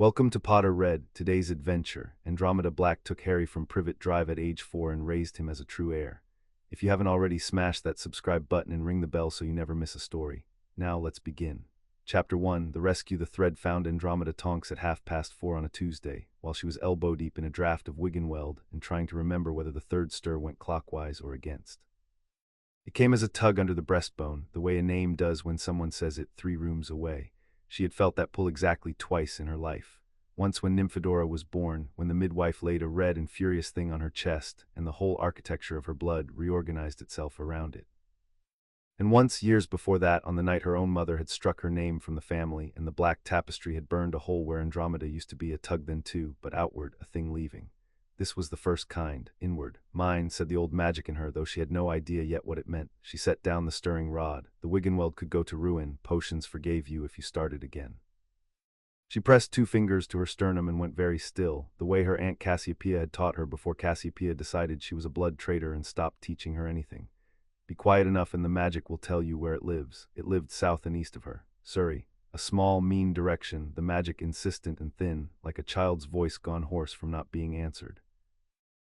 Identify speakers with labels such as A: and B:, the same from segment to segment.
A: Welcome to Potter Red, today's adventure. Andromeda Black took Harry from Privet Drive at age 4 and raised him as a true heir. If you haven't already, smash that subscribe button and ring the bell so you never miss a story. Now let's begin. Chapter 1, The Rescue. The thread found Andromeda Tonks at 4:30 on a Tuesday, while she was elbow-deep in a draught of Wiggenweld and trying to remember whether the third stir went clockwise or against. It came as a tug under the breastbone, the way a name does when someone says it 3 rooms away. She had felt that pull exactly twice in her life. Once when Nymphadora was born, when the midwife laid a red and furious thing on her chest, and the whole architecture of her blood reorganized itself around it. And once, years before that, on the night her own mother had struck her name from the family, and the black tapestry had burned a hole where Andromeda used to be, a tug then too, but outward, a thing leaving. This was the first kind, inward. Mine, said the old magic in her, though she had no idea yet what it meant. She set down the stirring rod. The Wiggenweld could go to ruin. Potions forgave you if you started again. She pressed 2 fingers to her sternum and went very still, the way her Aunt Cassiopeia had taught her before Cassiopeia decided she was a blood traitor and stopped teaching her anything. Be quiet enough and the magic will tell you where it lives. It lived south and east of her. Surrey. A small, mean direction, the magic insistent and thin, like a child's voice gone hoarse from not being answered.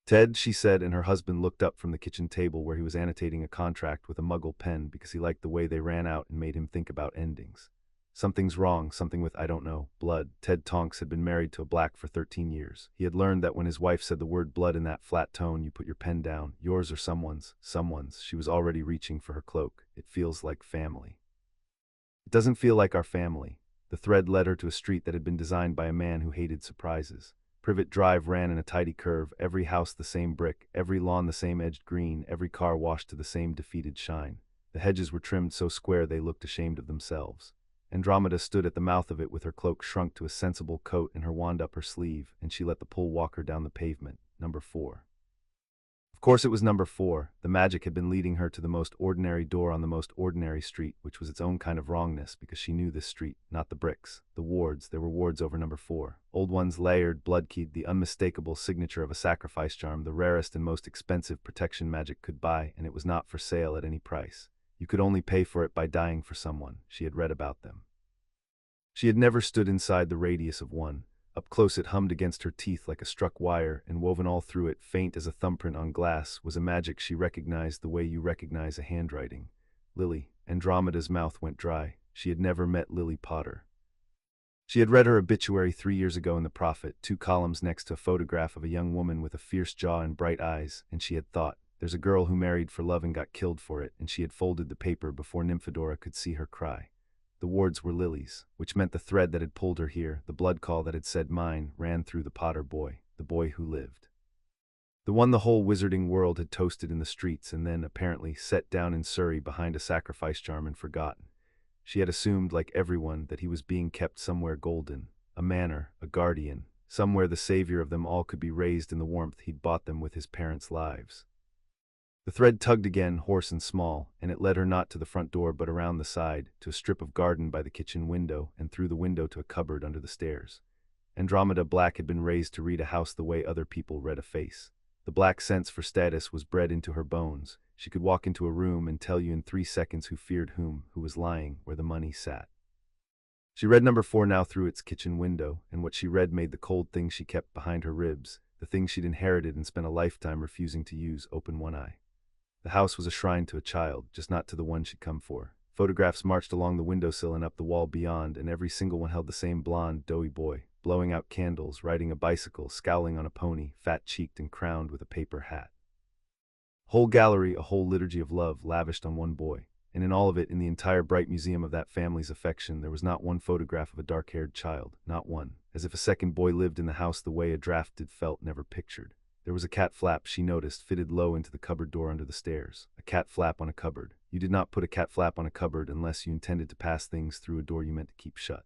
A: Ted, she said, and her husband looked up from the kitchen table where he was annotating a contract with a muggle pen because he liked the way they ran out and made him think about endings. Something's wrong, something with, I don't know, blood. Ted Tonks had been married to a black for 13 years. He had learned that when his wife said the word blood in that flat tone, you put your pen down. Yours or someone's. She was already reaching for her cloak. It feels like family. It doesn't feel like our family. The thread led her to a street that had been designed by a man who hated surprises. Privet Drive ran in a tidy curve, every house the same brick, every lawn the same edged green, every car washed to the same defeated shine. The hedges were trimmed so square they looked ashamed of themselves. Andromeda stood at the mouth of it with her cloak shrunk to a sensible coat and her wand up her sleeve, and she let the pull walk her down the pavement. Number 4. Of course it was number 4. The magic had been leading her to the most ordinary door on the most ordinary street, which was its own kind of wrongness because she knew this street, not the bricks. The wards, there were wards over number 4. Old ones, layered, blood-keyed, the unmistakable signature of a sacrifice charm, the rarest and most expensive protection magic could buy, and it was not for sale at any price. You could only pay for it by dying for someone. She had read about them. She had never stood inside the radius of one. Up close it hummed against her teeth like a struck wire, and woven all through it, faint as a thumbprint on glass, was a magic she recognized the way you recognize a handwriting. Lily. Andromeda's mouth went dry. She had never met Lily Potter. She had read her obituary 3 years ago in the Prophet, 2 columns next to a photograph of a young woman with a fierce jaw and bright eyes, and she had thought, there's a girl who married for love and got killed for it, and she had folded the paper before Nymphadora could see her cry. The wards were Lily's, which meant the thread that had pulled her here, the blood call that had said mine, ran through the Potter boy, the boy who lived. The one the whole wizarding world had toasted in the streets and then, apparently, set down in Surrey behind a sacrifice charm and forgotten. She had assumed, like everyone, that he was being kept somewhere golden, a manor, a guardian, somewhere the savior of them all could be raised in the warmth he'd bought them with his parents' lives. The thread tugged again, hoarse and small, and it led her not to the front door but around the side, to a strip of garden by the kitchen window, and through the window to a cupboard under the stairs. Andromeda Black had been raised to read a house the way other people read a face. The black sense for status was bred into her bones. She could walk into a room and tell you in 3 seconds who feared whom, who was lying, where the money sat. She read number 4 now through its kitchen window, and what she read made the cold thing she kept behind her ribs, the thing she'd inherited and spent a lifetime refusing to use, open one eye. The house was a shrine to a child, just not to the one she'd come for. Photographs marched along the windowsill and up the wall beyond, and every single one held the same blonde, doughy boy, blowing out candles, riding a bicycle, scowling on a pony, fat-cheeked and crowned with a paper hat. Whole gallery, a whole liturgy of love, lavished on one boy. And in all of it, in the entire bright museum of that family's affection, there was not one photograph of a dark-haired child, not one, as if a second boy lived in the house the way a drafted felt never pictured. There was a cat flap, she noticed, fitted low into the cupboard door under the stairs. A cat flap on a cupboard. You did not put a cat flap on a cupboard unless you intended to pass things through a door you meant to keep shut.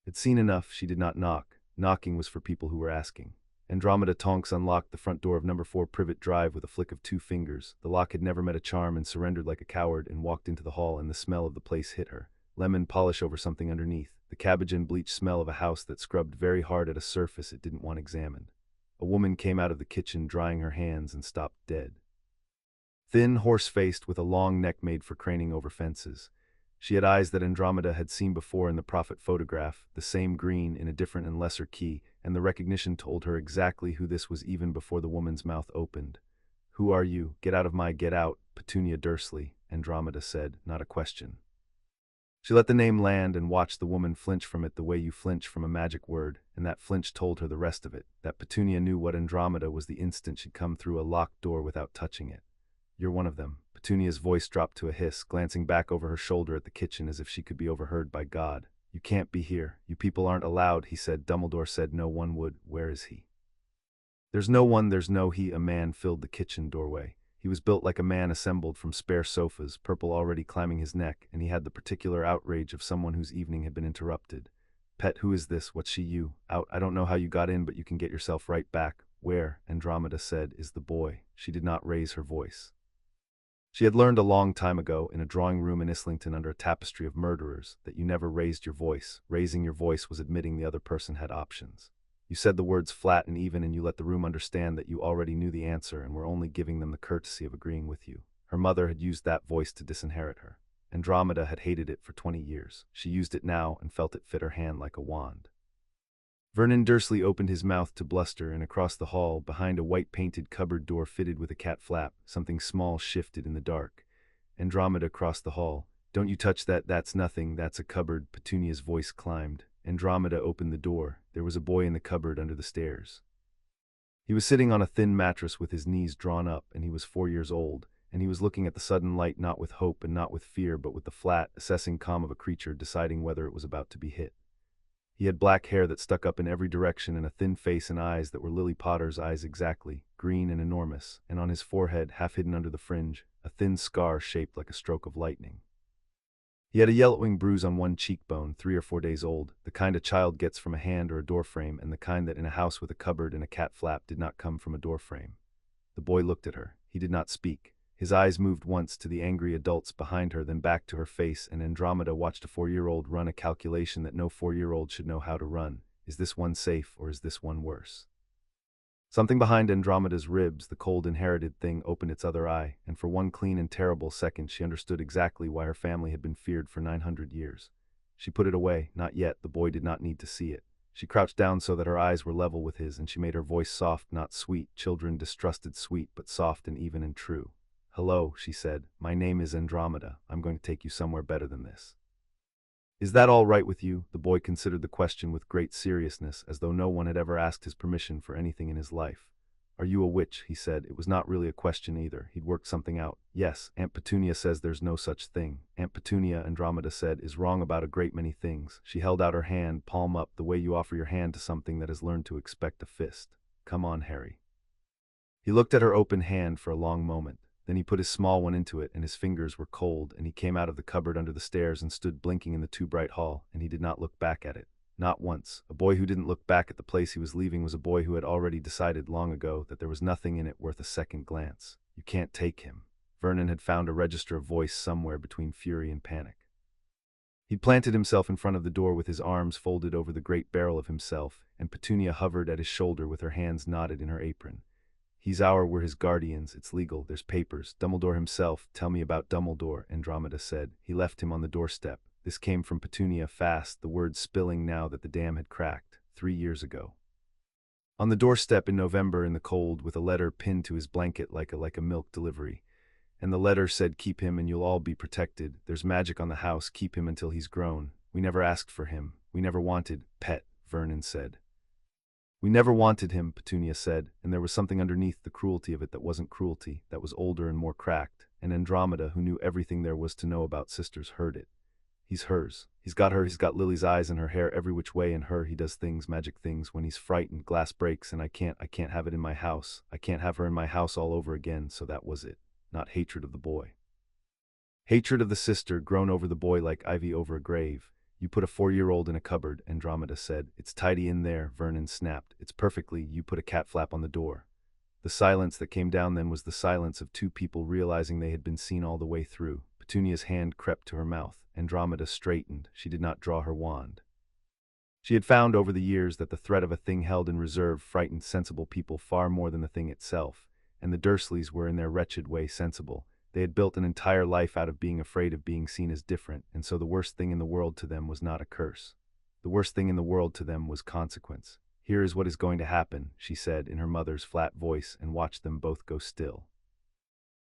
A: Had seen enough, she did not knock. Knocking was for people who were asking. Andromeda Tonks unlocked the front door of number 4 Privet Drive with a flick of 2 fingers. The lock had never met a charm and surrendered like a coward and walked into the hall, and the smell of the place hit her. Lemon polish over something underneath. The cabbage and bleach smell of a house that scrubbed very hard at a surface it didn't want examined. A woman came out of the kitchen drying her hands and stopped dead. Thin, horse-faced, with a long neck made for craning over fences. She had eyes that Andromeda had seen before in the prophet photograph, the same green in a different and lesser key, and the recognition told her exactly who this was even before the woman's mouth opened. "Who are you? Get out of my— Get out, Petunia Dursley," Andromeda said, not a question. She let the name land and watched the woman flinch from it the way you flinch from a magic word, and that flinch told her the rest of it, that Petunia knew what Andromeda was the instant she'd come through a locked door without touching it. "You're one of them." Petunia's voice dropped to a hiss, glancing back over her shoulder at the kitchen as if she could be overheard by God. "You can't be here. You people aren't allowed," he said. "Dumbledore said no one would. Where is he?" "There's no one, there's no he." A man filled the kitchen doorway. He was built like a man assembled from spare sofas, purple already climbing his neck, and he had the particular outrage of someone whose evening had been interrupted. "Pet, who is this? What's she? You? Out? I don't know how you got in, but you can get yourself right back." "Where," Andromeda said, "is the boy?" She did not raise her voice. She had learned a long time ago, in a drawing room in Islington under a tapestry of murderers, that you never raised your voice. Raising your voice was admitting the other person had options. You said the words flat and even, and you let the room understand that you already knew the answer and were only giving them the courtesy of agreeing with you. Her mother had used that voice to disinherit her. Andromeda had hated it for 20 years. She used it now and felt it fit her hand like a wand. Vernon Dursley opened his mouth to bluster, and across the hall, behind a white-painted cupboard door fitted with a cat flap, something small shifted in the dark. Andromeda crossed the hall. "Don't you touch that, that's nothing, that's a cupboard." Petunia's voice climbed. Andromeda opened the door. There was a boy in the cupboard under the stairs. He was sitting on a thin mattress with his knees drawn up, and he was 4 years old, and he was looking at the sudden light not with hope and not with fear, but with the flat, assessing calm of a creature deciding whether it was about to be hit. He had black hair that stuck up in every direction and a thin face and eyes that were Lily Potter's eyes exactly, green and enormous, and on his forehead, half hidden under the fringe, a thin scar shaped like a stroke of lightning. He had a yellowing bruise on one cheekbone, 3 or 4 days old, the kind a child gets from a hand or a doorframe, and the kind that in a house with a cupboard and a cat flap did not come from a doorframe. The boy looked at her. He did not speak. His eyes moved once to the angry adults behind her, then back to her face, and Andromeda watched a 4-year-old run a calculation that no 4-year-old should know how to run. Is this one safe, or is this one worse? Something behind Andromeda's ribs, the cold inherited thing, opened its other eye, and for one clean and terrible second she understood exactly why her family had been feared for 900 years. She put it away. Not yet. The boy did not need to see it. She crouched down so that her eyes were level with his, and she made her voice soft, not sweet. Children distrusted sweet, but soft and even and true. "Hello," she said. "My name is Andromeda. I'm going to take you somewhere better than this." "Is that all right with you?" The boy considered the question with great seriousness, as though no one had ever asked his permission for anything in his life. "Are you a witch?" he said. It was not really a question either. He'd worked something out. "Yes, Aunt Petunia says there's no such thing." "Aunt Petunia," Andromeda said, "is wrong about a great many things." She held out her hand, palm up, the way you offer your hand to something that has learned to expect a fist. "Come on, Harry." He looked at her open hand for a long moment. Then he put his small one into it, and his fingers were cold, and he came out of the cupboard under the stairs and stood blinking in the too bright hall, and he did not look back at it. Not once. A boy who didn't look back at the place he was leaving was a boy who had already decided long ago that there was nothing in it worth a second glance. You can't take him. Vernon had found a register of voice somewhere between fury and panic. He'd planted himself in front of the door with his arms folded over the great barrel of himself, and Petunia hovered at his shoulder with her hands knotted in her apron. We're his guardians, it's legal, there's papers. Dumbledore himself." "Tell me about Dumbledore," Andromeda said. "He left him on the doorstep." This came from Petunia fast, the words spilling now that the dam had cracked. 3 years ago. "On the doorstep in November in the cold, with a letter pinned to his blanket like a milk delivery. And the letter said, 'Keep him and you'll all be protected. There's magic on the house, keep him until he's grown.' We never asked for him. We never wanted Pet," Vernon said. "We never wanted him," Petunia said, and there was something underneath the cruelty of it that wasn't cruelty, that was older and more cracked, and Andromeda, who knew everything there was to know about sisters, heard it. "He's hers. He's got her, he's got Lily's eyes and her hair every which way in her. He does things, magic things. When he's frightened, glass breaks, and I can't have it in my house. I can't have her in my house all over again." So that was it. Not hatred of the boy. Hatred of the sister, grown over the boy like ivy over a grave. "You put a 4-year-old in a cupboard," Andromeda said. "It's tidy in there," Vernon snapped. "It's perfectly. You put a cat flap on the door." The silence that came down then was the silence of two people realizing they had been seen all the way through. Petunia's hand crept to her mouth. Andromeda straightened. She did not draw her wand. She had found over the years that the threat of a thing held in reserve frightened sensible people far more than the thing itself, and the Dursleys were in their wretched way sensible. They had built an entire life out of being afraid of being seen as different, and so the worst thing in the world to them was not a curse. The worst thing in the world to them was consequence. "Here is what is going to happen," she said in her mother's flat voice, and watched them both go still.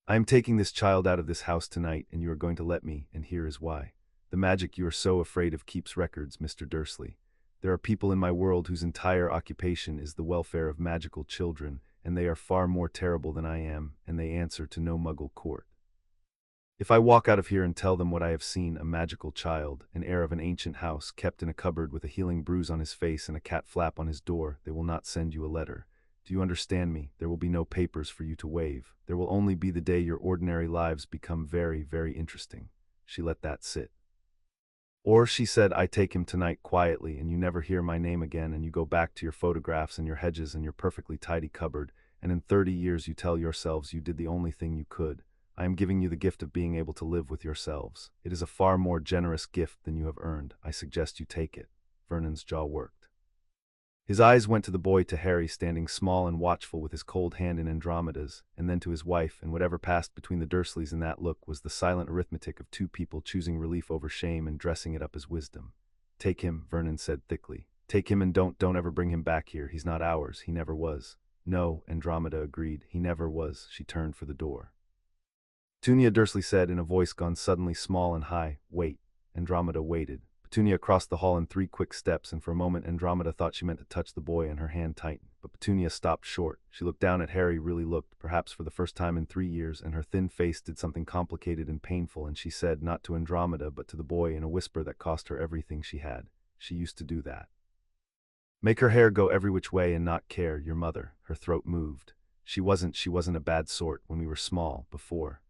A: "I am taking this child out of this house tonight, and you are going to let me, and here is why. The magic you are so afraid of keeps records, Mr. Dursley. There are people in my world whose entire occupation is the welfare of magical children, and they are far more terrible than I am, and they answer to no Muggle court. If I walk out of here and tell them what I have seen, a magical child, an heir of an ancient house, kept in a cupboard with a healing bruise on his face and a cat flap on his door, they will not send you a letter. Do you understand me? There will be no papers for you to wave. There will only be the day your ordinary lives become very, very interesting." She let that sit. "Or," she said, "I take him tonight quietly, and you never hear my name again, and you go back to your photographs and your hedges and your perfectly tidy cupboard, and in 30 years you tell yourselves you did the only thing you could. I am giving you the gift of being able to live with yourselves. It is a far more generous gift than you have earned. I suggest you take it." Vernon's jaw worked. His eyes went to the boy, to Harry, standing small and watchful with his cold hand in Andromeda's, and then to his wife, and whatever passed between the Dursleys in that look was the silent arithmetic of two people choosing relief over shame and dressing it up as wisdom. "Take him," Vernon said thickly. "Take him, and don't ever bring him back here. He's not ours. He never was." "No," Andromeda agreed. "He never was." She turned for the door. Petunia, Dursley said in a voice gone suddenly small and high. "Wait." Andromeda waited. Petunia crossed the hall in 3 quick steps, and for a moment Andromeda thought she meant to touch the boy, and her hand tightened. But Petunia stopped short. She looked down at Harry, really looked, perhaps for the first time in 3 years, and her thin face did something complicated and painful, and she said, not to Andromeda but to the boy in a whisper that cost her everything she had, "She used to do that. Make her hair go every which way and not care, your mother." Her throat moved. She wasn't a bad sort when we were small, before.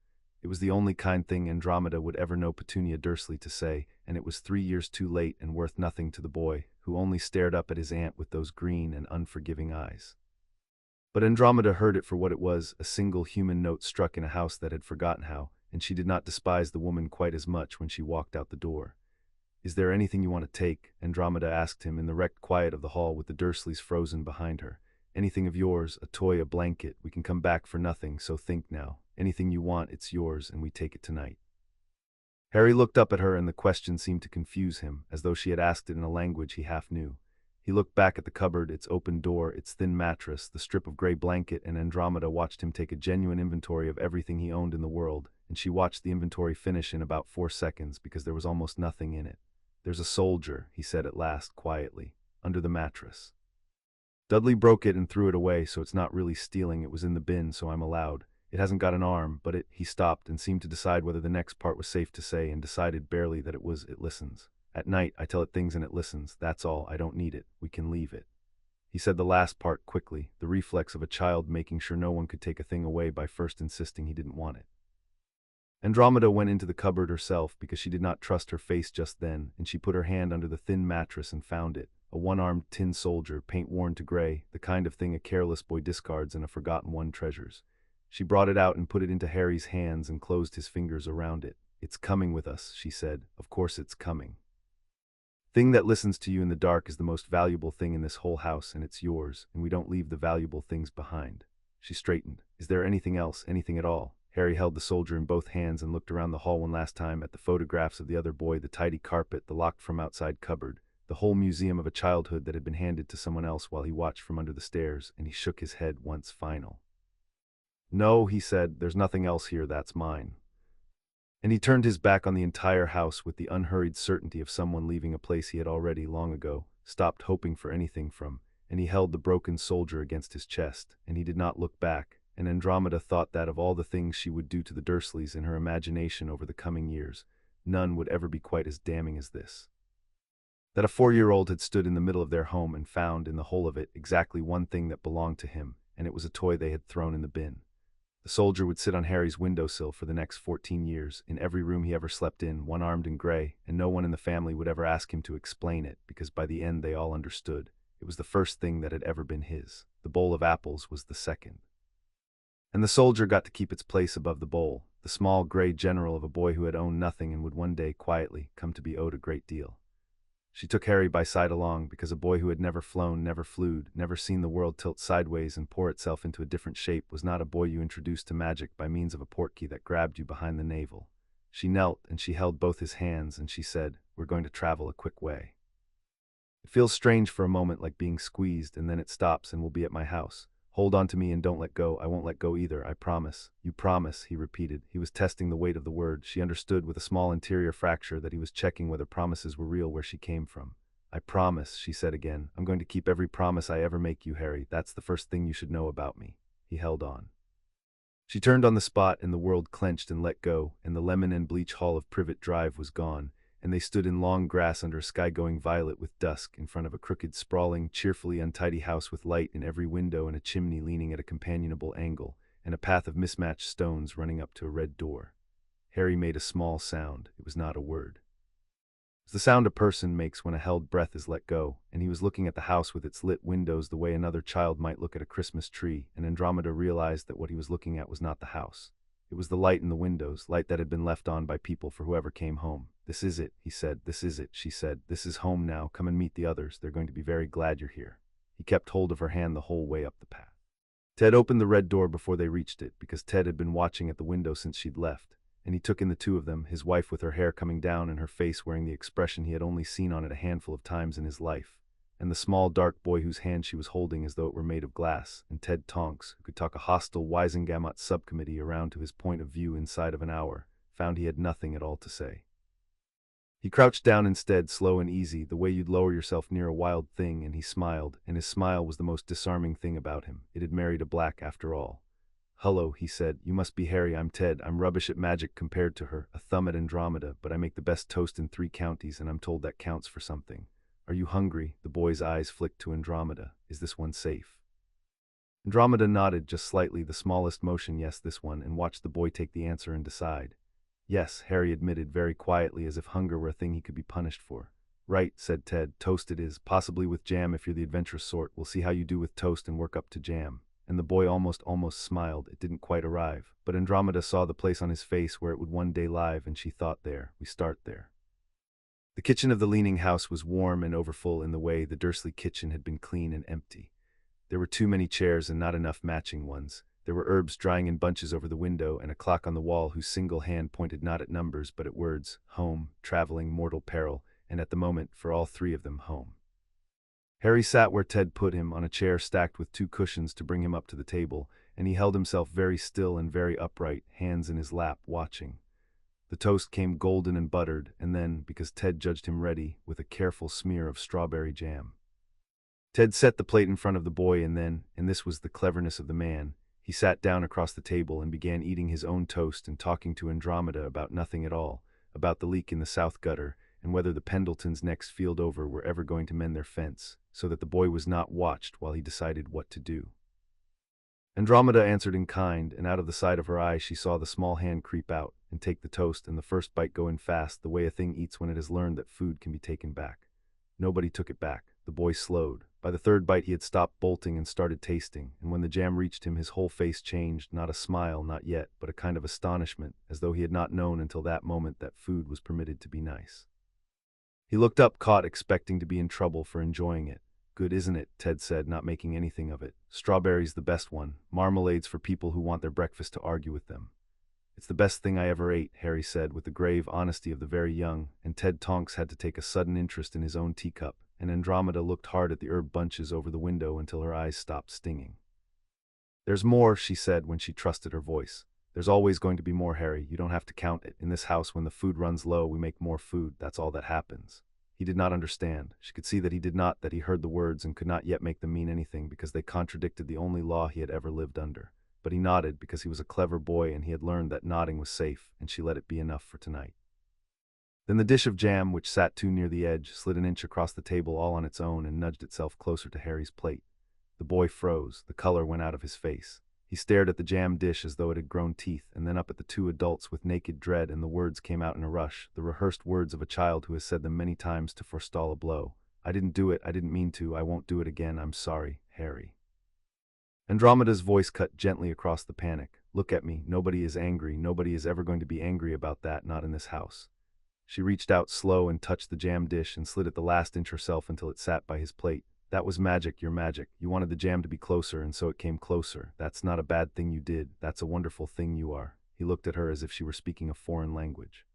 A: It was the only kind thing Andromeda would ever know Petunia Dursley to say, and it was 3 years too late and worth nothing to the boy, who only stared up at his aunt with those green and unforgiving eyes. But Andromeda heard it for what it was, a single human note struck in a house that had forgotten how, and she did not despise the woman quite as much when she walked out the door. "Is there anything you want to take?" Andromeda asked him in the wrecked quiet of the hall with the Dursleys frozen behind her. "Anything of yours, a toy, a blanket. We can come back for nothing, so think now. Anything you want, it's yours, and we take it tonight." Harry looked up at her, and the question seemed to confuse him, as though she had asked it in a language he half knew. He looked back at the cupboard, its open door, its thin mattress, the strip of gray blanket, and Andromeda watched him take a genuine inventory of everything he owned in the world, and she watched the inventory finish in about 4 seconds because there was almost nothing in it. "There's a soldier," he said at last, quietly, "under the mattress. Dudley broke it and threw it away, so it's not really stealing. It was in the bin, so I'm allowed. It hasn't got an arm, but it—" He stopped and seemed to decide whether the next part was safe to say, and decided barely that it listens. "At night, I tell it things and it listens. That's all. I don't need it. We can leave it." He said the last part quickly, the reflex of a child making sure no one could take a thing away by first insisting he didn't want it. Andromeda went into the cupboard herself because she did not trust her face just then, and she put her hand under the thin mattress and found it. A one-armed tin soldier, paint-worn to gray, the kind of thing a careless boy discards and a forgotten one treasures. She brought it out and put it into Harry's hands and closed his fingers around it. "It's coming with us," she said. "Of course it's coming. Thing that listens to you in the dark is the most valuable thing in this whole house, and it's yours, and we don't leave the valuable things behind." She straightened. "Is there anything else, anything at all?" Harry held the soldier in both hands and looked around the hall one last time at the photographs of the other boy, the tidy carpet, the locked from outside cupboard, the whole museum of a childhood that had been handed to someone else while he watched from under the stairs, and he shook his head once final. "No," he said, "there's nothing else here. That's mine." And he turned his back on the entire house with the unhurried certainty of someone leaving a place he had already, long ago, stopped hoping for anything from, and he held the broken soldier against his chest, and he did not look back, and Andromeda thought that of all the things she would do to the Dursleys in her imagination over the coming years, none would ever be quite as damning as this. That a 4-year-old had stood in the middle of their home and found, in the whole of it, exactly one thing that belonged to him, and it was a toy they had thrown in the bin. The soldier would sit on Harry's windowsill for the next 14 years, in every room he ever slept in, one-armed and gray, and no one in the family would ever ask him to explain it, because by the end they all understood. It was the first thing that had ever been his. The bowl of apples was the second. And the soldier got to keep its place above the bowl, the small gray general of a boy who had owned nothing and would one day, quietly, come to be owed a great deal. She took Harry by side along because a boy who had never flown, never flewed, never seen the world tilt sideways and pour itself into a different shape was not a boy you introduced to magic by means of a portkey that grabbed you behind the navel. She knelt and she held both his hands and she said, "We're going to travel a quick way. It feels strange for a moment, like being squeezed, and then it stops and we'll be at my house. Hold on to me and don't let go. I won't let go either, I promise." "You promise," he repeated. He was testing the weight of the word. She understood with a small interior fracture that he was checking whether promises were real where she came from. "I promise," she said again. "I'm going to keep every promise I ever make you, Harry. That's the first thing you should know about me." He held on. She turned on the spot and the world clenched and let go, and the lemon and bleach hall of Privet Drive was gone, and they stood in long grass under a sky going violet with dusk in front of a crooked, sprawling, cheerfully untidy house with light in every window and a chimney leaning at a companionable angle, and a path of mismatched stones running up to a red door. Harry made a small sound. It was not a word. It was the sound a person makes when a held breath is let go, and he was looking at the house with its lit windows the way another child might look at a Christmas tree, and Andromeda realized that what he was looking at was not the house. It was the light in the windows, light that had been left on by people for whoever came home. "This is it," he said. "This is it," she said. "This is home now. Come and meet the others. They're going to be very glad you're here." He kept hold of her hand the whole way up the path. Ted opened the red door before they reached it, because Ted had been watching at the window since she'd left, and he took in the two of them, his wife with her hair coming down and her face wearing the expression he had only seen on it a handful of times in his life, and the small dark boy whose hand she was holding as though it were made of glass, and Ted Tonks, who could talk a hostile Wisengamot subcommittee around to his point of view inside of an hour, found he had nothing at all to say. He crouched down instead, slow and easy, the way you'd lower yourself near a wild thing, and he smiled, and his smile was the most disarming thing about him. It had married a black after all. "Hello," he said. "You must be Harry. I'm Ted. I'm rubbish at magic compared to her, a thumb at Andromeda, but I make the best toast in 3 counties, and I'm told that counts for something. Are you hungry?" The boy's eyes flicked to Andromeda. "Is this one safe?" Andromeda nodded just slightly, the smallest motion, "Yes, this one," and watched the boy take the answer and decide. "Yes," Harry admitted very quietly, as if hunger were a thing he could be punished for. "Right," said Ted. "Toast it is, possibly with jam if you're the adventurous sort. We'll see how you do with toast and work up to jam." And the boy almost smiled. It didn't quite arrive, but Andromeda saw the place on his face where it would one day live, and she thought, there, we start there. The kitchen of the leaning house was warm and overfull in the way the Dursley kitchen had been clean and empty. There were too many chairs and not enough matching ones. There were herbs drying in bunches over the window, and a clock on the wall whose single hand pointed not at numbers but at words: home, traveling, mortal peril, and at the moment, for all 3 of them, home. Harry sat where Ted put him, on a chair stacked with 2 cushions to bring him up to the table, and he held himself very still and very upright, hands in his lap, watching. The toast came golden and buttered, and then, because Ted judged him ready, with a careful smear of strawberry jam. Ted set the plate in front of the boy, and then, and this was the cleverness of the man, he sat down across the table and began eating his own toast and talking to Andromeda about nothing at all, about the leak in the south gutter, and whether the Pendletons next field over were ever going to mend their fence, so that the boy was not watched while he decided what to do. Andromeda answered in kind, and out of the side of her eye she saw the small hand creep out and take the toast and the first bite go in fast, the way a thing eats when it has learned that food can be taken back. Nobody took it back. The boy slowed. By the 3rd bite he had stopped bolting and started tasting, and when the jam reached him his whole face changed, not a smile, not yet, but a kind of astonishment, as though he had not known until that moment that food was permitted to be nice. He looked up, caught, expecting to be in trouble for enjoying it. "Good, isn't it?" Ted said, not making anything of it. "Strawberry's the best one. Marmalade's for people who want their breakfast to argue with them." "It's the best thing I ever ate," Harry said with the grave honesty of the very young, and Ted Tonks had to take a sudden interest in his own teacup, and Andromeda looked hard at the herb bunches over the window until her eyes stopped stinging. "There's more," she said when she trusted her voice. "There's always going to be more, Harry. You don't have to count it. In this house, when the food runs low, we make more food. That's all that happens." He did not understand. She could see that he did not, that he heard the words and could not yet make them mean anything because they contradicted the only law he had ever lived under. But he nodded because he was a clever boy and he had learned that nodding was safe, and she let it be enough for tonight. Then the dish of jam, which sat too near the edge, slid an inch across the table all on its own and nudged itself closer to Harry's plate. The boy froze. The color went out of his face. He stared at the jam dish as though it had grown teeth, and then up at the 2 adults with naked dread, and the words came out in a rush, the rehearsed words of a child who has said them many times to forestall a blow. "I didn't do it. I didn't mean to. I won't do it again. I'm sorry, Harry." Andromeda's voice cut gently across the panic. "Look at me. Nobody is angry. Nobody is ever going to be angry about that, not in this house." She reached out slow and touched the jam dish and slid it the last inch herself until it sat by his plate. That was magic, your magic. You wanted the jam to be closer, and so it came closer. That's not a bad thing you did. That's a wonderful thing you are. He looked at her as if she were speaking a foreign language.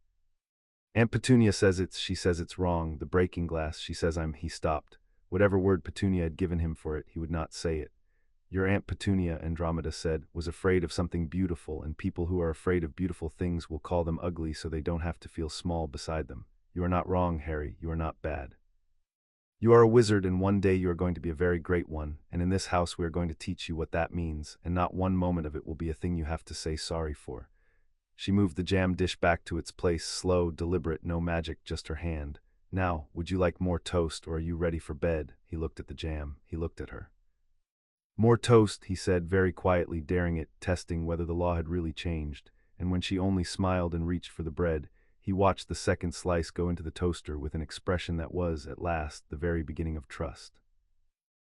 A: Aunt Petunia says she says it's wrong. The breaking glass, she says He stopped. Whatever word Petunia had given him for it, he would not say it. Your Aunt Petunia, Andromeda said, was afraid of something beautiful, and people who are afraid of beautiful things will call them ugly so they don't have to feel small beside them. You are not wrong, Harry. You are not bad. You are a wizard, and one day you are going to be a very great one, and in this house we are going to teach you what that means, and not one moment of it will be a thing you have to say sorry for. She moved the jam dish back to its place, slow, deliberate, no magic, just her hand. Now, would you like more toast, or are you ready for bed? He looked at the jam. He looked at her. More toast, he said, very quietly, daring it, testing whether the law had really changed, and when she only smiled and reached for the bread, he watched the second slice go into the toaster with an expression that was, at last, the very beginning of trust.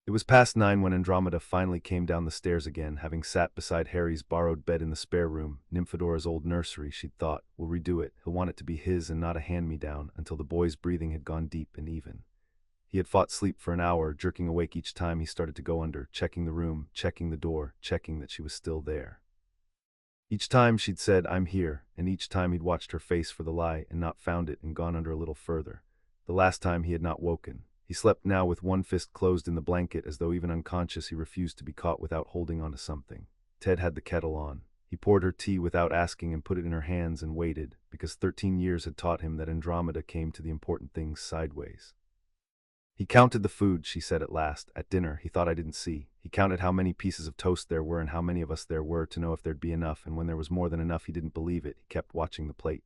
A: It was past 9 when Andromeda finally came down the stairs again, having sat beside Harry's borrowed bed in the spare room. Nymphodora's old nursery, she'd thought. We'll redo it. He'll want it to be his and not a hand-me-down, until the boy's breathing had gone deep and even. He had fought sleep for an hour, jerking awake each time he started to go under, checking the room, checking the door, checking that she was still there. Each time she'd said, I'm here, and each time he'd watched her face for the lie and not found it and gone under a little further. The last time he had not woken. He slept now with one fist closed in the blanket, as though even unconscious he refused to be caught without holding on to something. Ted had the kettle on. He poured her tea without asking and put it in her hands and waited, because 13 years had taught him that Andromeda came to the important things sideways. He counted the food, she said at last. At dinner, he thought I didn't see. He counted how many pieces of toast there were and how many of us there were to know if there'd be enough, and when there was more than enough he didn't believe it. He kept watching the plate.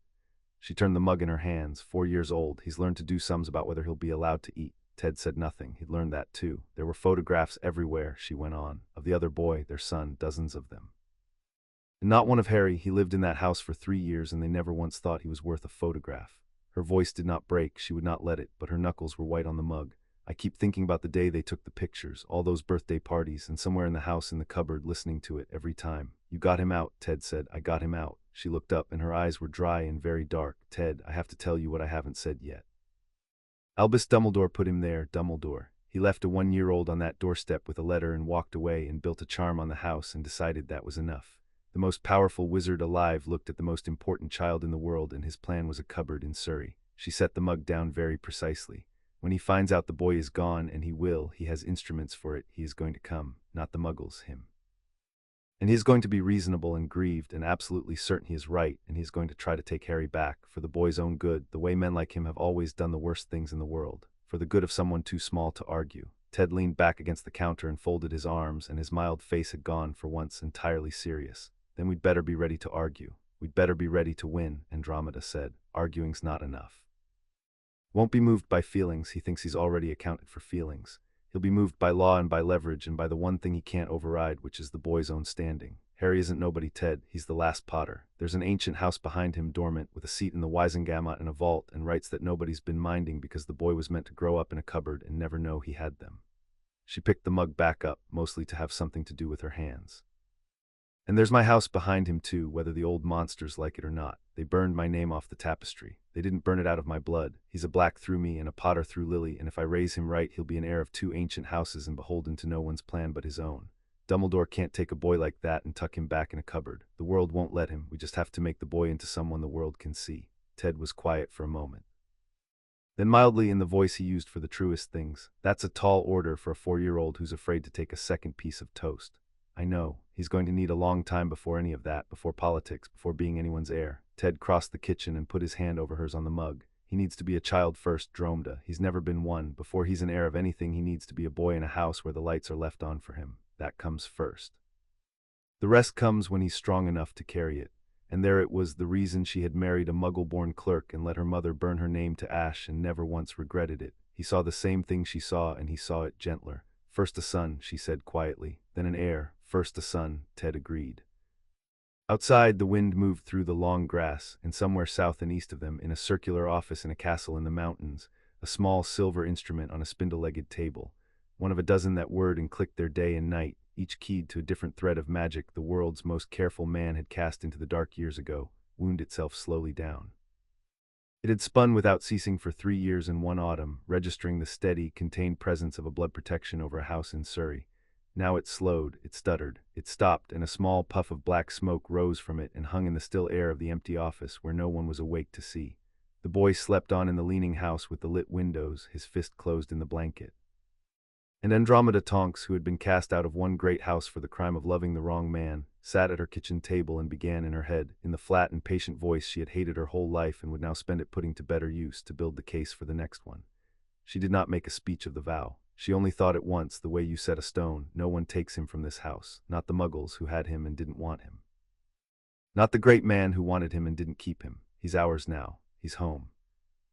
A: She turned the mug in her hands. 4 years old. He's learned to do sums about whether he'll be allowed to eat. Ted said nothing. He'd learned that too. There were photographs everywhere, she went on, of the other boy, their son, dozens of them. And not one of Harry. He lived in that house for 3 years and they never once thought he was worth a photograph. Her voice did not break. She would not let it, but her knuckles were white on the mug. I keep thinking about the day they took the pictures, all those birthday parties, and somewhere in the house in the cupboard listening to it every time. You got him out, Ted said. I got him out. She looked up and her eyes were dry and very dark. Ted, I have to tell you what I haven't said yet. Albus Dumbledore put him there, Dumbledore. He left a 1-year-old on that doorstep with a letter and walked away and built a charm on the house and decided that was enough. The most powerful wizard alive looked at the most important child in the world, and his plan was a cupboard in Surrey. She set the mug down very precisely. When he finds out the boy is gone, and he will, he has instruments for it, he is going to come, not the muggles, him. And he is going to be reasonable and grieved and absolutely certain he is right, and he is going to try to take Harry back, for the boy's own good, the way men like him have always done the worst things in the world, for the good of someone too small to argue. Ted leaned back against the counter and folded his arms, and his mild face had gone, for once, entirely serious. Then we'd better be ready to argue. We'd better be ready to win, Andromeda said. Arguing's not enough. Won't be moved by feelings. He thinks he's already accounted for feelings. He'll be moved by law and by leverage and by the one thing he can't override, which is the boy's own standing. Harry isn't nobody, Ted. He's the last Potter. There's an ancient house behind him, dormant, with a seat in the Wisengamot and a vault, and rights that nobody's been minding because the boy was meant to grow up in a cupboard and never know he had them. She picked the mug back up, mostly to have something to do with her hands. And there's my house behind him too, whether the old monsters like it or not. They burned my name off the tapestry. They didn't burn it out of my blood. He's a Black through me and a Potter through Lily, and if I raise him right, he'll be an heir of 2 ancient houses and beholden to no one's plan but his own. Dumbledore can't take a boy like that and tuck him back in a cupboard. The world won't let him. We just have to make the boy into someone the world can see. Ted was quiet for a moment. Then mildly, in the voice he used for the truest things, that's a tall order for a 4-year-old who's afraid to take a second piece of toast. I know. He's going to need a long time before any of that, before politics, before being anyone's heir. Ted crossed the kitchen and put his hand over hers on the mug. He needs to be a child first, Dromeda. He's never been one. Before he's an heir of anything, he needs to be a boy in a house where the lights are left on for him. That comes first. The rest comes when he's strong enough to carry it. And there it was, the reason she had married a muggle-born clerk and let her mother burn her name to ash and never once regretted it. He saw the same thing she saw, and he saw it gentler. First a son, she said quietly, then an heir. First a son, Ted agreed. Outside, the wind moved through the long grass, and somewhere south and east of them, in a circular office in a castle in the mountains, a small silver instrument on a spindle-legged table, one of a dozen that whirred and clicked their day and night, each keyed to a different thread of magic the world's most careful man had cast into the dark years ago, wound itself slowly down. It had spun without ceasing for 3 years in one autumn, registering the steady, contained presence of a blood protection over a house in Surrey. Now it slowed, it stuttered, it stopped, and a small puff of black smoke rose from it and hung in the still air of the empty office where no one was awake to see. The boy slept on in the leaning house with the lit windows, his fist closed in the blanket. And Andromeda Tonks, who had been cast out of one great house for the crime of loving the wrong man, sat at her kitchen table and began in her head, in the flat and patient voice she had hated her whole life and would now spend it putting to better use, to build the case for the next one. She did not make a speech of the vow. She only thought at once, the way you set a stone, no one takes him from this house, not the muggles who had him and didn't want him. Not the great man who wanted him and didn't keep him. He's ours now. He's home.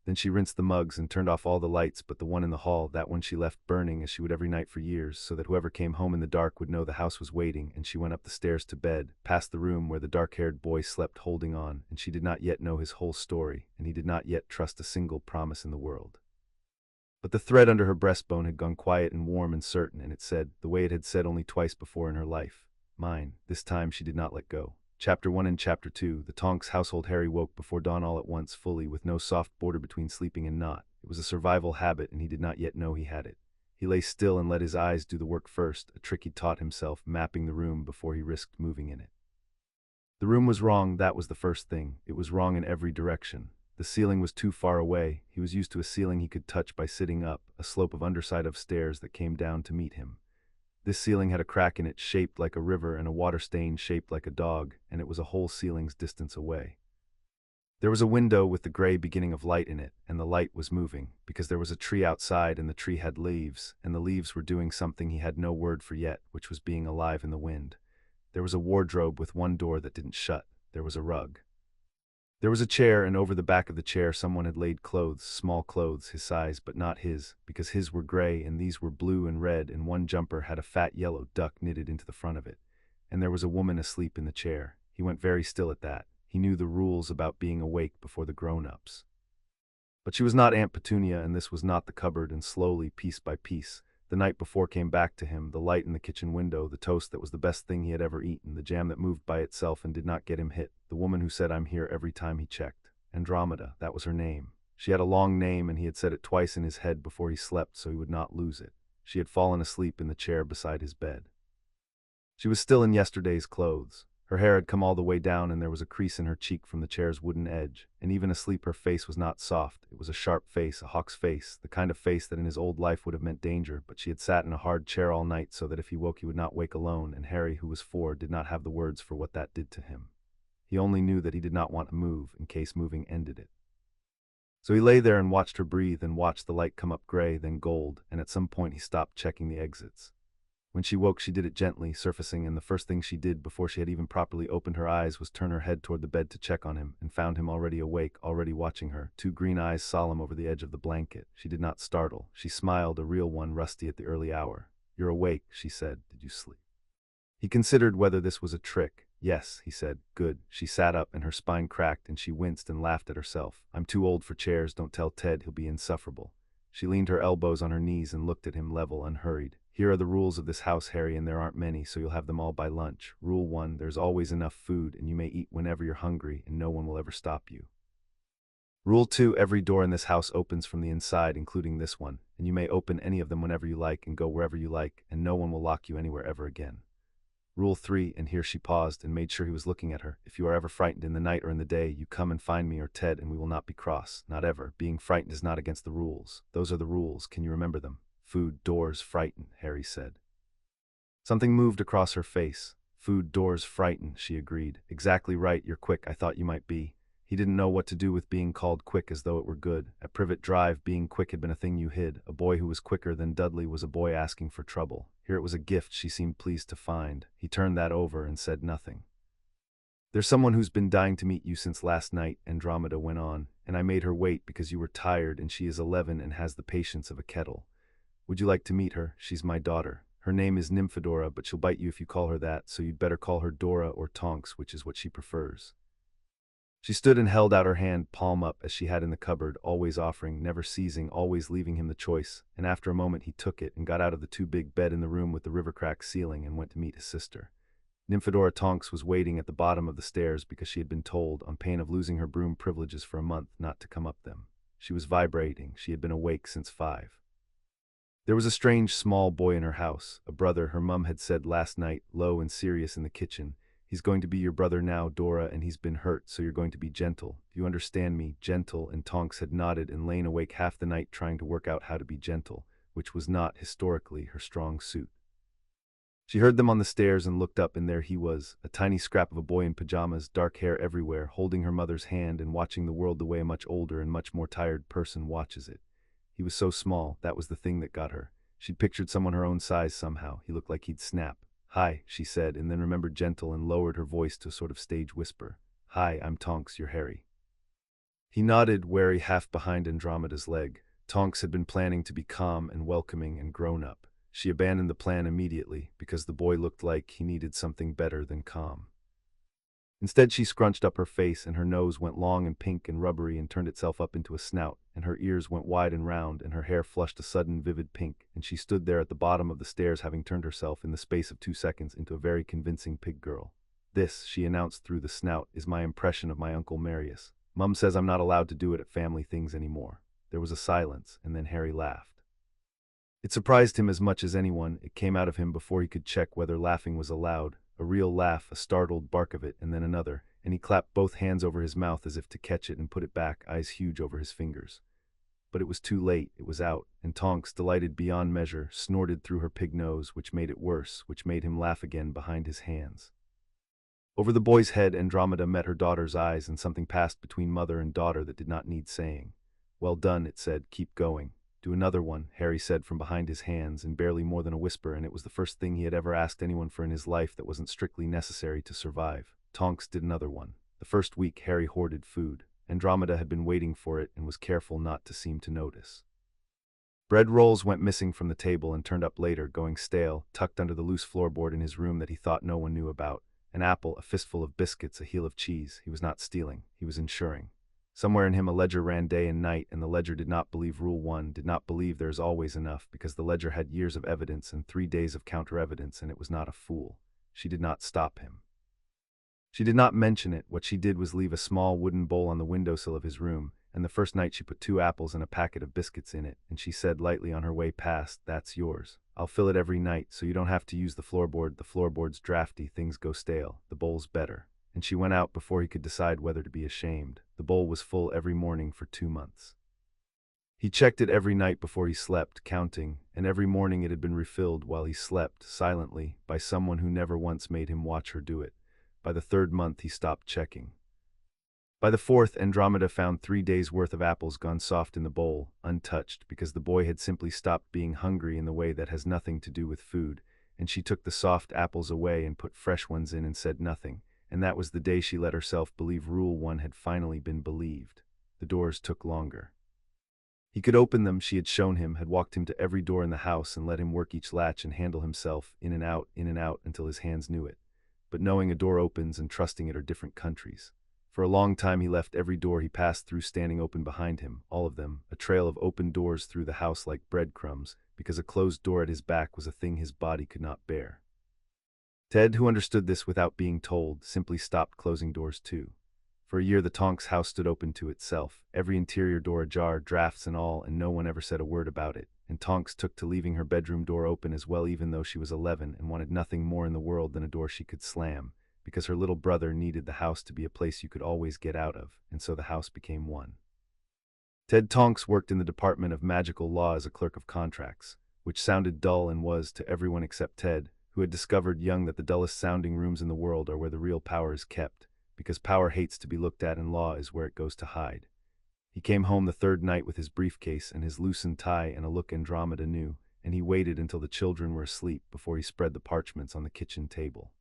A: Then she rinsed the mugs and turned off all the lights but the one in the hall, that one she left burning as she would every night for years, so that whoever came home in the dark would know the house was waiting, and she went up the stairs to bed, past the room where the dark-haired boy slept holding on, and she did not yet know his whole story, and he did not yet trust a single promise in the world. But the thread under her breastbone had gone quiet and warm and certain, and it said, the way it had said only twice before in her life, mine. This time she did not let go. Chapter 1 and Chapter 2. The Tonks household. Harry woke before dawn all at once, fully, with no soft border between sleeping and not. It was a survival habit, and he did not yet know he had it. He lay still and let his eyes do the work first, a trick he'd taught himself, mapping the room before he risked moving in it. The room was wrong, that was the first thing. It was wrong in every direction. The ceiling was too far away. He was used to a ceiling he could touch by sitting up, a slope of underside of stairs that came down to meet him. This ceiling had a crack in it shaped like a river and a water stain shaped like a dog, and it was a whole ceiling's distance away. There was a window with the gray beginning of light in it, and the light was moving, because there was a tree outside and the tree had leaves, and the leaves were doing something he had no word for yet, which was being alive in the wind. There was a wardrobe with one door that didn't shut. There was a rug. There was a chair, and over the back of the chair someone had laid clothes, small clothes, his size, but not his, because his were gray and these were blue and red, and one jumper had a fat yellow duck knitted into the front of it. And there was a woman asleep in the chair. He went very still at that. He knew the rules about being awake before the grown-ups. But she was not Aunt Petunia, and this was not the cupboard, and slowly, piece by piece, the night before came back to him, the light in the kitchen window, the toast that was the best thing he had ever eaten, the jam that moved by itself and did not get him hit, the woman who said I'm here every time he checked. Andromeda, that was her name. She had a long name, and he had said it twice in his head before he slept so he would not lose it. She had fallen asleep in the chair beside his bed. She was still in yesterday's clothes. Her hair had come all the way down, and there was a crease in her cheek from the chair's wooden edge, and even asleep her face was not soft. It was a sharp face, a hawk's face, the kind of face that in his old life would have meant danger, but she had sat in a hard chair all night so that if he woke he would not wake alone, and Harry, who was 4, did not have the words for what that did to him. He only knew that he did not want to move, in case moving ended it. So he lay there and watched her breathe and watched the light come up gray, then gold, and at some point he stopped checking the exits. When she woke, she did it gently, surfacing, and the first thing she did before she had even properly opened her eyes was turn her head toward the bed to check on him, and found him already awake, already watching her, 2 green eyes solemn over the edge of the blanket. She did not startle. She smiled, a real one, rusty at the early hour. You're awake, she said. Did you sleep? He considered whether this was a trick. Yes, he said. Good. She sat up, and her spine cracked, and she winced and laughed at herself. I'm too old for chairs. Don't tell Ted. He'll be insufferable. She leaned her elbows on her knees and looked at him level, unhurried. Here are the rules of this house, Harry, and there aren't many, so you'll have them all by lunch. Rule 1, there's always enough food, and you may eat whenever you're hungry, and no one will ever stop you. Rule 2, every door in this house opens from the inside, including this one, and you may open any of them whenever you like and go wherever you like, and no one will lock you anywhere ever again. Rule 3, and here she paused and made sure he was looking at her. If you are ever frightened in the night or in the day, you come and find me or Ted, and we will not be cross. Not ever. Being frightened is not against the rules. Those are the rules. Can you remember them? Food, doors, frighten, Harry said. Something moved across her face. Food, doors, frighten, she agreed. Exactly right, you're quick, I thought you might be. He didn't know what to do with being called quick as though it were good. At Privet Drive, being quick had been a thing you hid. A boy who was quicker than Dudley was a boy asking for trouble. Here it was a gift she seemed pleased to find. He turned that over and said nothing. There's someone who's been dying to meet you since last night, Andromeda went on, and I made her wait because you were tired, and she is 11 and has the patience of a kettle. Would you like to meet her? She's my daughter. Her name is Nymphadora, but she'll bite you if you call her that, so you'd better call her Dora or Tonks, which is what she prefers. She stood and held out her hand, palm up, as she had in the cupboard, always offering, never seizing, always leaving him the choice, and after a moment he took it and got out of the too big bed in the room with the river-crack ceiling and went to meet his sister. Nymphadora Tonks was waiting at the bottom of the stairs because she had been told, on pain of losing her broom privileges for a month, not to come up them. She was vibrating. She had been awake since 5. There was a strange small boy in her house, a brother, her mum had said last night, low and serious in the kitchen. He's going to be your brother now, Dora, and he's been hurt, so you're going to be gentle. Do you understand me? Gentle, and Tonks had nodded and lain awake half the night trying to work out how to be gentle, which was not, historically, her strong suit. She heard them on the stairs and looked up, and there he was, a tiny scrap of a boy in pajamas, dark hair everywhere, holding her mother's hand and watching the world the way a much older and much more tired person watches it. He was so small, that was the thing that got her. She'd pictured someone her own size somehow. He looked like he'd snap. "Hi," she said, and then remembered gentle and lowered her voice to a sort of stage whisper. "Hi, I'm Tonks, you're Harry." He nodded, wary, half behind Andromeda's leg. Tonks had been planning to be calm and welcoming and grown up. She abandoned the plan immediately, because the boy looked like he needed something better than calm. Instead, she scrunched up her face, and her nose went long and pink and rubbery and turned itself up into a snout, and her ears went wide and round, and her hair flushed a sudden vivid pink, and she stood there at the bottom of the stairs, having turned herself in the space of 2 seconds into a very convincing pig girl. "This," she announced through the snout, "is my impression of my Uncle Marius. Mum says I'm not allowed to do it at family things anymore." There was a silence, and then Harry laughed. It surprised him as much as anyone. It came out of him before he could check whether laughing was allowed. A real laugh, a startled bark of it, and then another, and he clapped both hands over his mouth as if to catch it and put it back, eyes huge over his fingers. But it was too late. It was out, and Tonks, delighted beyond measure, snorted through her pig nose, which made it worse, which made him laugh again behind his hands. Over the boy's head, Andromeda met her daughter's eyes, and something passed between mother and daughter that did not need saying. "Well done," it said. "Keep going." "Do another one," Harry said from behind his hands, in barely more than a whisper, and it was the first thing he had ever asked anyone for in his life that wasn't strictly necessary to survive. Tonks did another one. The first week, Harry hoarded food. Andromeda had been waiting for it and was careful not to seem to notice. Bread rolls went missing from the table and turned up later, going stale, tucked under the loose floorboard in his room that he thought no one knew about. An apple, a fistful of biscuits, a heel of cheese. He was not stealing. He was ensuring. Somewhere in him a ledger ran day and night, and the ledger did not believe Rule 1, did not believe there is always enough, because the ledger had years of evidence and 3 days of counter-evidence, and it was not a fool. She did not stop him. She did not mention it. What she did was leave a small wooden bowl on the windowsill of his room, and the first night she put 2 apples and a packet of biscuits in it, and she said lightly on her way past, "That's yours. I'll fill it every night, so you don't have to use the floorboard. The floorboard's drafty, things go stale. The bowl's better." And she went out before he could decide whether to be ashamed. The bowl was full every morning for 2 months. He checked it every night before he slept, counting, and every morning it had been refilled while he slept, silently, by someone who never once made him watch her do it. By the 3rd month he stopped checking. By the 4th, Andromeda found 3 days' worth of apples gone soft in the bowl, untouched, because the boy had simply stopped being hungry in the way that has nothing to do with food, and she took the soft apples away and put fresh ones in and said nothing. And that was the day she let herself believe Rule 1 had finally been believed. The doors took longer. He could open them, she had shown him, had walked him to every door in the house and let him work each latch and handle himself, in and out, until his hands knew it. But knowing a door opens and trusting it are different countries. For a long time he left every door he passed through standing open behind him, all of them, a trail of open doors through the house like breadcrumbs, because a closed door at his back was a thing his body could not bear. Ted, who understood this without being told, simply stopped closing doors too. For a year the Tonks house stood open to itself, every interior door ajar, drafts and all, and no one ever said a word about it, and Tonks took to leaving her bedroom door open as well, even though she was 11 and wanted nothing more in the world than a door she could slam, because her little brother needed the house to be a place you could always get out of, and so the house became one. Ted Tonks worked in the Department of Magical Law as a clerk of contracts, which sounded dull and was, to everyone except Ted, who had discovered young that the dullest sounding rooms in the world are where the real power is kept, because power hates to be looked at and law is where it goes to hide. He came home the 3rd night with his briefcase and his loosened tie and a look Andromeda knew, and he waited until the children were asleep before he spread the parchments on the kitchen table.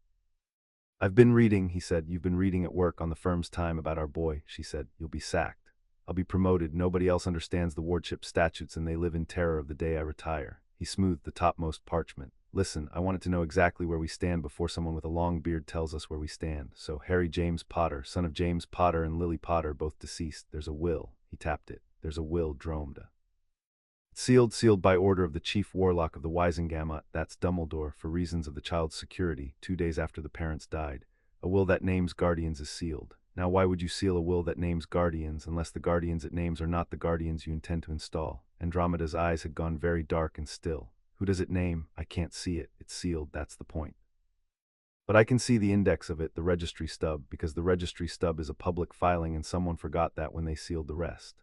A: "I've been reading," he said. "You've been reading at work on the firm's time about our boy," she said. "You'll be sacked. I'll be promoted. Nobody else understands the wardship statutes and they live in terror of the day I retire." He smoothed the topmost parchment. "Listen, I wanted to know exactly where we stand before someone with a long beard tells us where we stand. So, Harry James Potter, son of James Potter and Lily Potter, both deceased. There's a will." He tapped it. "There's a will, Dromeda." Sealed by order of the chief warlock of the Wisengamot, that's Dumbledore, for reasons of the child's security, 2 days after the parents died. A will that names guardians is sealed. Now why would you seal a will that names guardians unless the guardians it names are not the guardians you intend to install? Andromeda's eyes had gone very dark and still. Who does it name? I can't see it. It's sealed, that's the point. But I can see the index of it, the registry stub, because the registry stub is a public filing and someone forgot that when they sealed the rest.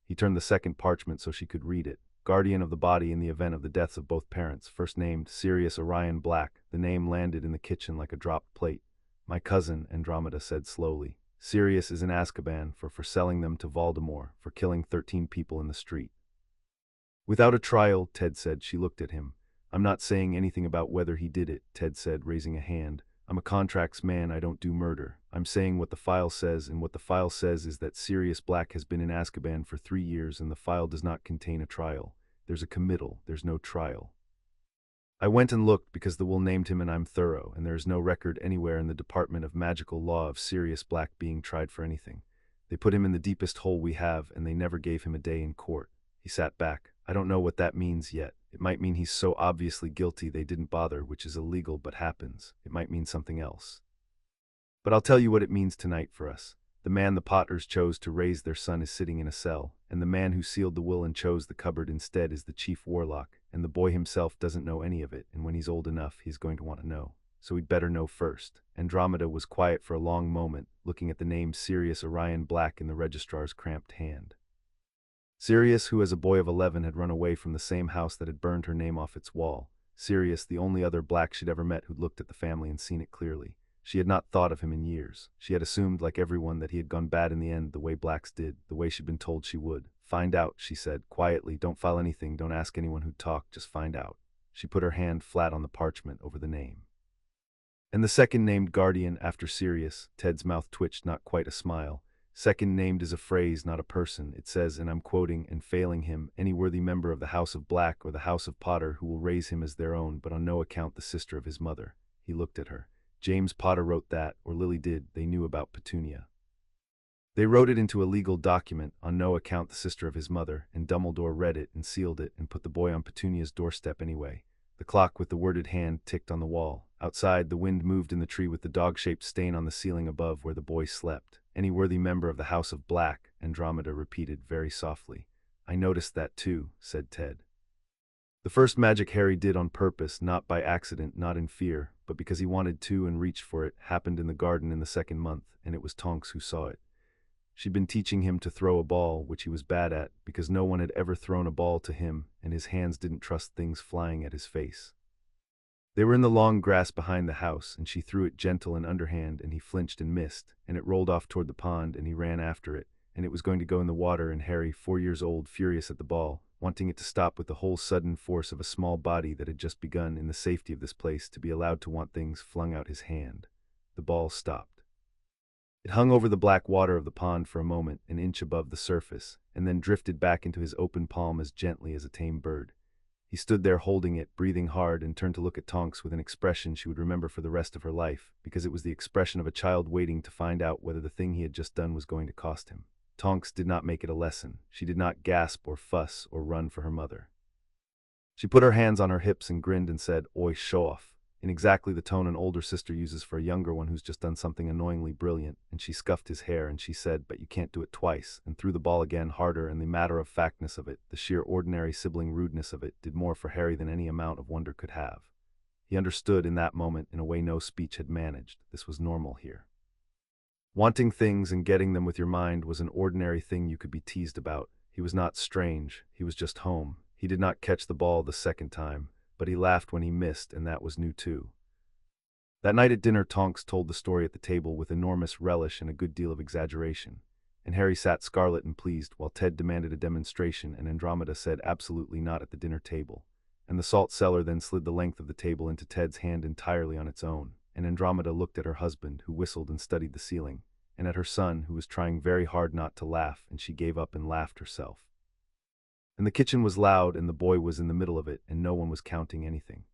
A: He turned the second parchment so she could read it. Guardian of the body in the event of the deaths of both parents, first named Sirius Orion Black. The name landed in the kitchen like a dropped plate. My cousin, Andromeda said slowly. Sirius is in Azkaban for selling them to Voldemort, for killing 13 people in the street. Without a trial, Ted said. She looked at him. I'm not saying anything about whether he did it, Ted said, raising a hand. I'm a contracts man, I don't do murder. I'm saying what the file says, and what the file says is that Sirius Black has been in Azkaban for 3 years and the file does not contain a trial. There's a committal, there's no trial. I went and looked because the will named him and I'm thorough, and there is no record anywhere in the Department of Magical Law of Sirius Black being tried for anything. They put him in the deepest hole we have and they never gave him a day in court. He sat back. I don't know what that means yet. It might mean he's so obviously guilty they didn't bother, which is illegal but happens. It might mean something else. But I'll tell you what it means tonight for us. The man the Potters chose to raise their son is sitting in a cell, and the man who sealed the will and chose the cupboard instead is the chief warlock, and the boy himself doesn't know any of it, and when he's old enough he's going to want to know. So he'd better know first. Andromeda was quiet for a long moment, looking at the name Sirius Orion Black in the registrar's cramped hand. Sirius, who as a boy of 11 had run away from the same house that had burned her name off its wall. Sirius, the only other Black she'd ever met who'd looked at the family and seen it clearly. She had not thought of him in years. She had assumed, like everyone, that he had gone bad in the end, the way Blacks did, the way she'd been told she would. Find out, she said, quietly. Don't file anything, don't ask anyone who'd talk, just find out. She put her hand flat on the parchment over the name. And the second named guardian after Sirius, Ted's mouth twitched, not quite a smile. Second named is a phrase, not a person. It says, and I'm quoting, and failing him, any worthy member of the House of Black or the House of Potter who will raise him as their own, but on no account the sister of his mother. He looked at her. James Potter wrote that, or Lily did. They knew about Petunia. They wrote it into a legal document, on no account the sister of his mother, and Dumbledore read it and sealed it and put the boy on Petunia's doorstep anyway. The clock with the worded hand ticked on the wall. Outside, the wind moved in the tree with the dog-shaped stain on the ceiling above where the boy slept. Any worthy member of the House of Black, Andromeda repeated very softly. I noticed that too, said Ted. The first magic Harry did on purpose, not by accident, not in fear, but because he wanted to and reached for it, happened in the garden in the second month, and it was Tonks who saw it. She'd been teaching him to throw a ball, which he was bad at, because no one had ever thrown a ball to him, and his hands didn't trust things flying at his face. They were in the long grass behind the house, and she threw it gentle and underhand, and he flinched and missed, and it rolled off toward the pond, and he ran after it, and it was going to go in the water, and Harry, 4 years old, furious at the ball, wanting it to stop with the whole sudden force of a small body that had just begun, in the safety of this place, to be allowed to want things, flung out his hand. The ball stopped. It hung over the black water of the pond for a moment, an inch above the surface, and then drifted back into his open palm as gently as a tame bird. He stood there holding it, breathing hard, and turned to look at Tonks with an expression she would remember for the rest of her life, because it was the expression of a child waiting to find out whether the thing he had just done was going to cost him. Tonks did not make it a lesson. She did not gasp or fuss or run for her mother. She put her hands on her hips and grinned and said, Oi, show off, in exactly the tone an older sister uses for a younger one who's just done something annoyingly brilliant, and she scuffed his hair and she said, but you can't do it twice, and threw the ball again harder, and the matter-of-factness of it, the sheer ordinary sibling rudeness of it, did more for Harry than any amount of wonder could have. He understood in that moment in a way no speech had managed. This was normal here. Wanting things and getting them with your mind was an ordinary thing you could be teased about. He was not strange, he was just home. He did not catch the ball the second time, but he laughed when he missed, and that was new too. That night at dinner, Tonks told the story at the table with enormous relish and a good deal of exaggeration, and Harry sat scarlet and pleased, while Ted demanded a demonstration and Andromeda said absolutely not at the dinner table. And the salt cellar then slid the length of the table into Ted's hand entirely on its own, and Andromeda looked at her husband, who whistled and studied the ceiling, and at her son, who was trying very hard not to laugh, and she gave up and laughed herself. And the kitchen was loud, and the boy was in the middle of it, and no one was counting anything.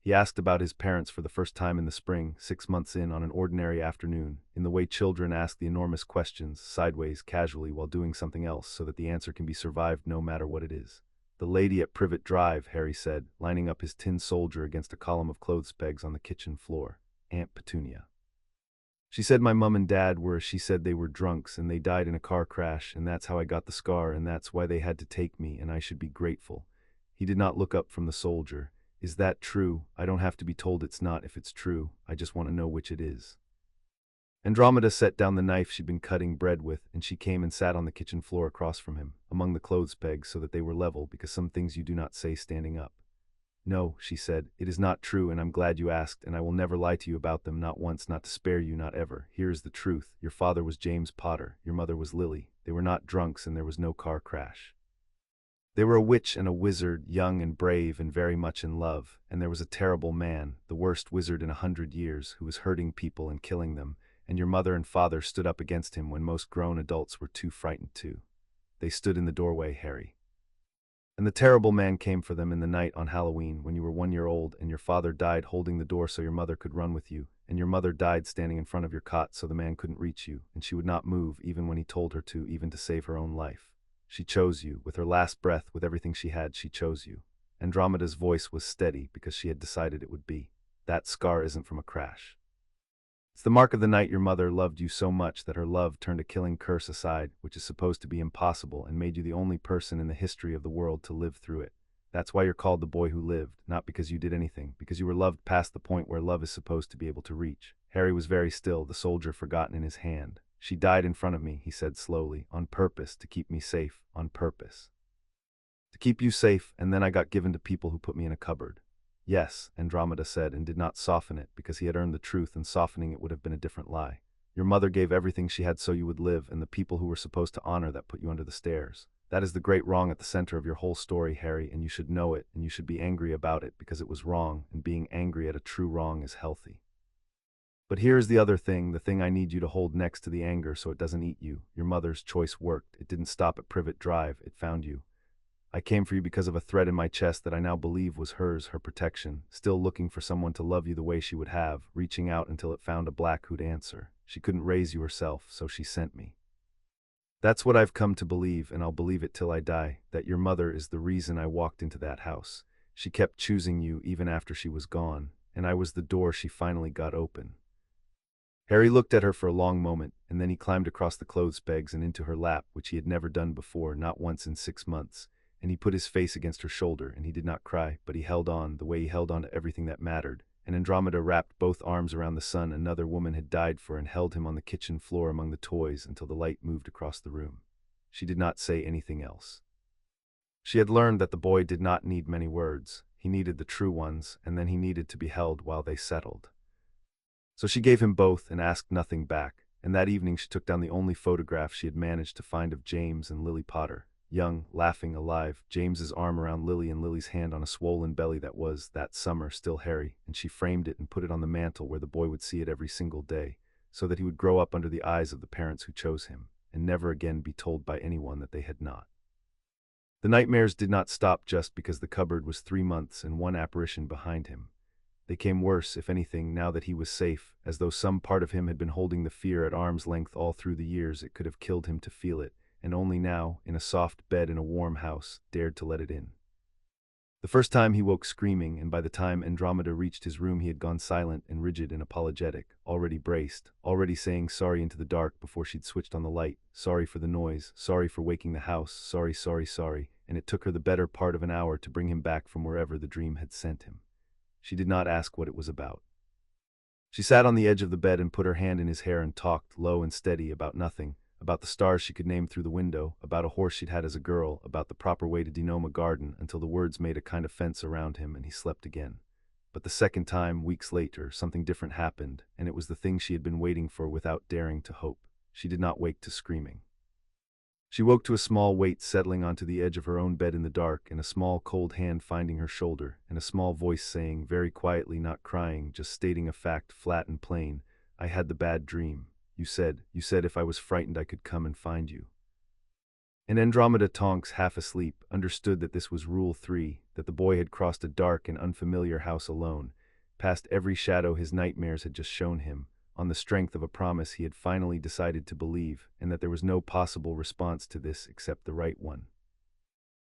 A: He asked about his parents for the first time in the spring, 6 months in, on an ordinary afternoon, in the way children ask the enormous questions, sideways, casually, while doing something else, so that the answer can be survived no matter what it is. The lady at Privet Drive, Harry said, lining up his tin soldier against a column of clothes pegs on the kitchen floor. Aunt Petunia. She said my mum and dad were, she said they were drunks and they died in a car crash, and that's how I got the scar, and that's why they had to take me, and I should be grateful. He did not look up from the soldier. Is that true? I don't have to be told it's not if it's true. I just want to know which it is. Andromeda set down the knife she'd been cutting bread with, and she came and sat on the kitchen floor across from him, among the clothes pegs so that they were level, because some things you do not say standing up. No, she said, it is not true, and I'm glad you asked, and I will never lie to you about them, not once, not to spare you, not ever. Here is the truth. Your father was James Potter, your mother was Lily. They were not drunks, and there was no car crash. They were a witch and a wizard, young and brave and very much in love, and there was a terrible man, the worst wizard in 100 years, who was hurting people and killing them, and your mother and father stood up against him when most grown adults were too frightened to. They stood in the doorway, Harry. And the terrible man came for them in the night on Halloween when you were 1 year old, and your father died holding the door so your mother could run with you, and your mother died standing in front of your cot so the man couldn't reach you, and she would not move even when he told her to, even to save her own life. She chose you. With her last breath, with everything she had, she chose you. Andromeda's voice was steady because she had decided it would be. That scar isn't from a crash. It's the mark of the night your mother loved you so much that her love turned a killing curse aside, which is supposed to be impossible, and made you the only person in the history of the world to live through it. That's why you're called the boy who lived, not because you did anything, because you were loved past the point where love is supposed to be able to reach. Harry was very still, the soldier forgotten in his hand. She died in front of me, he said slowly, on purpose, to keep me safe, on purpose. To keep you safe, and then I got given to people who put me in a cupboard. Yes, Andromeda said, and did not soften it, because he had earned the truth, and softening it would have been a different lie. Your mother gave everything she had so you would live, and the people who were supposed to honor that put you under the stairs. That is the great wrong at the center of your whole story, Harry, and you should know it, and you should be angry about it, because it was wrong, and being angry at a true wrong is healthy. But here is the other thing, the thing I need you to hold next to the anger so it doesn't eat you. Your mother's choice worked. It didn't stop at Privet Drive, it found you. I came for you because of a thread in my chest that I now believe was hers, her protection, still looking for someone to love you the way she would have, reaching out until it found a black who'd answer. She couldn't raise you herself, so she sent me. That's what I've come to believe, and I'll believe it till I die, that your mother is the reason I walked into that house. She kept choosing you even after she was gone, and I was the door she finally got open. Harry looked at her for a long moment, and then he climbed across the clothes pegs and into her lap, which he had never done before, not once in 6 months. And he put his face against her shoulder, and he did not cry, but he held on, the way he held on to everything that mattered. And Andromeda wrapped both arms around the son another woman had died for and held him on the kitchen floor among the toys until the light moved across the room. She did not say anything else. She had learned that the boy did not need many words. He needed the true ones, and then he needed to be held while they settled. So she gave him both and asked nothing back, and that evening she took down the only photograph she had managed to find of James and Lily Potter. Young, laughing, alive, James's arm around Lily and Lily's hand on a swollen belly that was, that summer, still hairy, and she framed it and put it on the mantel where the boy would see it every single day, so that he would grow up under the eyes of the parents who chose him, and never again be told by anyone that they had not. The nightmares did not stop just because the cupboard was 3 months and one apparition behind him. They came worse, if anything, now that he was safe, as though some part of him had been holding the fear at arm's length all through the years it could have killed him to feel it, and only now, in a soft bed in a warm house, dared to let it in. The first time he woke screaming, and by the time Andromeda reached his room he had gone silent and rigid and apologetic, already braced, already saying sorry into the dark before she'd switched on the light, sorry for the noise, sorry for waking the house, sorry, sorry, sorry, and it took her the better part of an hour to bring him back from wherever the dream had sent him. She did not ask what it was about. She sat on the edge of the bed and put her hand in his hair and talked, low and steady, about nothing, about the stars she could name through the window, about a horse she'd had as a girl, about the proper way to denome a garden, until the words made a kind of fence around him and he slept again. But the second time, weeks later, something different happened, and it was the thing she had been waiting for without daring to hope. She did not wake to screaming. She woke to a small weight settling onto the edge of her own bed in the dark, and a small cold hand finding her shoulder, and a small voice saying, very quietly, not crying, just stating a fact flat and plain, I had the bad dream. You said if I was frightened I could come and find you. And Andromeda Tonks, half asleep, understood that this was Rule 3, that the boy had crossed a dark and unfamiliar house alone, past every shadow his nightmares had just shown him, on the strength of a promise he had finally decided to believe, and that there was no possible response to this except the right one.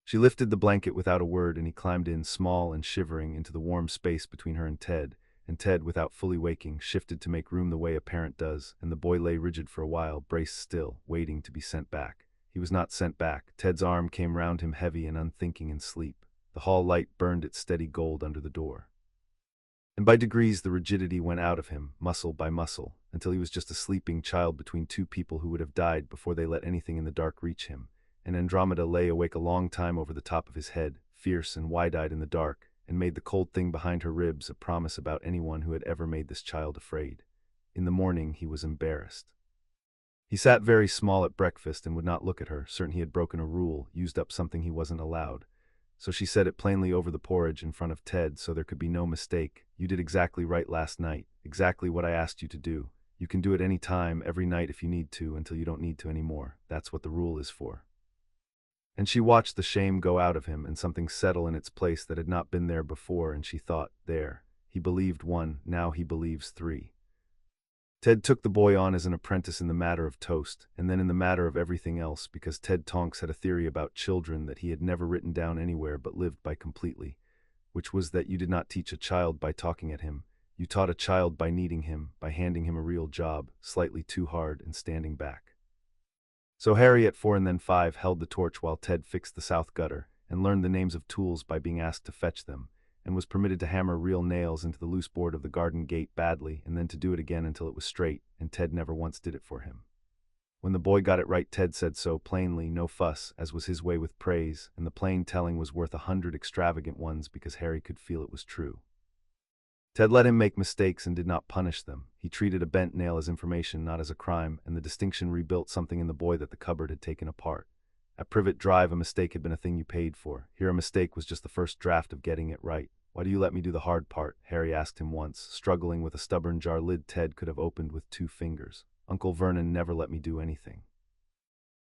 A: She lifted the blanket without a word, and he climbed in, small and shivering, into the warm space between her and Ted, without fully waking, shifted to make room the way a parent does, and the boy lay rigid for a while, braced still, waiting to be sent back. He was not sent back. Ted's arm came round him heavy and unthinking in sleep. The hall light burned its steady gold under the door. And by degrees the rigidity went out of him, muscle by muscle, until he was just a sleeping child between two people who would have died before they let anything in the dark reach him. And Andromeda lay awake a long time over the top of his head, fierce and wide-eyed in the dark, and made the cold thing behind her ribs a promise about anyone who had ever made this child afraid. In the morning he was embarrassed. He sat very small at breakfast and would not look at her, certain he had broken a rule, used up something he wasn't allowed. So she said it plainly over the porridge in front of Ted so there could be no mistake. "You did exactly right last night, exactly what I asked you to do. You can do it any time, every night if you need to, until you don't need to anymore. That's what the rule is for." And she watched the shame go out of him and something settle in its place that had not been there before, and she thought, there, he believed one, now he believes three. Ted took the boy on as an apprentice in the matter of toast, and then in the matter of everything else, because Ted Tonks had a theory about children that he had never written down anywhere but lived by completely, which was that you did not teach a child by talking at him. You taught a child by needing him, by handing him a real job, slightly too hard, and standing back. So Harry at 4 and then 5 held the torch while Ted fixed the south gutter, and learned the names of tools by being asked to fetch them, and was permitted to hammer real nails into the loose board of the garden gate badly, and then to do it again until it was straight, and Ted never once did it for him. When the boy got it right, Ted said so, plainly, no fuss, as was his way with praise, and the plain telling was worth 100 extravagant ones because Harry could feel it was true. Ted let him make mistakes and did not punish them. He treated a bent nail as information, not as a crime, and the distinction rebuilt something in the boy that the cupboard had taken apart. At Privet Drive, a mistake had been a thing you paid for. Here a mistake was just the first draft of getting it right. "Why do you let me do the hard part?" Harry asked him once, struggling with a stubborn jar lid Ted could have opened with 2 fingers. "Uncle Vernon never let me do anything.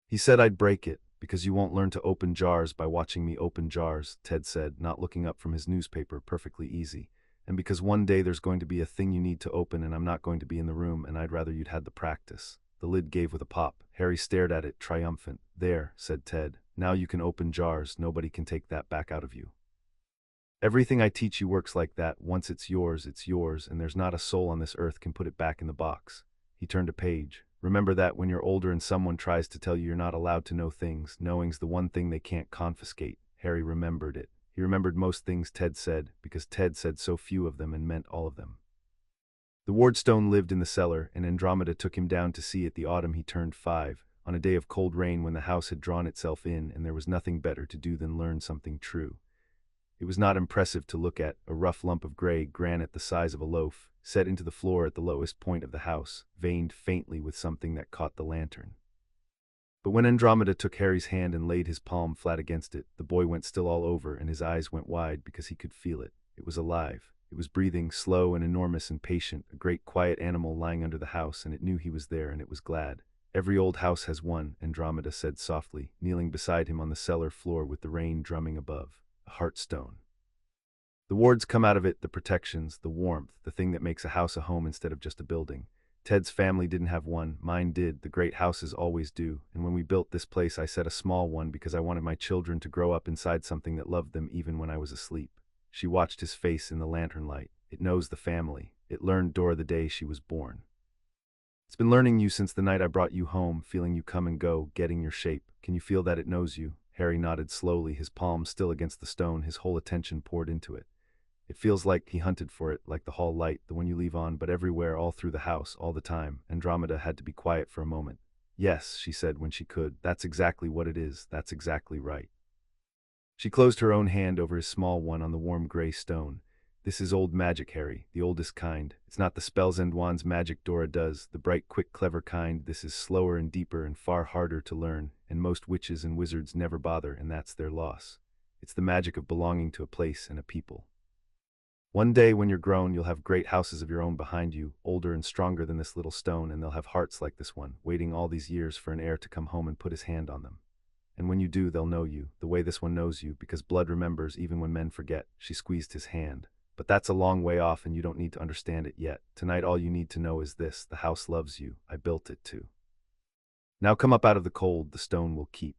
A: He said I'd break it, because you won't learn to open jars by watching me open jars," Ted said, not looking up from his newspaper, perfectly easy. "And because one day there's going to be a thing you need to open and I'm not going to be in the room, and I'd rather you'd had the practice." The lid gave with a pop. Harry stared at it, triumphant. "There," said Ted. "Now you can open jars. Nobody can take that back out of you. Everything I teach you works like that. Once it's yours, and there's not a soul on this earth can put it back in the box." He turned a page. "Remember that when you're older and someone tries to tell you you're not allowed to know things, knowing's the one thing they can't confiscate." Harry remembered it. He remembered most things Ted said, because Ted said so few of them and meant all of them. The Wardstone lived in the cellar, and Andromeda took him down to see it the autumn he turned 5, on a day of cold rain when the house had drawn itself in and there was nothing better to do than learn something true. It was not impressive to look at, a rough lump of gray granite the size of a loaf, set into the floor at the lowest point of the house, veined faintly with something that caught the lantern. But when Andromeda took Harry's hand and laid his palm flat against it, the boy went still all over and his eyes went wide because he could feel it. It was alive. It was breathing, slow and enormous and patient, a great quiet animal lying under the house, and it knew he was there and it was glad. "Every old house has one," Andromeda said softly, kneeling beside him on the cellar floor with the rain drumming above. "A heartstone. The wards come out of it, the protections, the warmth, the thing that makes a house a home instead of just a building. Ted's family didn't have one, mine did, the great houses always do, and when we built this place I set a small one because I wanted my children to grow up inside something that loved them even when I was asleep." She watched his face in the lantern light. "It knows the family. It learned Dora the day she was born. It's been learning you since the night I brought you home, feeling you come and go, getting your shape. Can you feel that it knows you?" Harry nodded slowly, his palm still against the stone, his whole attention poured into it. "It feels like he hunted for it, like the hall light, the one you leave on, but everywhere, all through the house, all the time." Andromeda had to be quiet for a moment. "Yes," she said when she could, "that's exactly what it is. That's exactly right." She closed her own hand over his small one on the warm gray stone. "This is old magic, Harry, the oldest kind. It's not the spells and wands magic Dora does, the bright, quick, clever kind. This is slower and deeper and far harder to learn, and most witches and wizards never bother, and that's their loss. It's the magic of belonging to a place and a people. One day when you're grown, you'll have great houses of your own behind you, older and stronger than this little stone, and they'll have hearts like this one, waiting all these years for an heir to come home and put his hand on them. And when you do, they'll know you, the way this one knows you, because blood remembers even when men forget." She squeezed his hand. "But that's a long way off and you don't need to understand it yet. Tonight all you need to know is this: the house loves you. I built it too. Now come up out of the cold, the stone will keep."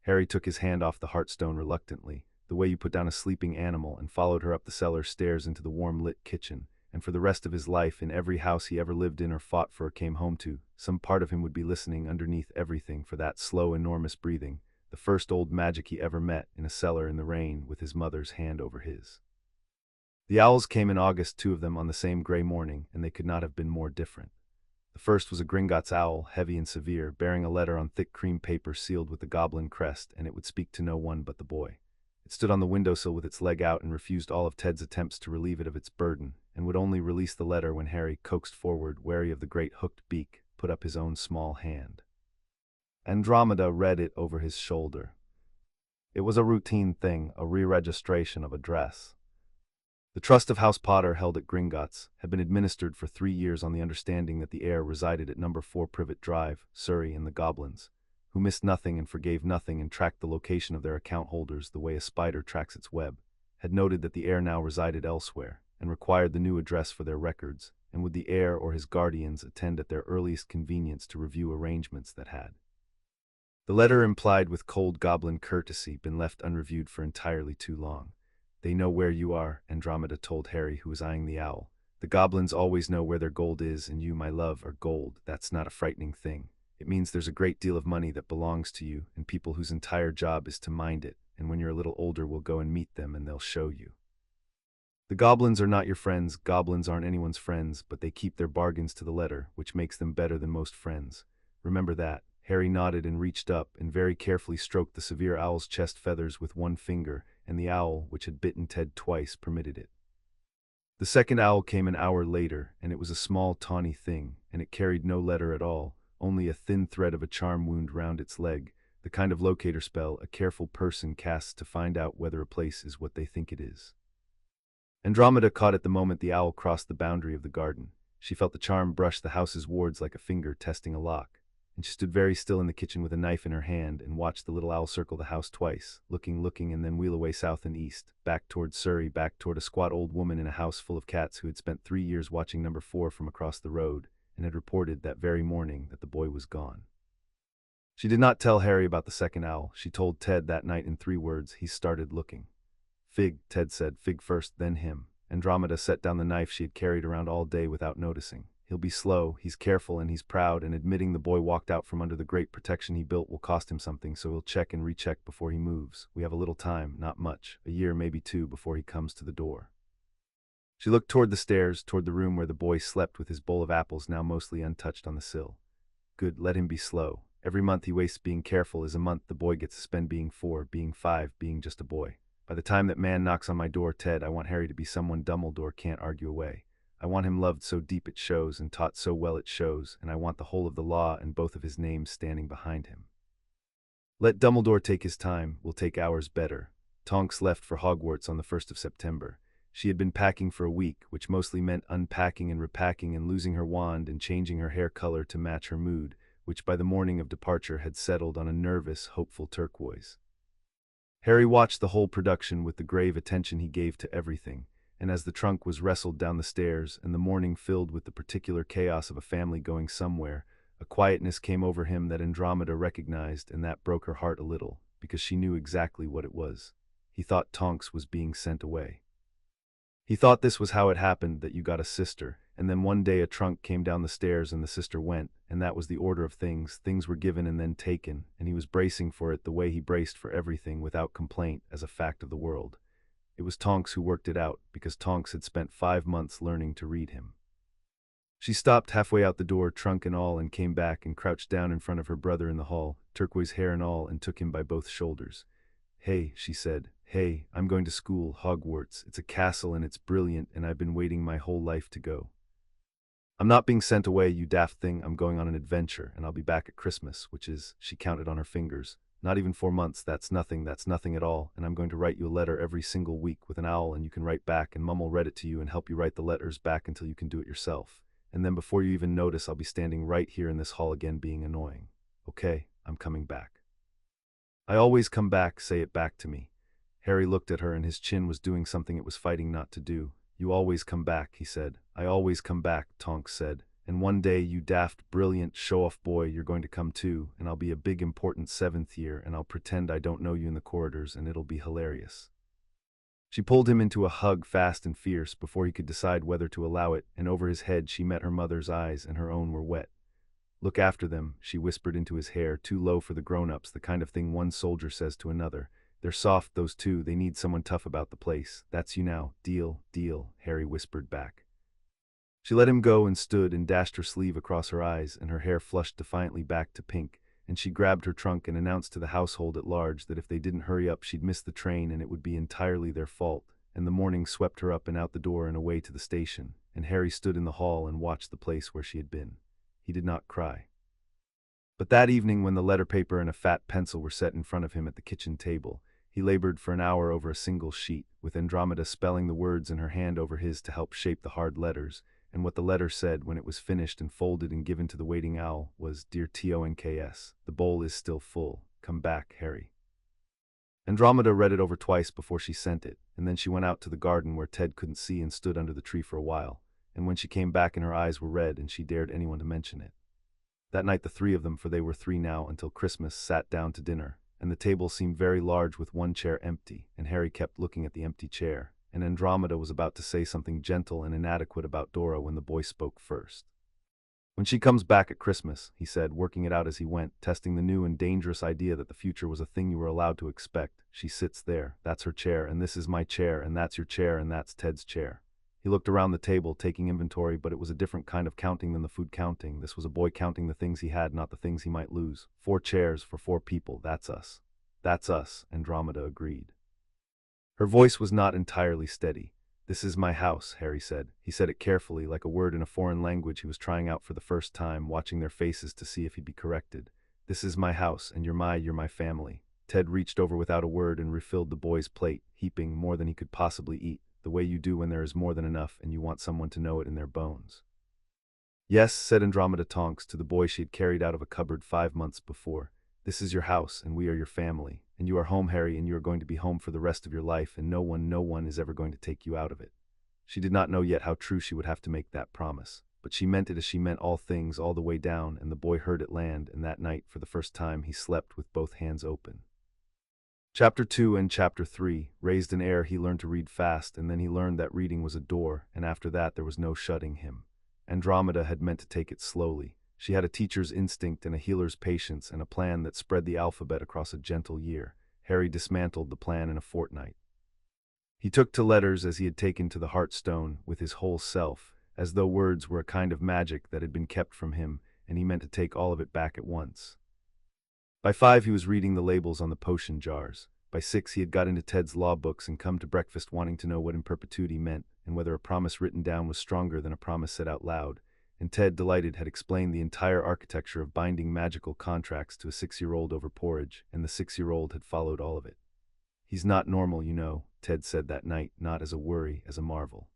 A: Harry took his hand off the hearthstone reluctantly, the way you put down a sleeping animal, and followed her up the cellar stairs into the warm-lit kitchen. And for the rest of his life, in every house he ever lived in or fought for or came home to, some part of him would be listening underneath everything for that slow, enormous breathing, the first old magic he ever met, in a cellar in the rain with his mother's hand over his. The owls came in August, 2 of them on the same gray morning, and they could not have been more different. The first was a Gringotts owl, heavy and severe, bearing a letter on thick cream paper sealed with the goblin crest, and it would speak to no one but the boy. It stood on the windowsill with its leg out and refused all of Ted's attempts to relieve it of its burden, and would only release the letter when Harry, coaxed forward, wary of the great hooked beak, put up his own small hand. Andromeda read it over his shoulder. It was a routine thing, a re-registration of address. The trust of House Potter, held at Gringotts, had been administered for 3 years on the understanding that the heir resided at number 4 Privet Drive, Surrey, and the goblins, who missed nothing and forgave nothing and tracked the location of their account holders the way a spider tracks its web, had noted that the heir now resided elsewhere, and required the new address for their records, and would the heir or his guardians attend at their earliest convenience to review arrangements that had. The letter implied with cold goblin courtesy been left unreviewed for entirely too long. "They know where you are," Andromeda told Harry, who was eyeing the owl. "The goblins always know where their gold is, and you, my love, are gold. That's not a frightening thing. It means there's a great deal of money that belongs to you, and people whose entire job is to mind it, and when you're a little older we'll go and meet them and they'll show you. The goblins are not your friends. Goblins aren't anyone's friends, but they keep their bargains to the letter, which makes them better than most friends. Remember that." Harry nodded and reached up and very carefully stroked the severe owl's chest feathers with one finger, and the owl, which had bitten Ted twice, permitted it. The second owl came an hour later, and it was a small, tawny thing, and it carried no letter at all, only a thin thread of a charm wound round its leg, the kind of locator spell a careful person casts to find out whether a place is what they think it is. Andromeda caught at the moment the owl crossed the boundary of the garden. She felt the charm brush the house's wards like a finger testing a lock, and she stood very still in the kitchen with a knife in her hand and watched the little owl circle the house twice, looking, and then wheel away south and east, back toward Surrey, back toward a squat old woman in a house full of cats who had spent 3 years watching number 4 from across the road, and had reported that very morning that the boy was gone. She did not tell Harry about the second owl. She told Ted that night in 3 words. He started looking. "Fig," Ted said. "Fig first, then him." Andromeda set down the knife she had carried around all day without noticing. "He'll be slow, he's careful, and he's proud, and admitting the boy walked out from under the great protection he built will cost him something, so he'll check and recheck before he moves. We have a little time, not much, a year, maybe 2, before he comes to the door." She looked toward the stairs, toward the room where the boy slept with his bowl of apples now mostly untouched on the sill. "Good, let him be slow. Every month he wastes being careful is a month the boy gets to spend being 4, being 5, being just a boy. By the time that man knocks on my door, Ted, I want Harry to be someone Dumbledore can't argue away. I want him loved so deep it shows and taught so well it shows, and I want the whole of the law and both of his names standing behind him. Let Dumbledore take his time, we'll take ours better." Tonks left for Hogwarts on the 1st of September. She had been packing for a week, which mostly meant unpacking and repacking and losing her wand and changing her hair color to match her mood, which by the morning of departure had settled on a nervous, hopeful turquoise. Harry watched the whole production with the grave attention he gave to everything, and as the trunk was wrestled down the stairs and the morning filled with the particular chaos of a family going somewhere, a quietness came over him that Andromeda recognized, and that broke her heart a little, because she knew exactly what it was. He thought Tonks was being sent away. He thought this was how it happened, that you got a sister, and then one day a trunk came down the stairs and the sister went, and that was the order of things. Things were given and then taken, and he was bracing for it the way he braced for everything without complaint as a fact of the world. It was Tonks who worked it out, because Tonks had spent 5 months learning to read him. She stopped halfway out the door, trunk and all, and came back and crouched down in front of her brother in the hall, turquoise hair and all, and took him by both shoulders. "Hey," she said. "Hey, I'm going to school, Hogwarts. It's a castle and it's brilliant, and I've been waiting my whole life to go. I'm not being sent away, you daft thing. I'm going on an adventure, and I'll be back at Christmas, which is," she counted on her fingers, "not even 4 months. That's nothing at all, and I'm going to write you a letter every single week with an owl, and you can write back, and Mum will read it to you and help you write the letters back until you can do it yourself. And then before you even notice, I'll be standing right here in this hall again being annoying. Okay, I'm coming back. I always come back, say it back to me." Harry looked at her and his chin was doing something it was fighting not to do. "You always come back," he said. "I always come back," Tonks said. And one day, you daft, brilliant, show-off boy, you're going to come too, and I'll be a big, important 7th year, and I'll pretend I don't know you in the corridors, and it'll be hilarious." She pulled him into a hug fast and fierce before he could decide whether to allow it, and over his head she met her mother's eyes, and her own were wet. "Look after them," she whispered into his hair, too low for the grown-ups, the kind of thing one soldier says to another. "They're soft, those two, they need someone tough about the place. That's you now. Deal, deal," Harry whispered back. She let him go and stood and dashed her sleeve across her eyes, and her hair flushed defiantly back to pink, and she grabbed her trunk and announced to the household at large that if they didn't hurry up she'd miss the train and it would be entirely their fault, and the morning swept her up and out the door and away to the station, and Harry stood in the hall and watched the place where she had been. He did not cry. But that evening, when the letter paper and a fat pencil were set in front of him at the kitchen table, he labored for an hour over a single sheet, with Andromeda spelling the words in her hand over his to help shape the hard letters, and what the letter said when it was finished and folded and given to the waiting owl was, "Dear Tonks, the bowl is still full. Come back, Harry." Andromeda read it over twice before she sent it, and then she went out to the garden where Ted couldn't see and stood under the tree for a while, and when she came back and her eyes were red and she dared anyone to mention it. That night the three of them, for they were three now until Christmas, sat down to dinner, and the table seemed very large with one chair empty, and Harry kept looking at the empty chair, and Andromeda was about to say something gentle and inadequate about Dora when the boy spoke first. "When she comes back at Christmas," he said, working it out as he went, testing the new and dangerous idea that the future was a thing you were allowed to expect. "She sits there, that's her chair, and this is my chair, and that's your chair, and that's Ted's chair." He looked around the table, taking inventory, but it was a different kind of counting than the food counting. This was a boy counting the things he had, not the things he might lose. "4 chairs for 4 people, that's us." "That's us," Andromeda agreed. Her voice was not entirely steady. "This is my house," Harry said. He said it carefully, like a word in a foreign language he was trying out for the first time, watching their faces to see if he'd be corrected. "This is my house, and you're my family." Ted reached over without a word and refilled the boy's plate, heaping more than he could possibly eat, the way you do when there is more than enough and you want someone to know it in their bones. "Yes," said Andromeda Tonks to the boy she had carried out of a cupboard 5 months before. "This is your house, and we are your family. And you are home, Harry, and you are going to be home for the rest of your life, and no one is ever going to take you out of it." She did not know yet how true she would have to make that promise, but she meant it as she meant all things all the way down, and the boy heard it land, and that night, for the first time, he slept with both hands open. Chapter 2 and Chapter 3. Raised in air, he learned to read fast, and then he learned that reading was a door, and after that there was no shutting him. Andromeda had meant to take it slowly. She had a teacher's instinct and a healer's patience and a plan that spread the alphabet across a gentle year. Harry dismantled the plan in a fortnight. He took to letters as he had taken to the Heartstone, with his whole self, as though words were a kind of magic that had been kept from him, and he meant to take all of it back at once. By 5 he was reading the labels on the potion jars. By 6 he had got into Ted's law books and come to breakfast wanting to know what in perpetuity meant, and whether a promise written down was stronger than a promise said out loud. And Ted, delighted, had explained the entire architecture of binding magical contracts to a 6-year-old over porridge, and the 6-year-old had followed all of it. "He's not normal, you know," Ted said that night, not as a worry, as a marvel.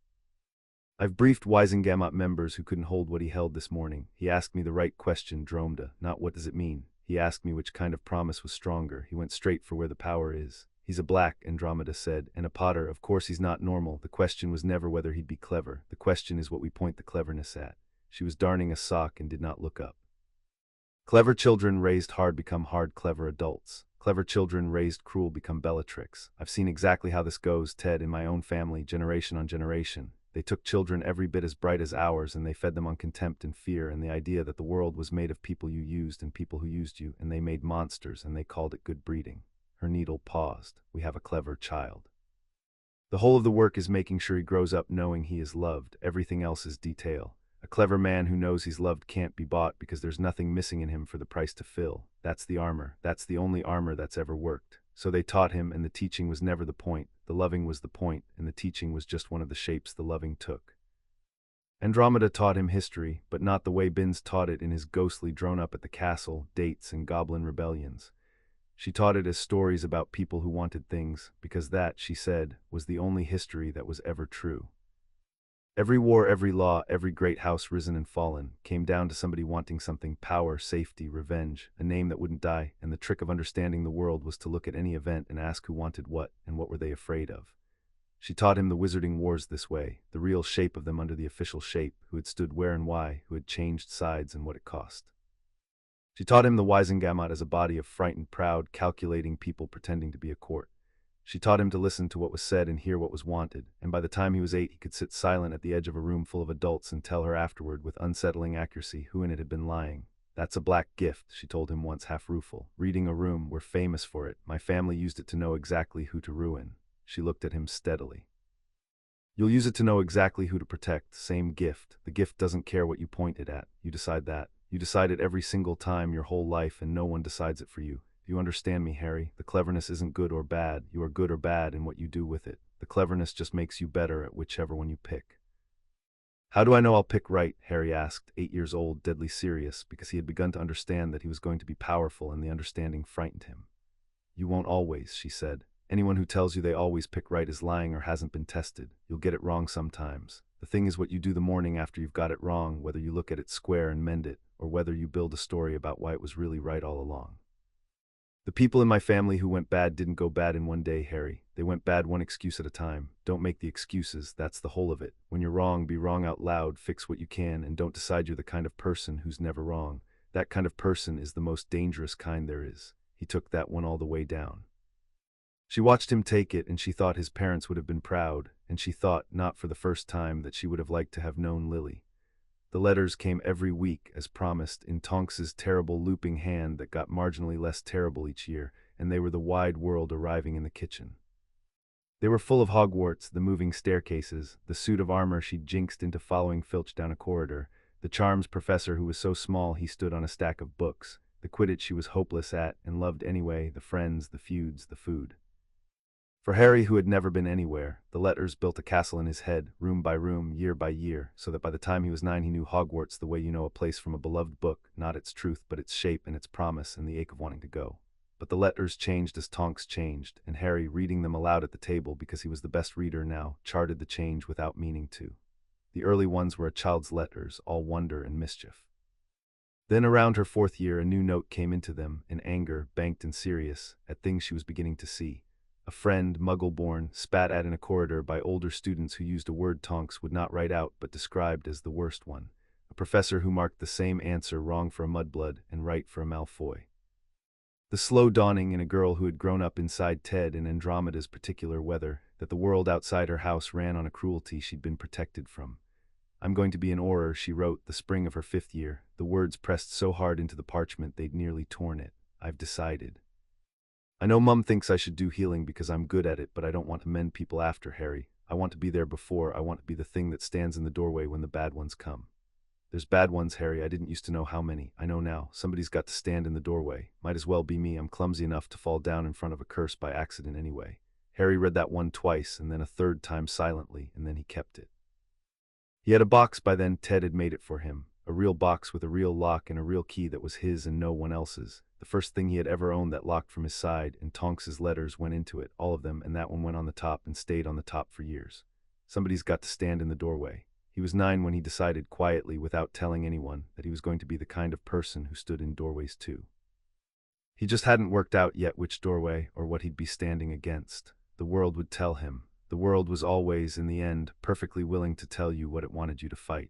A: "I've briefed Wisengamot members who couldn't hold what he held this morning. He asked me the right question, Dromda, not what does it mean. He asked me which kind of promise was stronger. He went straight for where the power is." "He's a black," Andromeda said, "and a Potter. Of course he's not normal. The question was never whether he'd be clever. The question is what we point the cleverness at." She was darning a sock and did not look up. "Clever children raised hard become hard, clever adults. Clever children raised cruel become Bellatrix. I've seen exactly how this goes, Ted, in my own family, generation on generation. They took children every bit as bright as ours, and they fed them on contempt and fear and the idea that the world was made of people you used and people who used you, and they made monsters, and they called it good breeding." Her needle paused. "We have a clever child. The whole of the work is making sure he grows up knowing he is loved. Everything else is detail. A clever man who knows he's loved can't be bought because there's nothing missing in him for the price to fill. That's the armor. That's the only armor that's ever worked. So they taught him, and the teaching was never the point. The loving was the point, and the teaching was just one of the shapes the loving took." Andromeda taught him history, but not the way Binns taught it in his ghostly drone up at the castle, dates, and goblin rebellions. She taught it as stories about people who wanted things, because that, she said, was the only history that was ever true. Every war, every law, every great house risen and fallen, came down to somebody wanting something: power, safety, revenge, a name that wouldn't die, and the trick of understanding the world was to look at any event and ask who wanted what, and what were they afraid of. She taught him the wizarding wars this way, the real shape of them under the official shape, who had stood where and why, who had changed sides and what it cost. She taught him the Wisengamot as a body of frightened, proud, calculating people pretending to be a court. She taught him to listen to what was said and hear what was wanted, and by the time he was 8 he could sit silent at the edge of a room full of adults and tell her afterward with unsettling accuracy who in it had been lying. "That's a black gift," she told him once half rueful. "Reading a room, we're famous for it. My family used it to know exactly who to ruin." She looked at him steadily. "You'll use it to know exactly who to protect. Same gift. The gift doesn't care what you point it at. You decide that. You decide it every single time your whole life, and no one decides it for you. You understand me, Harry? The cleverness isn't good or bad. You are good or bad in what you do with it. The cleverness just makes you better at whichever one you pick." "How do I know I'll pick right?" Harry asked, 8 years old, deadly serious, because he had begun to understand that he was going to be powerful, and the understanding frightened him. "You won't always," she said. "Anyone who tells you they always pick right is lying or hasn't been tested. You'll get it wrong sometimes. The thing is what you do the morning after you've got it wrong, whether you look at it square and mend it, or whether you build a story about why it was really right all along. The people in my family who went bad didn't go bad in one day, Harry. They went bad one excuse at a time. Don't make the excuses, that's the whole of it. When you're wrong, be wrong out loud, fix what you can, and don't decide you're the kind of person who's never wrong. That kind of person is the most dangerous kind there is." He took that one all the way down. She watched him take it, and she thought his parents would have been proud, and she thought, not for the first time, that she would have liked to have known Lily. The letters came every week, as promised, in Tonks's terrible looping hand that got marginally less terrible each year, and they were the wide world arriving in the kitchen. They were full of Hogwarts, the moving staircases, the suit of armor she'd jinxed into following Filch down a corridor, the charms professor who was so small he stood on a stack of books, the Quidditch she was hopeless at and loved anyway, the friends, the feuds, the food. For Harry, who had never been anywhere, the letters built a castle in his head, room by room, year by year, so that by the time he was 9 he knew Hogwarts the way you know a place from a beloved book, not its truth but its shape and its promise and the ache of wanting to go. But the letters changed as Tonks changed, and Harry, reading them aloud at the table because he was the best reader now, charted the change without meaning to. The early ones were a child's letters, all wonder and mischief. Then around her 4th year a new note came into them, in anger, banked and serious, at things she was beginning to see. A friend, muggle-born, spat at in a corridor by older students who used a word Tonks would not write out but described as the worst one. A professor who marked the same answer wrong for a mudblood and right for a Malfoy. The slow dawning in a girl who had grown up inside Ted in Andromeda's particular weather, that the world outside her house ran on a cruelty she'd been protected from. "I'm going to be an Auror," she wrote, the spring of her 5th year, the words pressed so hard into the parchment they'd nearly torn it. "I've decided. I know Mum thinks I should do healing because I'm good at it, but I don't want to mend people after, Harry. I want to be there before. I want to be the thing that stands in the doorway when the bad ones come. There's bad ones, Harry. I didn't used to know how many. I know now. Somebody's got to stand in the doorway. Might as well be me. I'm clumsy enough to fall down in front of a curse by accident anyway." Harry read that one twice, and then a third time silently, and then he kept it. He had a box by then. Ted had made it for him. A real box with a real lock and a real key that was his and no one else's. The first thing he had ever owned that locked from his side, and Tonks's letters went into it, all of them, and that one went on the top and stayed on the top for years. Somebody's got to stand in the doorway. He was 9 when he decided quietly, without telling anyone, that he was going to be the kind of person who stood in doorways too. He just hadn't worked out yet which doorway or what he'd be standing against. The world would tell him. The world was always, in the end, perfectly willing to tell you what it wanted you to fight.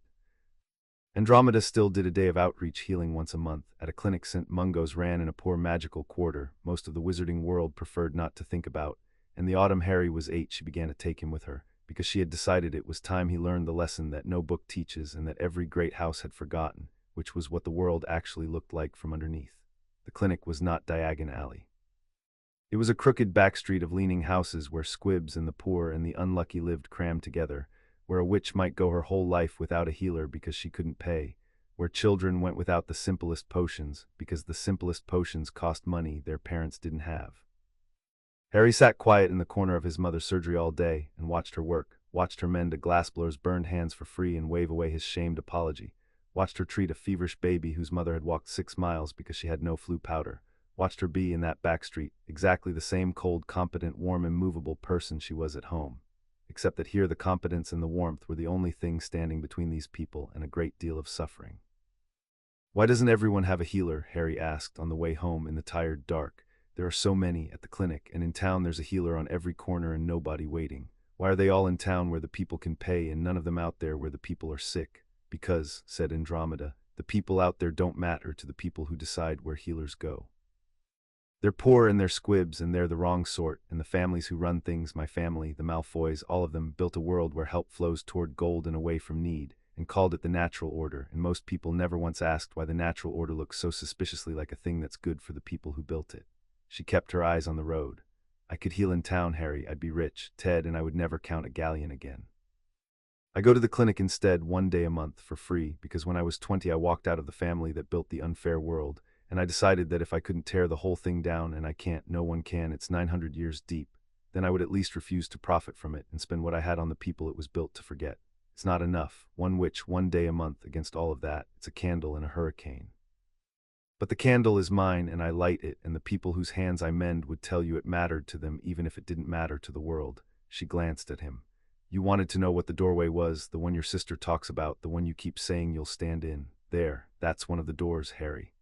A: Andromeda still did a day of outreach healing once a month, at a clinic St. Mungo's ran in a poor magical quarter most of the wizarding world preferred not to think about, and the autumn Harry was 8 she began to take him with her, because she had decided it was time he learned the lesson that no book teaches and that every great house had forgotten, which was what the world actually looked like from underneath. The clinic was not Diagon Alley. It was a crooked back street of leaning houses where squibs and the poor and the unlucky lived crammed together, where a witch might go her whole life without a healer because she couldn't pay, where children went without the simplest potions because the simplest potions cost money their parents didn't have. Harry sat quiet in the corner of his mother's surgery all day and watched her work, watched her mend a glassblower's burned hands for free and wave away his shamed apology, watched her treat a feverish baby whose mother had walked 6 miles because she had no flu powder, watched her be in that back street exactly the same cold, competent, warm, immovable person she was at home. Except that here the competence and the warmth were the only things standing between these people and a great deal of suffering. "Why doesn't everyone have a healer?" Harry asked on the way home in the tired dark. "There are so many at the clinic, and in town there's a healer on every corner and nobody waiting. Why are they all in town where the people can pay and none of them out there where the people are sick? Because, said Andromeda, the people out there don't matter to the people who decide where healers go. They're poor and they're squibs and they're the wrong sort, and the families who run things, my family, the Malfoys, all of them, built a world where help flows toward gold and away from need, and called it the natural order, and most people never once asked why the natural order looks so suspiciously like a thing that's good for the people who built it. She kept her eyes on the road. I could heal in town, Harry, I'd be rich, Ted, and I would never count a galleon again. I go to the clinic instead 1 day a month for free, because when I was 20 I walked out of the family that built the unfair world, and I decided that if I couldn't tear the whole thing down, and I can't, no one can, it's 900 years deep, then I would at least refuse to profit from it and spend what I had on the people it was built to forget. It's not enough, 1 day a month against all of that, it's a candle in a hurricane. But the candle is mine and I light it, and the people whose hands I mend would tell you it mattered to them even if it didn't matter to the world. She glanced at him. You wanted to know what the doorway was, the one your sister talks about, the one you keep saying you'll stand in. There, that's one of the doors, Harry.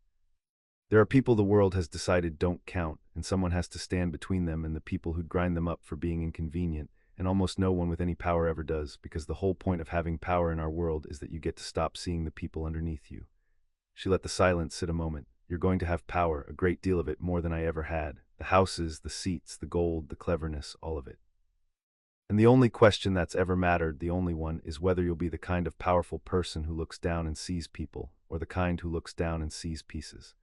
A: There are people the world has decided don't count, and someone has to stand between them and the people who'd grind them up for being inconvenient, and almost no one with any power ever does, because the whole point of having power in our world is that you get to stop seeing the people underneath you. She let the silence sit a moment. You're going to have power, a great deal of it, more than I ever had. The houses, the seats, the gold, the cleverness, all of it. And the only question that's ever mattered, the only one, is whether you'll be the kind of powerful person who looks down and sees people, or the kind who looks down and sees pieces.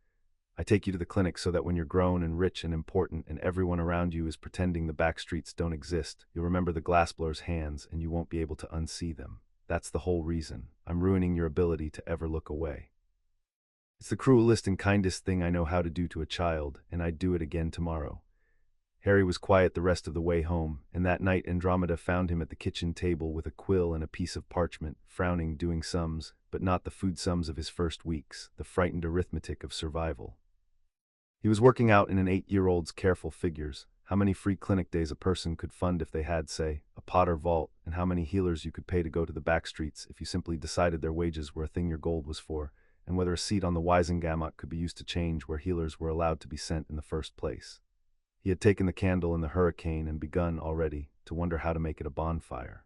A: I take you to the clinic so that when you're grown and rich and important and everyone around you is pretending the back streets don't exist, you'll remember the glassblower's hands and you won't be able to unsee them. That's the whole reason. I'm ruining your ability to ever look away. It's the cruelest and kindest thing I know how to do to a child, and I'd do it again tomorrow. Harry was quiet the rest of the way home, and that night Andromeda found him at the kitchen table with a quill and a piece of parchment, frowning, doing sums, but not the food sums of his first weeks, the frightened arithmetic of survival. He was working out in an 8-year-old's careful figures, how many free clinic days a person could fund if they had, say, a Potter vault, and how many healers you could pay to go to the back streets if you simply decided their wages were a thing your gold was for, and whether a seat on the Wisengamot could be used to change where healers were allowed to be sent in the first place. He had taken the candle in the hurricane and begun, already, to wonder how to make it a bonfire.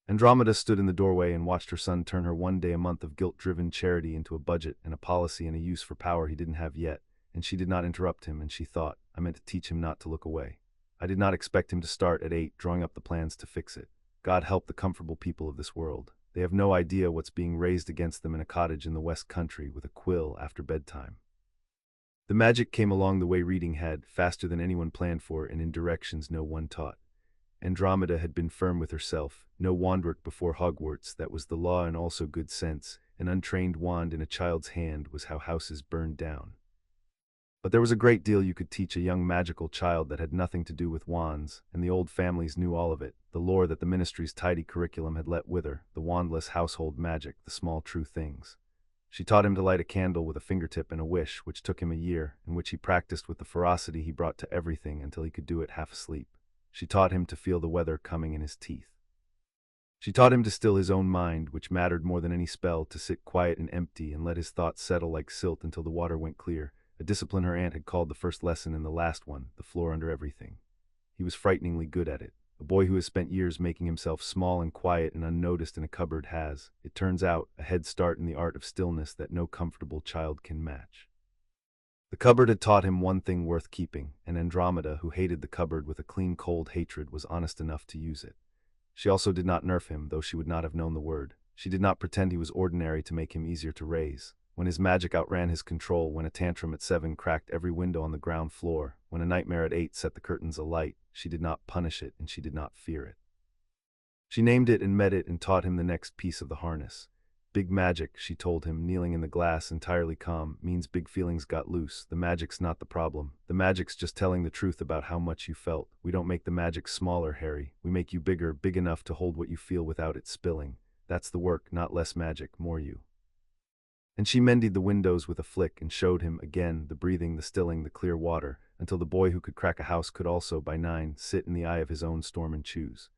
A: Andromeda stood in the doorway and watched her son turn her 1 day a month of guilt-driven charity into a budget and a policy and a use for power he didn't have yet, and she did not interrupt him, and she thought, I meant to teach him not to look away. I did not expect him to start at 8 drawing up the plans to fix it. God help the comfortable people of this world. They have no idea what's being raised against them in a cottage in the West Country with a quill after bedtime. The magic came along the way reading had, faster than anyone planned for and in directions no one taught. Andromeda had been firm with herself, no wandwork before Hogwarts, that was the law and also good sense, an untrained wand in a child's hand was how houses burned down. But there was a great deal you could teach a young magical child that had nothing to do with wands, and the old families knew all of it, the lore that the ministry's tidy curriculum had let wither, the wandless household magic, the small true things. She taught him to light a candle with a fingertip and a wish, which took him a year, and which he practiced with the ferocity he brought to everything until he could do it half asleep. She taught him to feel the weather coming in his teeth. She taught him to still his own mind, which mattered more than any spell, to sit quiet and empty and let his thoughts settle like silt until the water went clear, a discipline her aunt had called the first lesson and the last one, the floor under everything. He was frighteningly good at it. A boy who has spent years making himself small and quiet and unnoticed in a cupboard has, it turns out, a head start in the art of stillness that no comfortable child can match. The cupboard had taught him one thing worth keeping, and Andromeda, who hated the cupboard with a clean cold hatred, was honest enough to use it. She also did not nerf him, though she would not have known the word. She did not pretend he was ordinary to make him easier to raise. When his magic outran his control, when a tantrum at 7 cracked every window on the ground floor, when a nightmare at 8 set the curtains alight, she did not punish it and she did not fear it. She named it and met it and taught him the next piece of the harness. Big magic, she told him, kneeling in the glass entirely calm, means big feelings got loose. The magic's not the problem. The magic's just telling the truth about how much you felt. We don't make the magic smaller, Harry. We make you bigger, big enough to hold what you feel without it spilling. That's the work, not less magic, more you. And she mended the windows with a flick and showed him, again, the breathing, the stilling, the clear water, until the boy who could crack a house could also, by 9, sit in the eye of his own storm and choose.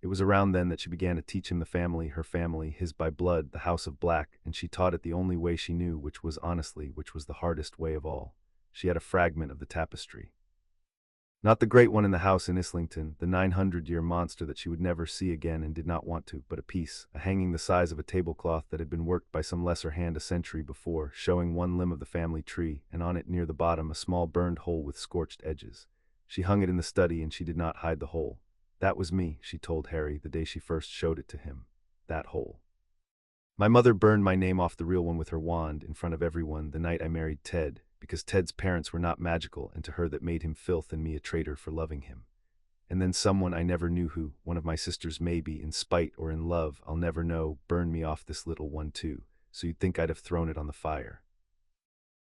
A: It was around then that she began to teach him the family, her family, his by blood, the House of Black, and she taught it the only way she knew, which was honestly, which was the hardest way of all. She had a fragment of the tapestry. Not the great one in the house in Islington, the 900-year monster that she would never see again and did not want to, but a piece, a hanging the size of a tablecloth that had been worked by some lesser hand a century before, showing one limb of the family tree, and on it near the bottom a small burned hole with scorched edges. She hung it in the study, and she did not hide the hole. That was me, she told Harry the day she first showed it to him. That hole. My mother burned my name off the real one with her wand in front of everyone the night I married Ted, because Ted's parents were not magical, and to her that made him filth and me a traitor for loving him. And then someone I never knew who, one of my sisters maybe, in spite or in love, I'll never know, burned me off this little one too, so you'd think I'd have thrown it on the fire.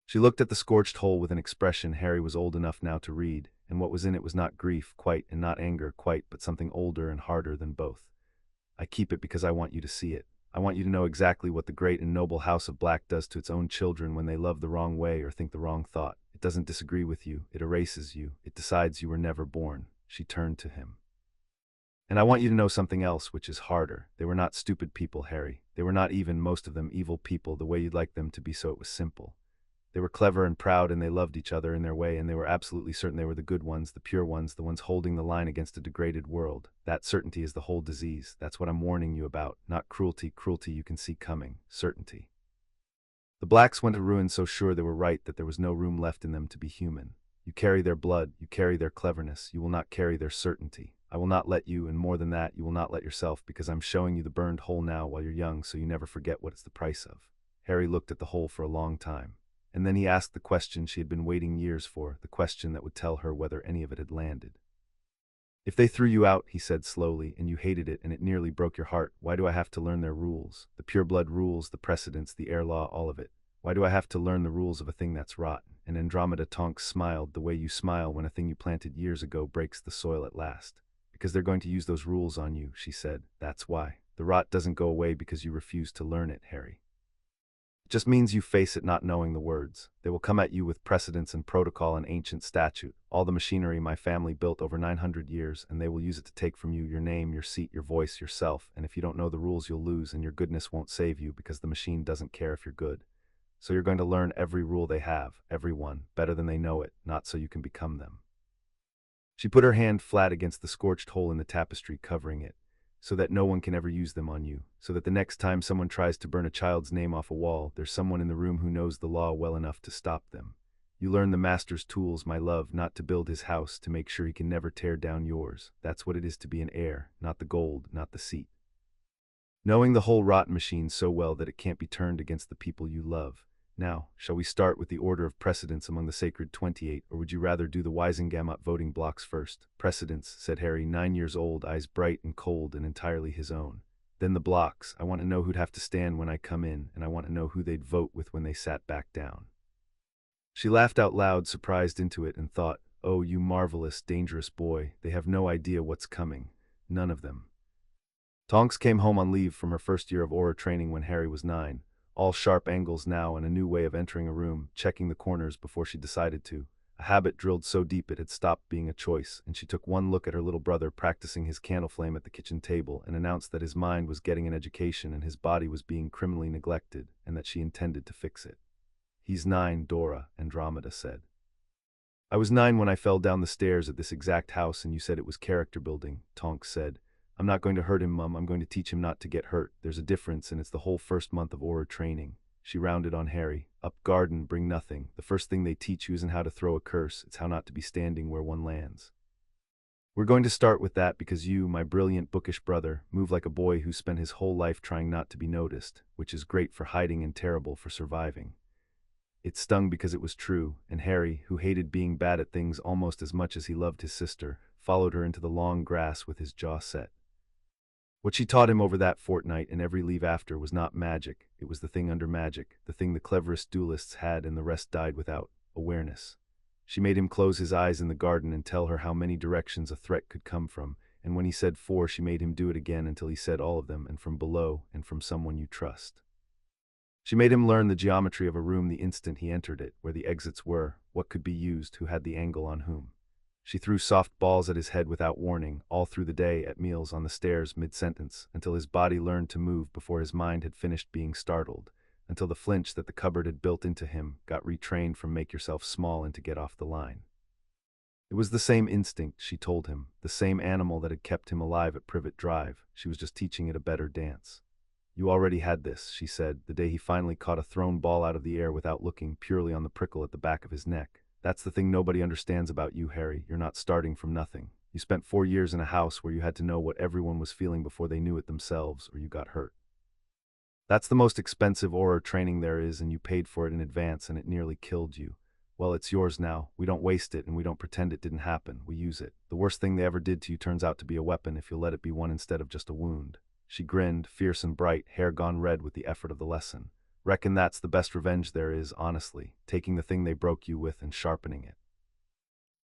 A: She looked at the scorched hole with an expression Harry was old enough now to read, and what was in it was not grief, quite, and not anger, quite, but something older and harder than both. I keep it because I want you to see it. I want you to know exactly what the great and noble House of Black does to its own children when they love the wrong way or think the wrong thought. It doesn't disagree with you, it erases you, it decides you were never born. She turned to him. And I want you to know something else, which is harder. They were not stupid people, Harry. They were not even, most of them, evil people the way you'd like them to be, so it was simple. They were clever and proud, and they loved each other in their way, and they were absolutely certain they were the good ones, the pure ones, the ones holding the line against a degraded world. That certainty is the whole disease. That's what I'm warning you about. Not cruelty. Cruelty you can see coming. Certainty. The Blacks went to ruin so sure they were right that there was no room left in them to be human. You carry their blood, you carry their cleverness, you will not carry their certainty. I will not let you, and more than that, you will not let yourself, because I'm showing you the burned hole now while you're young, so you never forget what it's the price of. Harry looked at the hole for a long time. And then he asked the question she had been waiting years for, the question that would tell her whether any of it had landed. If they threw you out, he said slowly, and you hated it and it nearly broke your heart, why do I have to learn their rules? The pureblood rules, the precedents, the air law, all of it. Why do I have to learn the rules of a thing that's rotten? And Andromeda Tonks smiled the way you smile when a thing you planted years ago breaks the soil at last. Because they're going to use those rules on you, she said. That's why. The rot doesn't go away because you refuse to learn it, Harry. It just means you face it not knowing the words. They will come at you with precedents and protocol and ancient statute, all the machinery my family built over 900 years, and they will use it to take from you your name, your seat, your voice, yourself, and if you don't know the rules you'll lose, and your goodness won't save you because the machine doesn't care if you're good. So you're going to learn every rule they have, every one, better than they know it, not so you can become them. She put her hand flat against the scorched hole in the tapestry covering it, so that no one can ever use them on you, so that the next time someone tries to burn a child's name off a wall, there's someone in the room who knows the law well enough to stop them. You learn the master's tools, my love, not to build his house, to make sure he can never tear down yours. That's what it is to be an heir, not the gold, not the seat. Knowing the whole rotten machine so well that it can't be turned against the people you love. Now, shall we start with the order of precedence among the sacred 28, or would you rather do the Wisengamot voting blocks first? Precedence, said Harry, 9 years old, eyes bright and cold and entirely his own. Then the blocks. I want to know who'd have to stand when I come in, and I want to know who they'd vote with when they sat back down. She laughed out loud, surprised into it, and thought, oh, you marvelous, dangerous boy, they have no idea what's coming. None of them. Tonks came home on leave from her first year of aura training when Harry was 9. All sharp angles now and a new way of entering a room, checking the corners before she decided to. A habit drilled so deep it had stopped being a choice, and she took one look at her little brother practicing his candle flame at the kitchen table and announced that his mind was getting an education and his body was being criminally neglected, and that she intended to fix it. He's 9, Dora, Andromeda said. I was 9 when I fell down the stairs at this exact house and you said it was character building, Tonks said. I'm not going to hurt him, Mum. I'm going to teach him not to get hurt. There's a difference, and it's the whole first month of aura training. She rounded on Harry. Up garden, bring nothing. The first thing they teach you isn't how to throw a curse, it's how not to be standing where one lands. We're going to start with that because you, my brilliant bookish brother, move like a boy who spent his whole life trying not to be noticed, which is great for hiding and terrible for surviving. It stung because it was true, and Harry, who hated being bad at things almost as much as he loved his sister, followed her into the long grass with his jaw set. What she taught him over that fortnight and every leave after was not magic, it was the thing under magic, the thing the cleverest duelists had and the rest died without, awareness. She made him close his eyes in the garden and tell her how many directions a threat could come from, and when he said 4 she made him do it again until he said all of them, and from below, and from someone you trust. She made him learn the geometry of a room the instant he entered it, where the exits were, what could be used, who had the angle on whom. She threw soft balls at his head without warning, all through the day, at meals, on the stairs, mid-sentence, until his body learned to move before his mind had finished being startled, until the flinch that the cupboard had built into him got retrained from make yourself small and to get off the line. It was the same instinct, she told him, the same animal that had kept him alive at Privet Drive. She was just teaching it a better dance. You already had this, she said, the day he finally caught a thrown ball out of the air without looking, purely on the prickle at the back of his neck. That's the thing nobody understands about you, Harry. You're not starting from nothing. You spent 4 years in a house where you had to know what everyone was feeling before they knew it themselves, or you got hurt. That's the most expensive aura training there is, and you paid for it in advance, and it nearly killed you. Well, it's yours now. We don't waste it, and we don't pretend it didn't happen. We use it. The worst thing they ever did to you turns out to be a weapon if you'll let it be one instead of just a wound. She grinned, fierce and bright, hair gone red with the effort of the lesson. Reckon that's the best revenge there is, honestly, taking the thing they broke you with and sharpening it.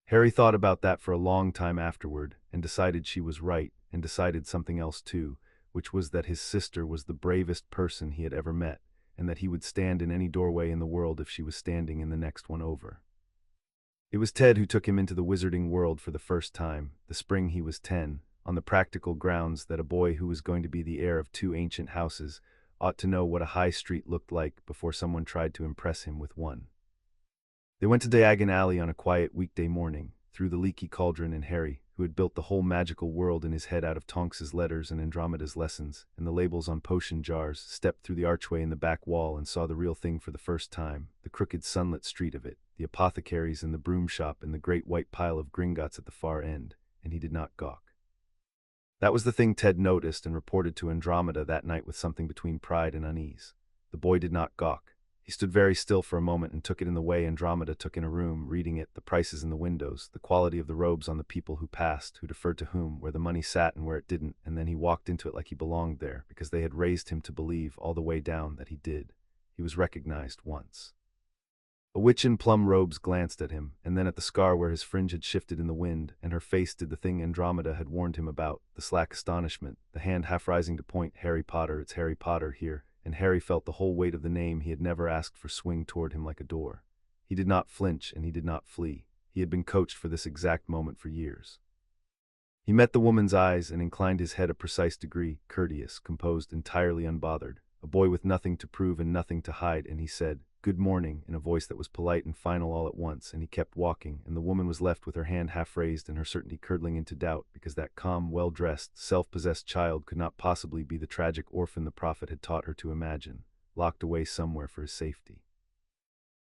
A: Harry thought about that for a long time afterward, and decided she was right, and decided something else too, which was that his sister was the bravest person he had ever met, and that he would stand in any doorway in the world if she was standing in the next one over. It was Ted who took him into the wizarding world for the first time, the spring he was 10, on the practical grounds that a boy who was going to be the heir of 2 ancient houses ought to know what a high street looked like before someone tried to impress him with one. They went to Diagon Alley on a quiet weekday morning, through the leaky cauldron, and Harry, who had built the whole magical world in his head out of Tonks's letters and Andromeda's lessons, and the labels on potion jars, stepped through the archway in the back wall and saw the real thing for the first time, the crooked sunlit street of it, the apothecaries and the broom shop and the great white pile of Gringotts at the far end, and he did not gawk. That was the thing Ted noticed and reported to Andromeda that night with something between pride and unease. The boy did not gawk. He stood very still for a moment and took it in the way Andromeda took in a room, reading it, the prices in the windows, the quality of the robes on the people who passed, who deferred to whom, where the money sat and where it didn't, and then he walked into it like he belonged there, because they had raised him to believe all the way down that he did. He was recognized once. A witch in plum robes glanced at him, and then at the scar where his fringe had shifted in the wind, and her face did the thing Andromeda had warned him about, the slack astonishment, the hand half rising to point, "Harry Potter, it's Harry Potter here," and Harry felt the whole weight of the name he had never asked for swing toward him like a door. He did not flinch, and he did not flee. He had been coached for this exact moment for years. He met the woman's eyes and inclined his head a precise degree, courteous, composed, entirely unbothered, a boy with nothing to prove and nothing to hide, and he said, "Good morning," in a voice that was polite and final all at once, and he kept walking, and the woman was left with her hand half raised and her certainty curdling into doubt, because that calm, well-dressed, self-possessed child could not possibly be the tragic orphan the prophet had taught her to imagine, locked away somewhere for his safety.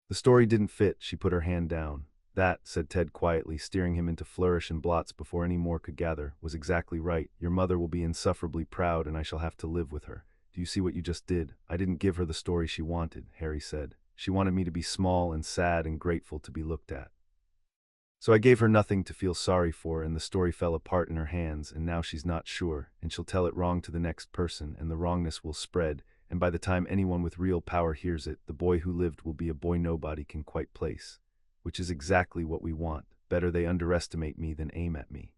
A: The story didn't fit. She put her hand down. "That," said Ted quietly, steering him into flourish and blots before any more could gather, "was exactly right. Your mother will be insufferably proud, and I shall have to live with her. Do you see what you just did? I didn't give her the story she wanted," Harry said. "She wanted me to be small and sad and grateful to be looked at. So I gave her nothing to feel sorry for, and the story fell apart in her hands, and now she's not sure, and she'll tell it wrong to the next person, and the wrongness will spread, and by the time anyone with real power hears it, the boy who lived will be a boy nobody can quite place. Which is exactly what we want. Better they underestimate me than aim at me."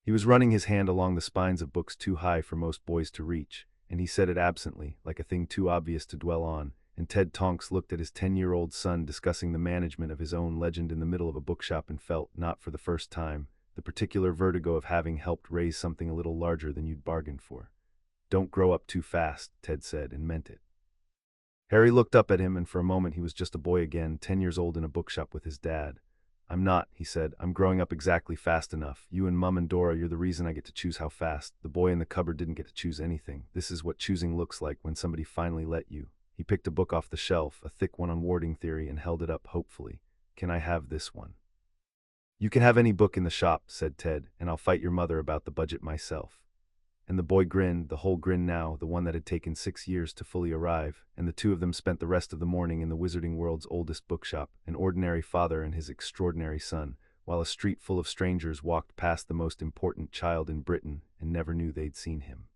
A: He was running his hand along the spines of books too high for most boys to reach, and he said it absently, like a thing too obvious to dwell on, and Ted Tonks looked at his 10-year-old son discussing the management of his own legend in the middle of a bookshop and felt, not for the first time, the particular vertigo of having helped raise something a little larger than you'd bargained for. "Don't grow up too fast," Ted said, and meant it. Harry looked up at him, and for a moment he was just a boy again, 10 years old in a bookshop with his dad. "I'm not," he said. "I'm growing up exactly fast enough. You and Mum and Dora, you're the reason I get to choose how fast. The boy in the cupboard didn't get to choose anything. This is what choosing looks like when somebody finally let you." He picked a book off the shelf, a thick one on warding theory, and held it up hopefully. "Can I have this one?" "You can have any book in the shop," said Ted, "and I'll fight your mother about the budget myself." And the boy grinned, the whole grin now, the one that had taken 6 years to fully arrive, and the two of them spent the rest of the morning in the wizarding world's oldest bookshop, an ordinary father and his extraordinary son, while a street full of strangers walked past the most important child in Britain and never knew they'd seen him.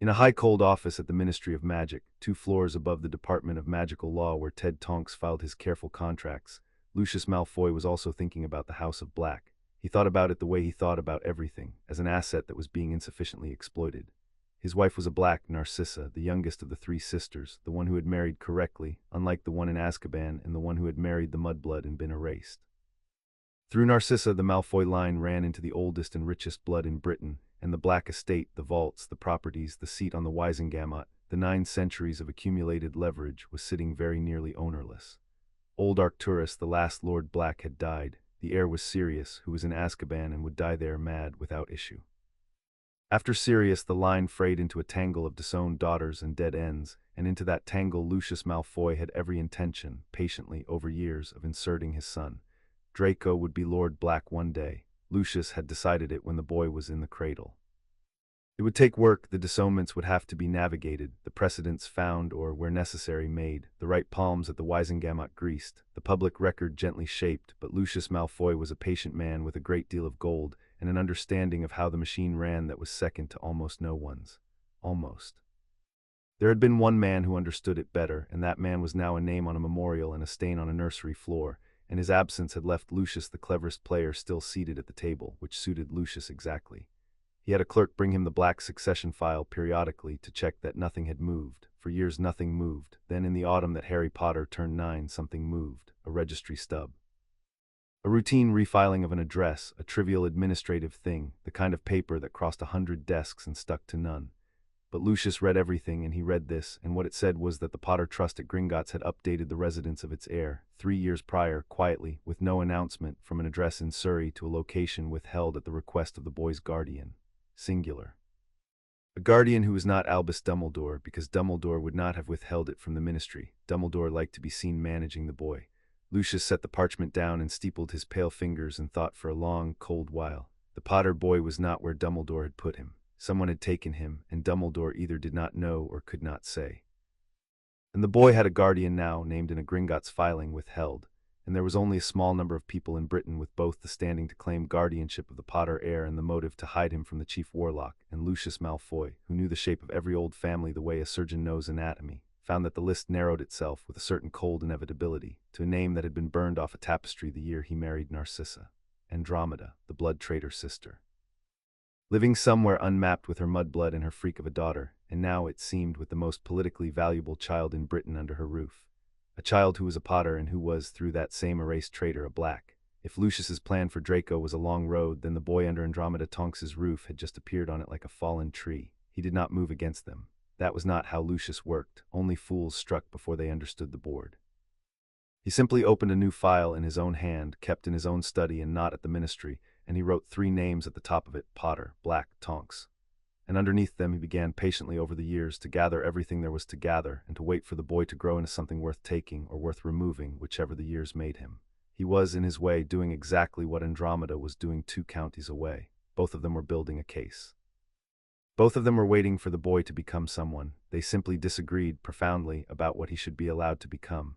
A: In a high cold office at the Ministry of Magic, 2 floors above the Department of Magical Law where Ted Tonks filed his careful contracts, Lucius Malfoy was also thinking about the House of Black. He thought about it the way he thought about everything, as an asset that was being insufficiently exploited. His wife was a black Narcissa, the youngest of the 3 sisters, the one who had married correctly, unlike the one in Azkaban and the one who had married the mudblood and been erased. Through Narcissa, the Malfoy line ran into the oldest and richest blood in Britain, and the Black estate, the vaults, the properties, the seat on the Wisengamot, the 9 centuries of accumulated leverage, was sitting very nearly ownerless. Old Arcturus, the last Lord Black, had died, The heir was Sirius, who was in Azkaban and would die there mad without issue. After Sirius, the line frayed into a tangle of disowned daughters and dead ends, and into that tangle Lucius Malfoy had every intention, patiently, over years, of inserting his son. Draco would be Lord Black one day. Lucius had decided it when the boy was in the cradle. It would take work, the disownments would have to be navigated, the precedents found or, where necessary, made, the right palms at the Wisengamot greased, the public record gently shaped, but Lucius Malfoy was a patient man with a great deal of gold, and an understanding of how the machine ran that was second to almost no one's. Almost. There had been one man who understood it better, and that man was now a name on a memorial and a stain on a nursery floor, and his absence had left Lucius the cleverest player still seated at the table, which suited Lucius exactly. He had a clerk bring him the black succession file periodically to check that nothing had moved. For years nothing moved. Then in the autumn that Harry Potter turned 9, something moved, a registry stub. A routine refiling of an address, a trivial administrative thing, the kind of paper that crossed 100 desks and stuck to none. But Lucius read everything, and he read this, and what it said was that the Potter Trust at Gringotts had updated the residence of its heir, 3 years prior, quietly, with no announcement, from an address in Surrey to a location withheld at the request of the boy's guardian. Singular. A guardian who was not Albus Dumbledore, because Dumbledore would not have withheld it from the ministry. Dumbledore liked to be seen managing the boy. Lucius set the parchment down and steepled his pale fingers and thought for a long, cold while. The Potter boy was not where Dumbledore had put him. Someone had taken him, and Dumbledore either did not know or could not say. And the boy had a guardian now, named in a Gringotts filing, withheld, and there was only a small number of people in Britain with both the standing to claim guardianship of the Potter heir and the motive to hide him from the chief warlock, and Lucius Malfoy, who knew the shape of every old family the way a surgeon knows anatomy, found that the list narrowed itself, with a certain cold inevitability, to a name that had been burned off a tapestry the year he married Narcissa. Andromeda, the blood traitor sister. Living somewhere unmapped with her mudblood and her freak of a daughter, and now, it seemed, with the most politically valuable child in Britain under her roof. A child who was a Potter and who was, through that same erased traitor, a Black. If Lucius's plan for Draco was a long road, then the boy under Andromeda Tonks' roof had just appeared on it like a fallen tree. He did not move against them. That was not how Lucius worked. Only fools struck before they understood the board. He simply opened a new file in his own hand, kept in his own study and not at the ministry, and he wrote 3 names at the top of it: Potter, Black, Tonks. And underneath them he began patiently over the years to gather everything there was to gather, and to wait for the boy to grow into something worth taking or worth removing, whichever the years made him. He was, in his way, doing exactly what Andromeda was doing 2 counties away. Both of them were building a case. Both of them were waiting for the boy to become someone. They simply disagreed profoundly about what he should be allowed to become.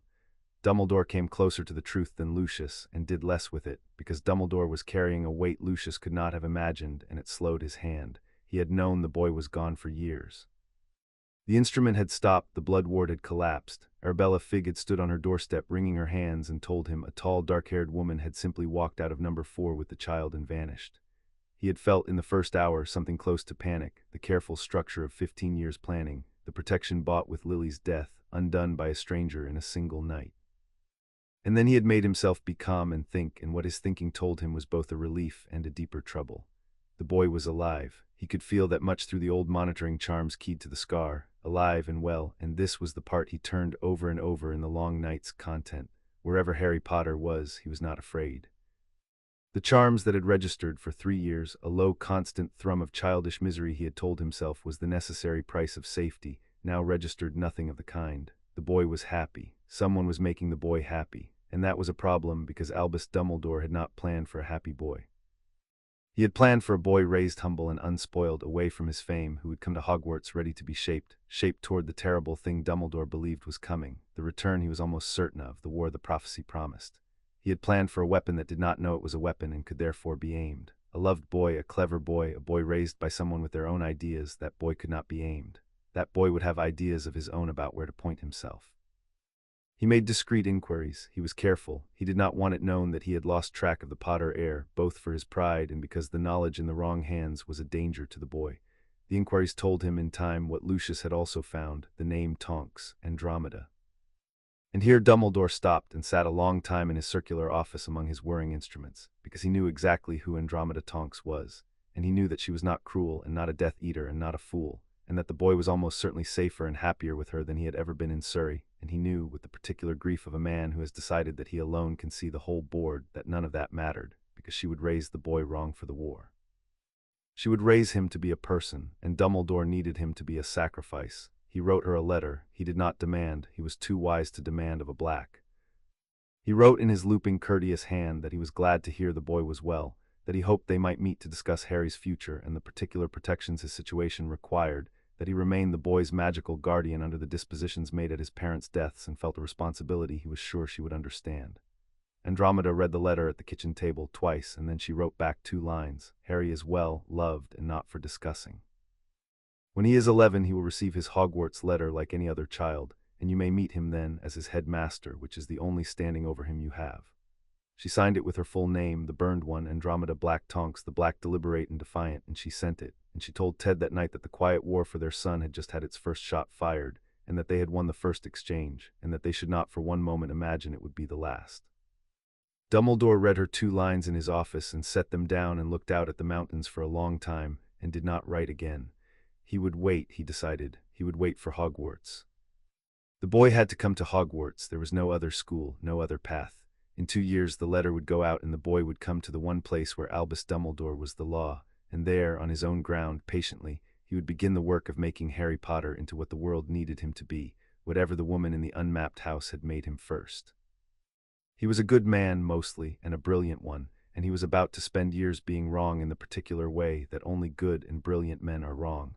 A: Dumbledore came closer to the truth than Lucius, and did less with it, because Dumbledore was carrying a weight Lucius could not have imagined, and it slowed his hand. He had known the boy was gone for years. The instrument had stopped, the blood ward had collapsed. Arabella Figg had stood on her doorstep wringing her hands and told him a tall, dark-haired woman had simply walked out of number 4 with the child and vanished. He had felt in the first hour something close to panic, the careful structure of 15 years planning, the protection bought with Lily's death, undone by a stranger in a single night. And then he had made himself be calm and think, and what his thinking told him was both a relief and a deeper trouble. The boy was alive. He could feel that much through the old monitoring charms keyed to the scar, alive and well, and this was the part he turned over and over in the long night's content. Wherever Harry Potter was, he was not afraid. The charms that had registered for 3 years, a low constant thrum of childish misery he had told himself was the necessary price of safety, now registered nothing of the kind. The boy was happy. Someone was making the boy happy, and that was a problem because Albus Dumbledore had not planned for a happy boy. He had planned for a boy raised humble and unspoiled, away from his fame, who would come to Hogwarts ready to be shaped toward the terrible thing Dumbledore believed was coming, the return he was almost certain of, the war the prophecy promised. He had planned for a weapon that did not know it was a weapon and could therefore be aimed. A loved boy, a clever boy, a boy raised by someone with their own ideas. That boy could not be aimed. That boy would have ideas of his own about where to point himself. He made discreet inquiries. He was careful. He did not want it known that he had lost track of the Potter heir, both for his pride and because the knowledge in the wrong hands was a danger to the boy. The inquiries told him in time what Lucius had also found, the name Tonks, Andromeda. And here Dumbledore stopped and sat a long time in his circular office among his whirring instruments, because he knew exactly who Andromeda Tonks was, and he knew that she was not cruel and not a Death Eater and not a fool, and that the boy was almost certainly safer and happier with her than he had ever been in Surrey, and he knew, with the particular grief of a man who has decided that he alone can see the whole board, that none of that mattered, because she would raise the boy wrong for the war. She would raise him to be a person, and Dumbledore needed him to be a sacrifice. He wrote her a letter. He did not demand. He was too wise to demand of a black. He wrote in his looping, courteous hand that he was glad to hear the boy was well, that he hoped they might meet to discuss Harry's future and the particular protections his situation required, that he remained the boy's magical guardian under the dispositions made at his parents' deaths, and felt a responsibility he was sure she would understand. Andromeda read the letter at the kitchen table twice, and then she wrote back 2 lines. Harry is well, loved, and not for discussing. When he is 11, he will receive his Hogwarts letter like any other child, and you may meet him then as his headmaster, which is the only standing over him you have. She signed it with her full name, the burned one, Andromeda Tonks, the Black, deliberate and defiant, and she sent it. And she told Ted that night that the quiet war for their son had just had its first shot fired, and that they had won the first exchange, and that they should not for one moment imagine it would be the last. Dumbledore read her 2 lines in his office and set them down and looked out at the mountains for a long time and did not write again. He would wait, he decided. He would wait for Hogwarts. The boy had to come to Hogwarts. There was no other school, no other path. In 2 years the letter would go out and the boy would come to the one place where Albus Dumbledore was the law, and there, on his own ground, patiently, he would begin the work of making Harry Potter into what the world needed him to be, whatever the woman in the unmapped house had made him first. He was a good man, mostly, and a brilliant one, and he was about to spend years being wrong in the particular way that only good and brilliant men are wrong,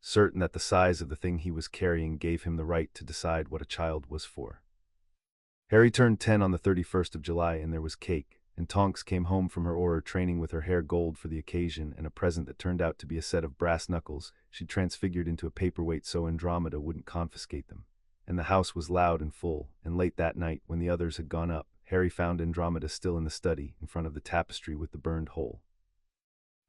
A: certain that the size of the thing he was carrying gave him the right to decide what a child was for. Harry turned 10 on the 31st of July, and there was cake, and Tonks came home from her Auror training with her hair gold for the occasion and a present that turned out to be a set of brass knuckles she'd transfigured into a paperweight so Andromeda wouldn't confiscate them. And the house was loud and full, and late that night, when the others had gone up, Harry found Andromeda still in the study, in front of the tapestry with the burned hole.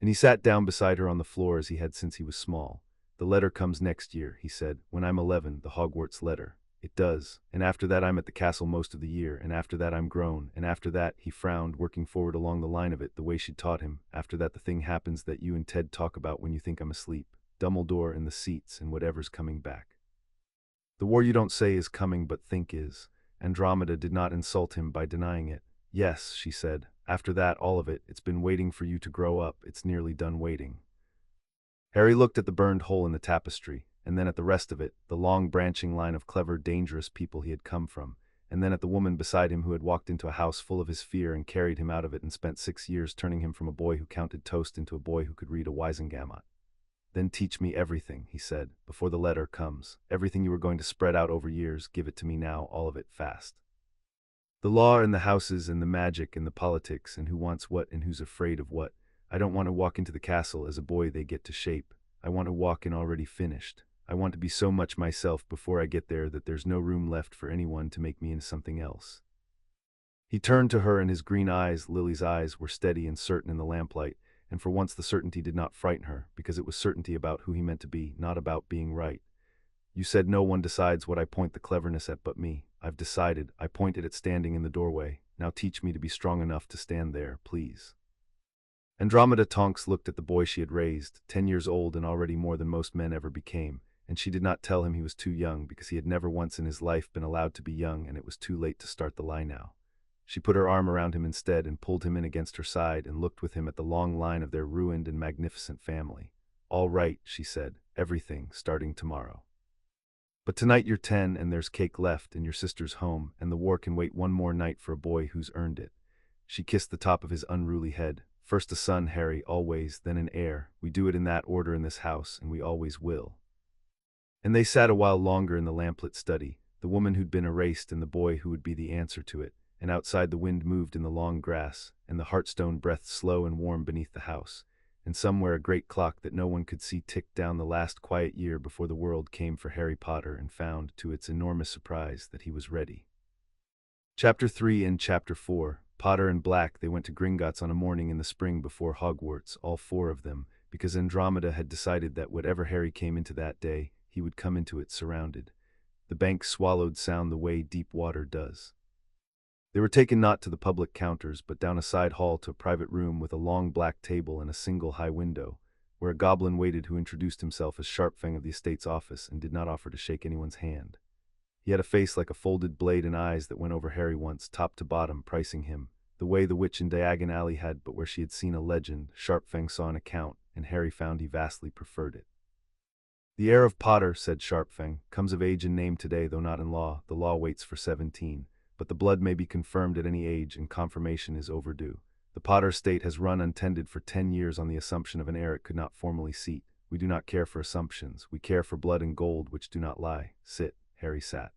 A: And he sat down beside her on the floor as he had since he was small. "The letter comes next year," he said. "When I'm 11, the Hogwarts letter. It does. And after that I'm at the castle most of the year, and after that I'm grown, and after that," he frowned, working forward along the line of it, the way she'd taught him, "after that the thing happens that you and Ted talk about when you think I'm asleep. Dumbledore and the seats and whatever's coming back. The war you don't say is coming but think is." Andromeda did not insult him by denying it. "Yes," she said. "After that, all of it, it's been waiting for you to grow up. It's nearly done waiting." Harry looked at the burned hole in the tapestry, and then at the rest of it, the long branching line of clever, dangerous people he had come from, and then at the woman beside him who had walked into a house full of his fear and carried him out of it and spent 6 years turning him from a boy who counted toast into a boy who could read a Wisengamot. "Then teach me everything," he said, "before the letter comes. Everything you were going to spread out over years, give it to me now, all of it, fast. The law and the houses and the magic and the politics and who wants what and who's afraid of what. I don't want to walk into the castle as a boy they get to shape. I want to walk in already finished. I want to be so much myself before I get there that there's no room left for anyone to make me into something else." He turned to her, and his green eyes, Lily's eyes, were steady and certain in the lamplight, and for once the certainty did not frighten her, because it was certainty about who he meant to be, not about being right. "You said no one decides what I point the cleverness at but me. I've decided. I point it at standing in the doorway. Now teach me to be strong enough to stand there, please." Andromeda Tonks looked at the boy she had raised, 10 years old and already more than most men ever became, and she did not tell him he was too young, because he had never once in his life been allowed to be young, and it was too late to start the lie now. She put her arm around him instead and pulled him in against her side and looked with him at the long line of their ruined and magnificent family. "All right," she said, "everything, starting tomorrow. But tonight you're 10 and there's cake left and your sister's home, and the war can wait one more night for a boy who's earned it." She kissed the top of his unruly head. "First a son, Harry, always, then an heir. We do it in that order in this house, and we always will." And they sat a while longer in the lamplit study, the woman who'd been erased and the boy who would be the answer to it, and outside the wind moved in the long grass, and the Heartstone breathed slow and warm beneath the house, and somewhere a great clock that no one could see ticked down the last quiet year before the world came for Harry Potter and found, to its enormous surprise, that he was ready. Chapter 3 and Chapter 4. Potter and Black. They went to Gringotts on a morning in the spring before Hogwarts, all 4 of them, because Andromeda had decided that whatever Harry came into that day, he would come into it surrounded. The bank swallowed sound the way deep water does. They were taken not to the public counters, but down a side hall to a private room with a long black table and a single high window, where a goblin waited who introduced himself as Sharpfang of the estate's office and did not offer to shake anyone's hand. He had a face like a folded blade and eyes that went over Harry once, top to bottom, pricing him, the way the witch in Diagon Alley had, but where she had seen a legend, Sharpfang saw an account, and Harry found he vastly preferred it. The heir of Potter, said Sharpfang, comes of age in name today, though not in law. The law waits for 17, but the blood may be confirmed at any age, and confirmation is overdue. The Potter estate has run untended for 10 years on the assumption of an heir it could not formally seat. We do not care for assumptions. We care for blood and gold which do not lie. Sit. Harry sat.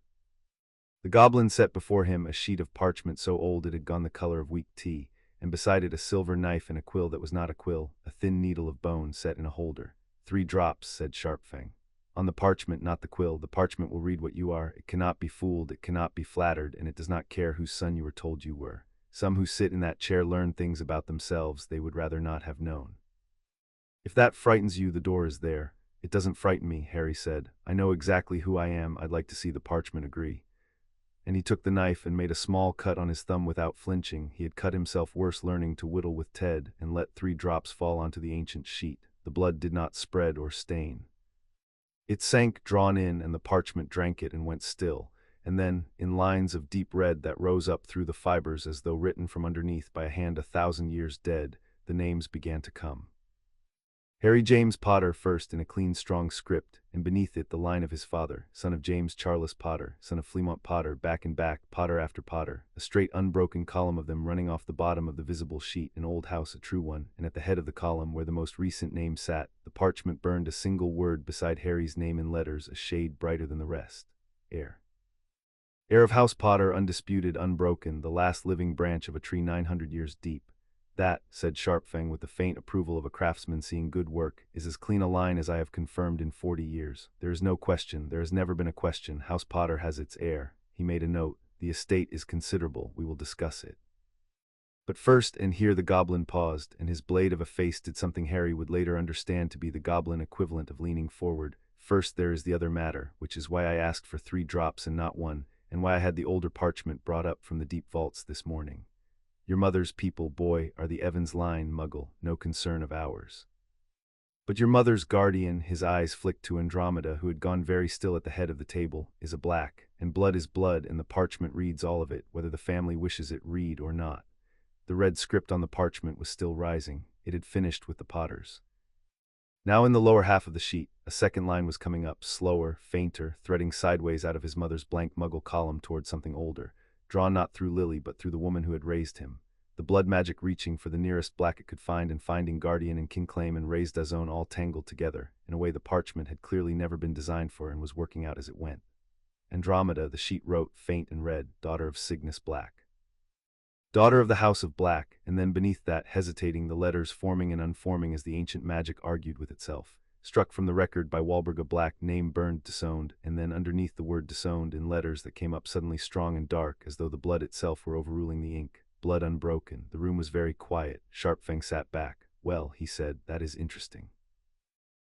A: The goblin set before him a sheet of parchment so old it had gone the color of weak tea, and beside it a silver knife and a quill that was not a quill, a thin needle of bone set in a holder. 3 drops, said Sharpfang. On the parchment, not the quill. The parchment will read what you are. It cannot be fooled, it cannot be flattered, and it does not care whose son you were told you were. Some who sit in that chair learn things about themselves they would rather not have known. If that frightens you, the door is there. It doesn't frighten me, Harry said. I know exactly who I am. I'd like to see the parchment agree. And he took the knife and made a small cut on his thumb without flinching. He had cut himself worse learning to whittle with Ted, and let 3 drops fall onto the ancient sheet. The blood did not spread or stain. It sank, drawn in, and the parchment drank it and went still, and then, in lines of deep red that rose up through the fibers as though written from underneath by a hand 1,000 years dead, the names began to come. Harry James Potter first in a clean strong script, and beneath it the line of his father, son of James Charles Potter, son of Fleamont Potter, back and back, Potter after Potter, a straight unbroken column of them running off the bottom of the visible sheet, an old house a true one, and at the head of the column where the most recent name sat, the parchment burned a single word beside Harry's name in letters a shade brighter than the rest. Heir. Heir of House Potter, undisputed, unbroken, the last living branch of a tree 900 years deep. That, said Sharpfang with the faint approval of a craftsman seeing good work, is as clean a line as I have confirmed in 40 years. There is no question, there has never been a question. House Potter has its heir. He made a note. The estate is considerable. We will discuss it. But first, and here the goblin paused, and his blade of a face did something Harry would later understand to be the goblin equivalent of leaning forward. First there is the other matter, which is why I asked for 3 drops and not 1, and why I had the older parchment brought up from the deep vaults this morning. Your mother's people, boy, are the Evans line, Muggle, no concern of ours. But your mother's guardian, his eyes flicked to Andromeda, who had gone very still at the head of the table, is a black, and blood is blood, and the parchment reads all of it, whether the family wishes it read or not. The red script on the parchment was still rising. It had finished with the Potters. Now in the lower half of the sheet, a second line was coming up, slower, fainter, threading sideways out of his mother's blank Muggle column toward something older. Drawn not through Lily but through the woman who had raised him. The blood magic reaching for the nearest black it could find and finding guardian and kinclaim and raised Dazone all tangled together, in a way the parchment had clearly never been designed for and was working out as it went. Andromeda, the sheet wrote, faint and red, daughter of Cygnus Black. Daughter of the House of Black, and then beneath that, hesitating, the letters forming and unforming as the ancient magic argued with itself. Struck from the record by Walburga Black, name burned, disowned, and then underneath the word disowned in letters that came up suddenly strong and dark, as though the blood itself were overruling the ink. Blood unbroken. The room was very quiet. Sharpfang sat back. Well, he said, that is interesting.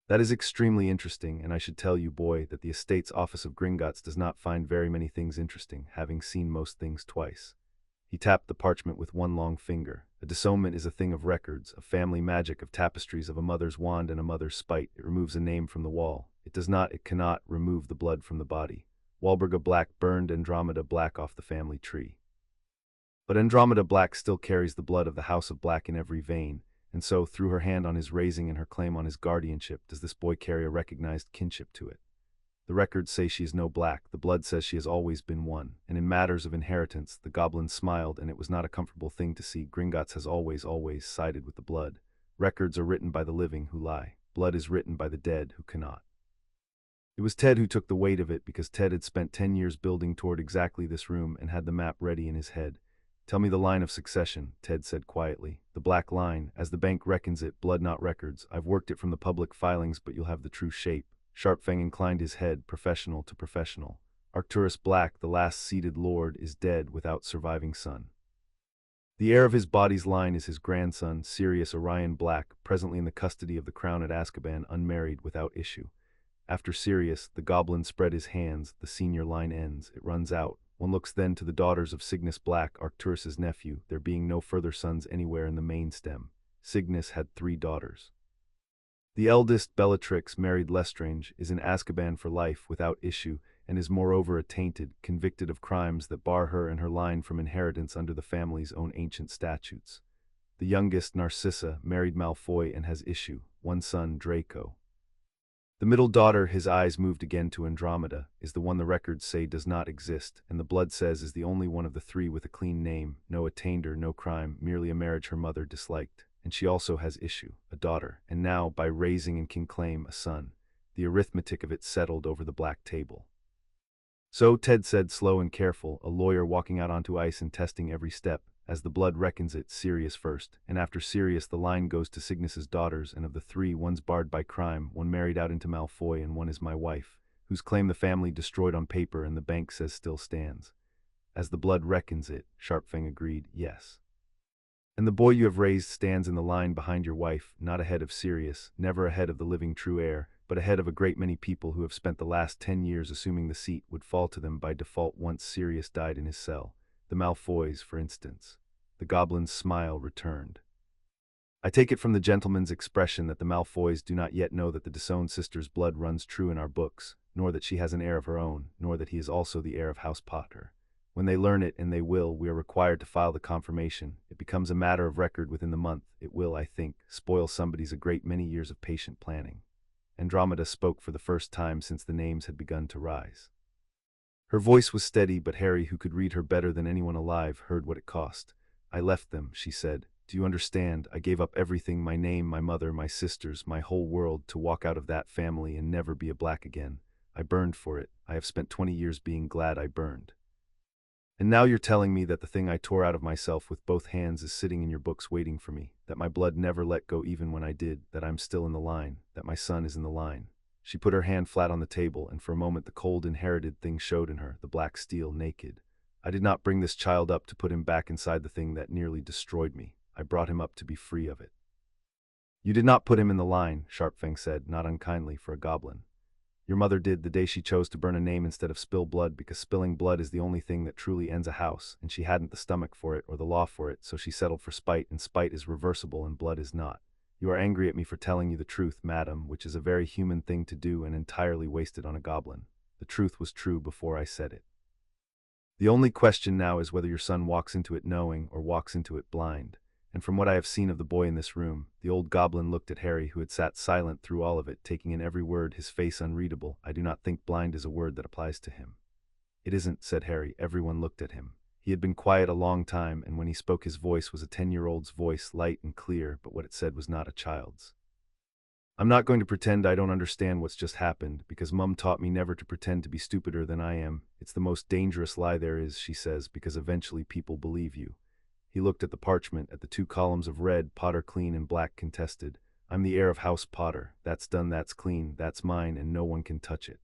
A: That is extremely interesting, and I should tell you, boy, that the estate's office of Gringotts does not find very many things interesting, having seen most things twice. He tapped the parchment with one long finger. A disownment is a thing of records, of family magic, of tapestries, of a mother's wand and a mother's spite. It removes a name from the wall. It does not, it cannot, remove the blood from the body. Walburga Black burned Andromeda Black off the family tree. But Andromeda Black still carries the blood of the House of Black in every vein, and so, through her hand on his raising and her claim on his guardianship, does this boy carry a recognized kinship to it. The records say she is no Black, the blood says she has always been one, and in matters of inheritance, the goblin smiled, and it was not a comfortable thing to see. Gringotts has always sided with the blood. Records are written by the living who lie. Blood is written by the dead who cannot. It was Ted who took the weight of it, because Ted had spent 10 years building toward exactly this room and had the map ready in his head. Tell me the line of succession, Ted said quietly. The black line, as the bank reckons it, blood not records. I've worked it from the public filings, but you'll have the true shape. Sharpfang inclined his head, professional to professional. Arcturus Black, the last seated lord, is dead without surviving son. The heir of his body's line is his grandson, Sirius Orion Black, presently in the custody of the crown at Azkaban, unmarried, without issue. After Sirius, the goblin spread his hands, the senior line ends, it runs out. One looks then to the daughters of Cygnus Black, Arcturus's nephew, there being no further sons anywhere in the main stem. Cygnus had 3 daughters. The eldest, Bellatrix, married Lestrange, is in Azkaban for life, without issue, and is moreover attainted, convicted of crimes that bar her and her line from inheritance under the family's own ancient statutes. The youngest, Narcissa, married Malfoy and has issue, one son, Draco. The middle daughter, his eyes moved again to Andromeda, is the one the records say does not exist, and the blood says is the only one of the three with a clean name, no attainder, no crime, merely a marriage her mother disliked. And she also has issue, a daughter, and now, by raising and can claim, a son. The arithmetic of it settled over the black table. So, Ted said, slow and careful, a lawyer walking out onto ice and testing every step. As the blood reckons it, Sirius first, and after Sirius the line goes to Cygnus's daughters, and of the three, one's barred by crime, one married out into Malfoy, and one is my wife, whose claim the family destroyed on paper and the bank says still stands. As the blood reckons it, Sharpfang agreed, yes. And the boy you have raised stands in the line behind your wife, not ahead of Sirius, never ahead of the living true heir, but ahead of a great many people who have spent the last 10 years assuming the seat would fall to them by default once Sirius died in his cell. The Malfoys, for instance. The goblin's smile returned. I take it from the gentleman's expression that the Malfoys do not yet know that the disowned sister's blood runs true in our books, nor that she has an heir of her own, nor that he is also the heir of House Potter. When they learn it, and they will, we are required to file the confirmation. It becomes a matter of record within the month. It will, I think, spoil somebody's a great many years of patient planning. Andromeda spoke for the first time since the names had begun to rise. Her voice was steady, but Harry, who could read her better than anyone alive, heard what it cost. I left them, she said. Do you understand? I gave up everything, my name, my mother, my sisters, my whole world, to walk out of that family and never be a black again. I burned for it. I have spent 20 years being glad I burned. And now you're telling me that the thing I tore out of myself with both hands is sitting in your books waiting for me, that my blood never let go even when I did, that I'm still in the line, that my son is in the line. She put her hand flat on the table, and for a moment the cold inherited thing showed in her, the black steel, naked. I did not bring this child up to put him back inside the thing that nearly destroyed me. I brought him up to be free of it. You did not put him in the line, Sharpfang said, not unkindly for a goblin. Your mother did the day she chose to burn a name instead of spill blood, because spilling blood is the only thing that truly ends a house, and she hadn't the stomach for it or the law for it, so she settled for spite, and spite is reversible and blood is not. You are angry at me for telling you the truth, madam, which is a very human thing to do and entirely wasted on a goblin. The truth was true before I said it. The only question now is whether your son walks into it knowing or walks into it blind. And from what I have seen of the boy in this room, the old goblin looked at Harry, who had sat silent through all of it, taking in every word, his face unreadable. I do not think blind is a word that applies to him. It isn't, said Harry. Everyone looked at him. He had been quiet a long time, and when he spoke his voice was a 10-year-old's voice, light and clear, but what it said was not a child's. I'm not going to pretend I don't understand what's just happened, because Mum taught me never to pretend to be stupider than I am. It's the most dangerous lie there is, she says, because eventually people believe you. He looked at the parchment, at the 2 columns of red, Potter clean and black contested. I'm the heir of House Potter. That's done, that's clean, that's mine, and no one can touch it.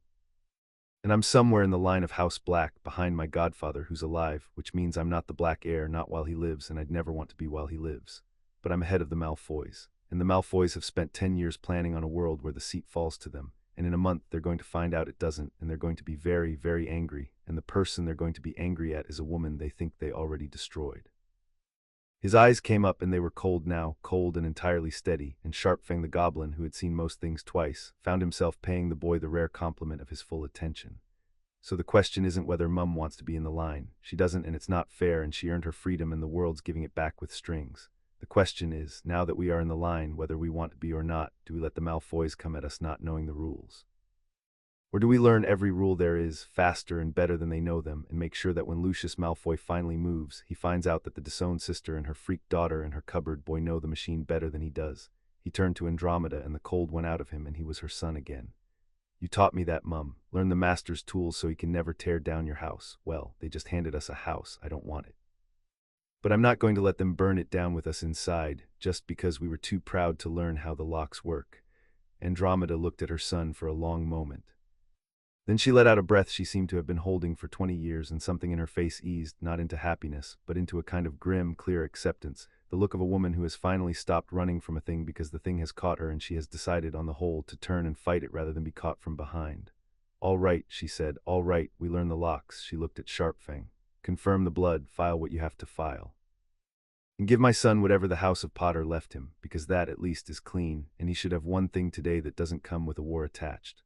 A: And I'm somewhere in the line of House Black, behind my godfather who's alive, which means I'm not the black heir, not while he lives, and I'd never want to be while he lives. But I'm ahead of the Malfoys, and the Malfoys have spent 10 years planning on a world where the seat falls to them, and in a month they're going to find out it doesn't, and they're going to be very, very angry, and the person they're going to be angry at is a woman they think they already destroyed. His eyes came up, and they were cold now, cold and entirely steady, and Sharpfang the goblin, who had seen most things twice, found himself paying the boy the rare compliment of his full attention. So the question isn't whether Mum wants to be in the line. She doesn't, and it's not fair, and she earned her freedom and the world's giving it back with strings. The question is, now that we are in the line, whether we want to be or not, do we let the Malfoys come at us not knowing the rules? Or do we learn every rule there is, faster and better than they know them, and make sure that when Lucius Malfoy finally moves, he finds out that the disowned sister and her freak daughter and her cupboard boy know the machine better than he does? He turned to Andromeda, and the cold went out of him, and he was her son again. You taught me that, Mum. Learn the master's tools so he can never tear down your house. Well, they just handed us a house. I don't want it. But I'm not going to let them burn it down with us inside, just because we were too proud to learn how the locks work. Andromeda looked at her son for a long moment. Then she let out a breath she seemed to have been holding for 20 years, and something in her face eased, not into happiness, but into a kind of grim, clear acceptance, the look of a woman who has finally stopped running from a thing because the thing has caught her, and she has decided, on the whole, to turn and fight it rather than be caught from behind. All right, she said, all right, we learn the locks. She looked at Sharpfang. Confirm the blood, file what you have to file. And give my son whatever the House of Potter left him, because that, at least, is clean, and he should have one thing today that doesn't come with a war attached.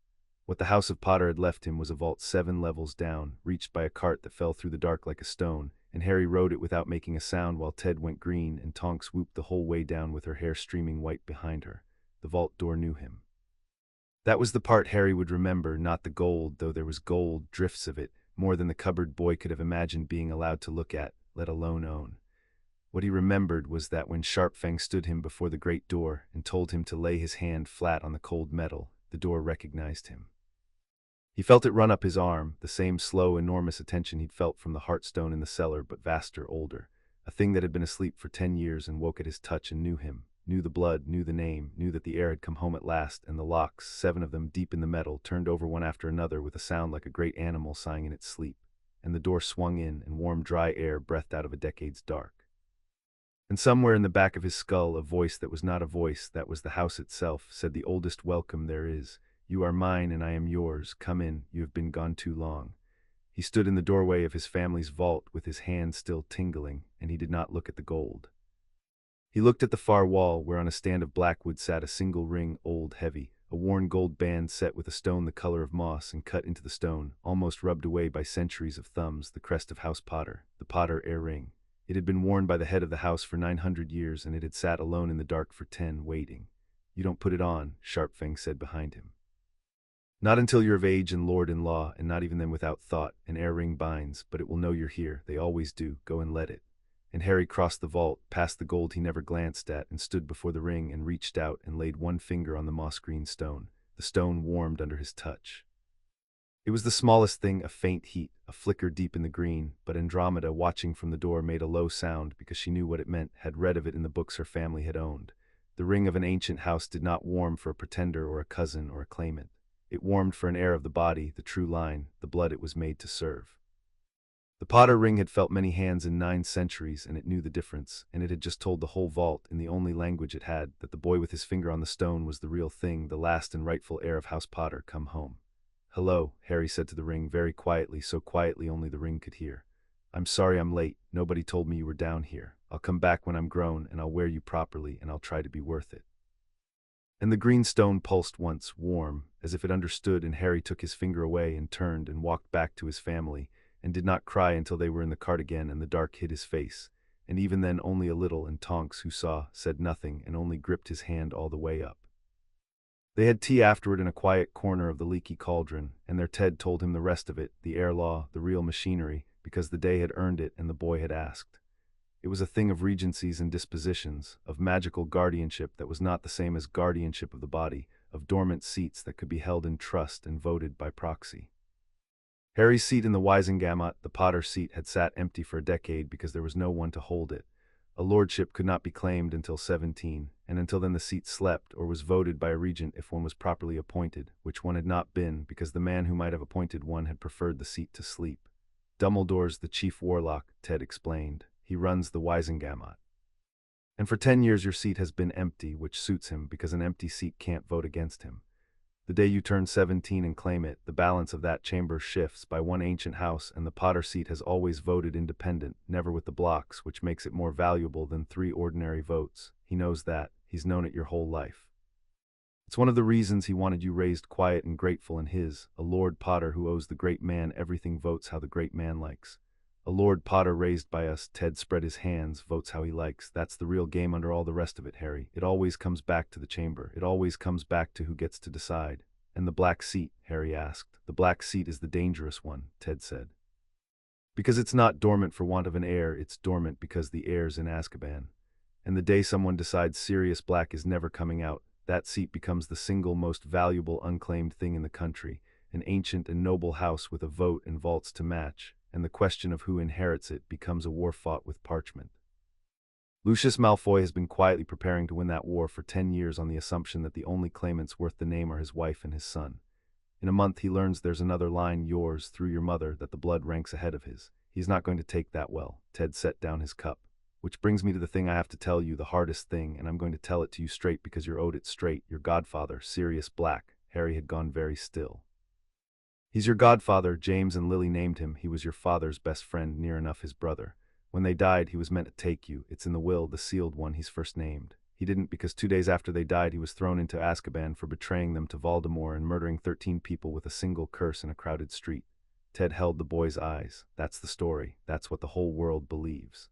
A: What the House of Potter had left him was a vault 7 levels down, reached by a cart that fell through the dark like a stone, and Harry rode it without making a sound while Ted went green and Tonks whooped the whole way down with her hair streaming white behind her. The vault door knew him. That was the part Harry would remember, not the gold, though there was gold, drifts of it, more than the cupboard boy could have imagined being allowed to look at, let alone own. What he remembered was that when Sharpfang stood him before the great door and told him to lay his hand flat on the cold metal, the door recognized him. He felt it run up his arm, the same slow, enormous attention he'd felt from the Heartstone in the cellar, but vaster, older, a thing that had been asleep for 10 years and woke at his touch and knew him, knew the blood, knew the name, knew that the heir had come home at last, and the locks, 7 of them deep in the metal, turned over one after another with a sound like a great animal sighing in its sleep, and the door swung in, and warm, dry air breathed out of a decade's dark. And somewhere in the back of his skull, a voice that was not a voice, that was the house itself, said the oldest welcome there is. You are mine and I am yours. Come in, you have been gone too long. He stood in the doorway of his family's vault with his hand still tingling, and he did not look at the gold. He looked at the far wall where on a stand of blackwood sat a single ring, old, heavy, a worn gold band set with a stone the color of moss and cut into the stone, almost rubbed away by centuries of thumbs, the crest of House Potter, the Potter heir ring. It had been worn by the head of the house for 900 years, and it had sat alone in the dark for 10, waiting. You don't put it on, Sharpfang said behind him. Not until you're of age and lord-in-law, and not even then without thought. An heir ring binds, but it will know you're here. They always do. Go and let it. And Harry crossed the vault, past the gold he never glanced at, and stood before the ring and reached out and laid one finger on the moss-green stone. The stone warmed under his touch. It was the smallest thing, a faint heat, a flicker deep in the green, but Andromeda, watching from the door, made a low sound because she knew what it meant, had read of it in the books her family had owned. The ring of an ancient house did not warm for a pretender or a cousin or a claimant. It warmed for an heir of the body, the true line, the blood it was made to serve. The Potter ring had felt many hands in 9 centuries, and it knew the difference, and it had just told the whole vault, in the only language it had, that the boy with his finger on the stone was the real thing, the last and rightful heir of House Potter come home. Hello, Harry said to the ring very quietly, so quietly only the ring could hear. I'm sorry I'm late. Nobody told me you were down here. I'll come back when I'm grown, and I'll wear you properly, and I'll try to be worth it. And the green stone pulsed once, warm, as if it understood, and Harry took his finger away and turned and walked back to his family, and did not cry until they were in the cart again and the dark hid his face, and even then only a little, and Tonks, who saw, said nothing and only gripped his hand all the way up. They had tea afterward in a quiet corner of the leaky cauldron, and their Ted told him the rest of it, the heir law, the real machinery, because the day had earned it and the boy had asked. It was a thing of regencies and dispositions, of magical guardianship that was not the same as guardianship of the body, of dormant seats that could be held in trust and voted by proxy. Harry's seat in the Wisengamot, the Potter seat, had sat empty for a decade because there was no one to hold it. A lordship could not be claimed until 17, and until then the seat slept or was voted by a regent if one was properly appointed, which one had not been because the man who might have appointed one had preferred the seat to sleep. Dumbledore's the chief warlock, Ted explained. He runs the Wisengamot. And for 10 years your seat has been empty, which suits him because an empty seat can't vote against him. The day you turn 17 and claim it, the balance of that chamber shifts by one ancient house, and the Potter seat has always voted independent, never with the blocks, which makes it more valuable than 3 ordinary votes. He knows that. He's known it your whole life. It's one of the reasons he wanted you raised quiet and grateful in his, a Lord Potter who owes the great man everything, votes how the great man likes. A Lord Potter raised by us, Ted spread his hands, votes how he likes. That's the real game under all the rest of it, Harry. It always comes back to the chamber. It always comes back to who gets to decide. And the black seat, Harry asked. The black seat is the dangerous one, Ted said. Because it's not dormant for want of an heir, it's dormant because the heir's in Azkaban. And the day someone decides Sirius Black is never coming out, that seat becomes the single most valuable unclaimed thing in the country, an ancient and noble house with a vote and vaults to match, and the question of who inherits it becomes a war fought with parchment. Lucius Malfoy has been quietly preparing to win that war for 10 years on the assumption that the only claimants worth the name are his wife and his son. In a month he learns there's another line, yours, through your mother, that the blood ranks ahead of his. He's not going to take that well. Ted set down his cup. Which brings me to the thing I have to tell you, the hardest thing, and I'm going to tell it to you straight because you're owed it straight. Your godfather, Sirius Black. Harry had gone very still. He's your godfather, James and Lily named him. He was your father's best friend, near enough his brother. When they died, he was meant to take you. It's in the will, the sealed one, he's first named. He didn't because 2 days after they died he was thrown into Azkaban for betraying them to Voldemort and murdering 13 people with a single curse in a crowded street. Ted held the boy's eyes. That's the story. That's what the whole world believes.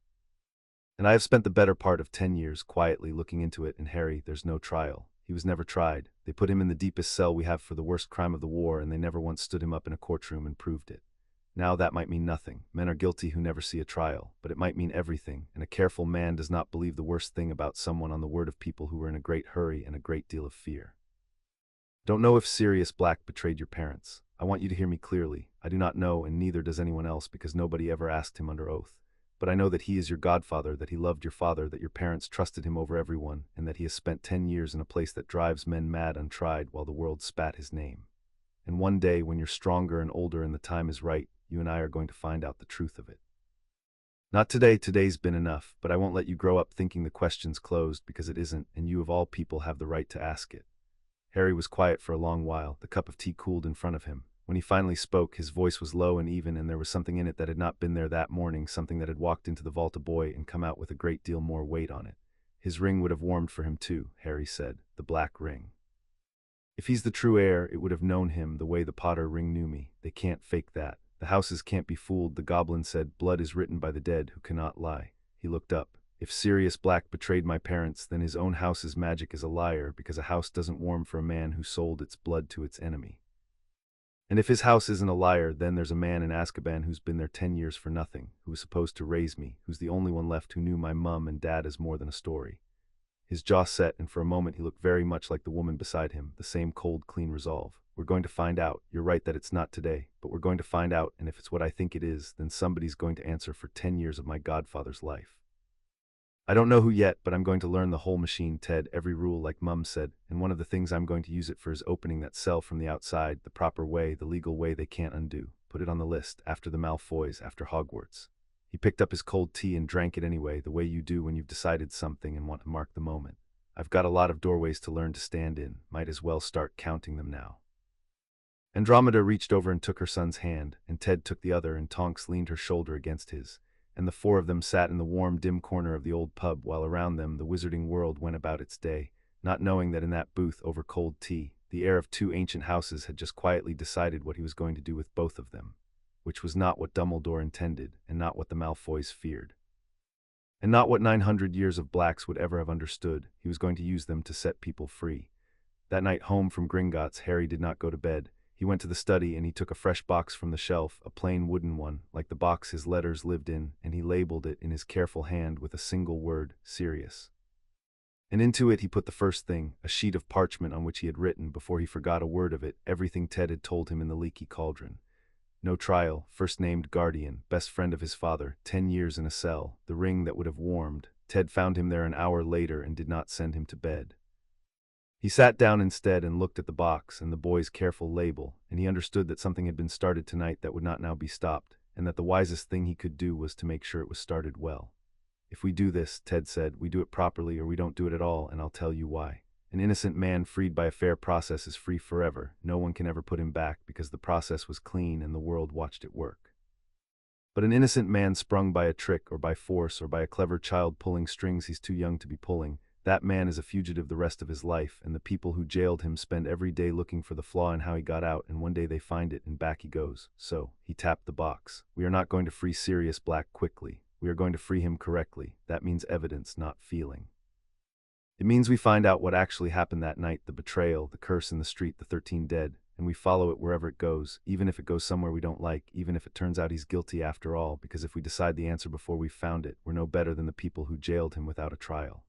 A: And I have spent the better part of 10 years quietly looking into it, and Harry, there's no trial. He was never tried. They put him in the deepest cell we have for the worst crime of the war, and they never once stood him up in a courtroom and proved it. Now that might mean nothing. Men are guilty who never see a trial, but it might mean everything, and a careful man does not believe the worst thing about someone on the word of people who were in a great hurry and a great deal of fear. Don't know if Sirius Black betrayed your parents. I want you to hear me clearly. I do not know, and neither does anyone else, because nobody ever asked him under oath. But I know that he is your godfather, that he loved your father, that your parents trusted him over everyone, and that he has spent 10 years in a place that drives men mad untried while the world spat his name. And one day, when you're stronger and older and the time is right, you and I are going to find out the truth of it. Not today, today's been enough, but I won't let you grow up thinking the question's closed, because it isn't, and you of all people have the right to ask it. Harry was quiet for a long while. The cup of tea cooled in front of him. When he finally spoke, his voice was low and even, and there was something in it that had not been there that morning, something that had walked into the vault a boy and come out with a great deal more weight on it. His ring would have warmed for him too, Harry said, the black ring. If he's the true heir, it would have known him the way the Potter ring knew me. They can't fake that. The houses can't be fooled, the goblin said. Blood is written by the dead who cannot lie. He looked up. If Sirius Black betrayed my parents, then his own house's magic is a liar, because a house doesn't warm for a man who sold its blood to its enemy. And if his house isn't a liar, then there's a man in Azkaban who's been there 10 years for nothing, who was supposed to raise me, who's the only one left who knew my mum and dad as more than a story. His jaw set, and for a moment he looked very much like the woman beside him, the same cold, clean resolve. We're going to find out. You're right that it's not today, but we're going to find out, and if it's what I think it is, then somebody's going to answer for 10 years of my godfather's life. I don't know who yet, but I'm going to learn the whole machine, Ted, every rule like Mum said, and one of the things I'm going to use it for is opening that cell from the outside, the proper way, the legal way they can't undo. Put it on the list, after the Malfoys, after Hogwarts. He picked up his cold tea and drank it anyway, the way you do when you've decided something and want to mark the moment. I've got a lot of doorways to learn to stand in, might as well start counting them now. Andromeda reached over and took her son's hand, and Ted took the other, and Tonks leaned her shoulder against his, and the four of them sat in the warm, dim corner of the old pub while around them the wizarding world went about its day, not knowing that in that booth over cold tea, the heir of two ancient houses had just quietly decided what he was going to do with both of them, which was not what Dumbledore intended, and not what the Malfoys feared. And not what 900 years of Blacks would ever have understood. He was going to use them to set people free. That night home from Gringotts, Harry did not go to bed. He went to the study and he took a fresh box from the shelf, a plain wooden one, like the box his letters lived in, and he labeled it in his careful hand with a single word, Sirius. And into it he put the first thing, a sheet of parchment on which he had written, before he forgot a word of it, everything Ted had told him in the leaky cauldron. No trial, first named guardian, best friend of his father, 10 years in a cell, the ring that would have warmed. Ted found him there an hour later and did not send him to bed. He sat down instead and looked at the box and the boy's careful label, and he understood that something had been started tonight that would not now be stopped, and that the wisest thing he could do was to make sure it was started well. If we do this, Ted said, we do it properly or we don't do it at all, and I'll tell you why. An innocent man freed by a fair process is free forever. No one can ever put him back because the process was clean and the world watched it work. But an innocent man sprung by a trick or by force or by a clever child pulling strings he's too young to be pulling, that man is a fugitive the rest of his life, and the people who jailed him spend every day looking for the flaw in how he got out, and one day they find it and back he goes. So, he tapped the box. We are not going to free Sirius Black quickly. We are going to free him correctly. That means evidence, not feeling. It means we find out what actually happened that night, the betrayal, the curse in the street, the 13 dead, and we follow it wherever it goes, even if it goes somewhere we don't like, even if it turns out he's guilty after all, because if we decide the answer before we've found it, we're no better than the people who jailed him without a trial.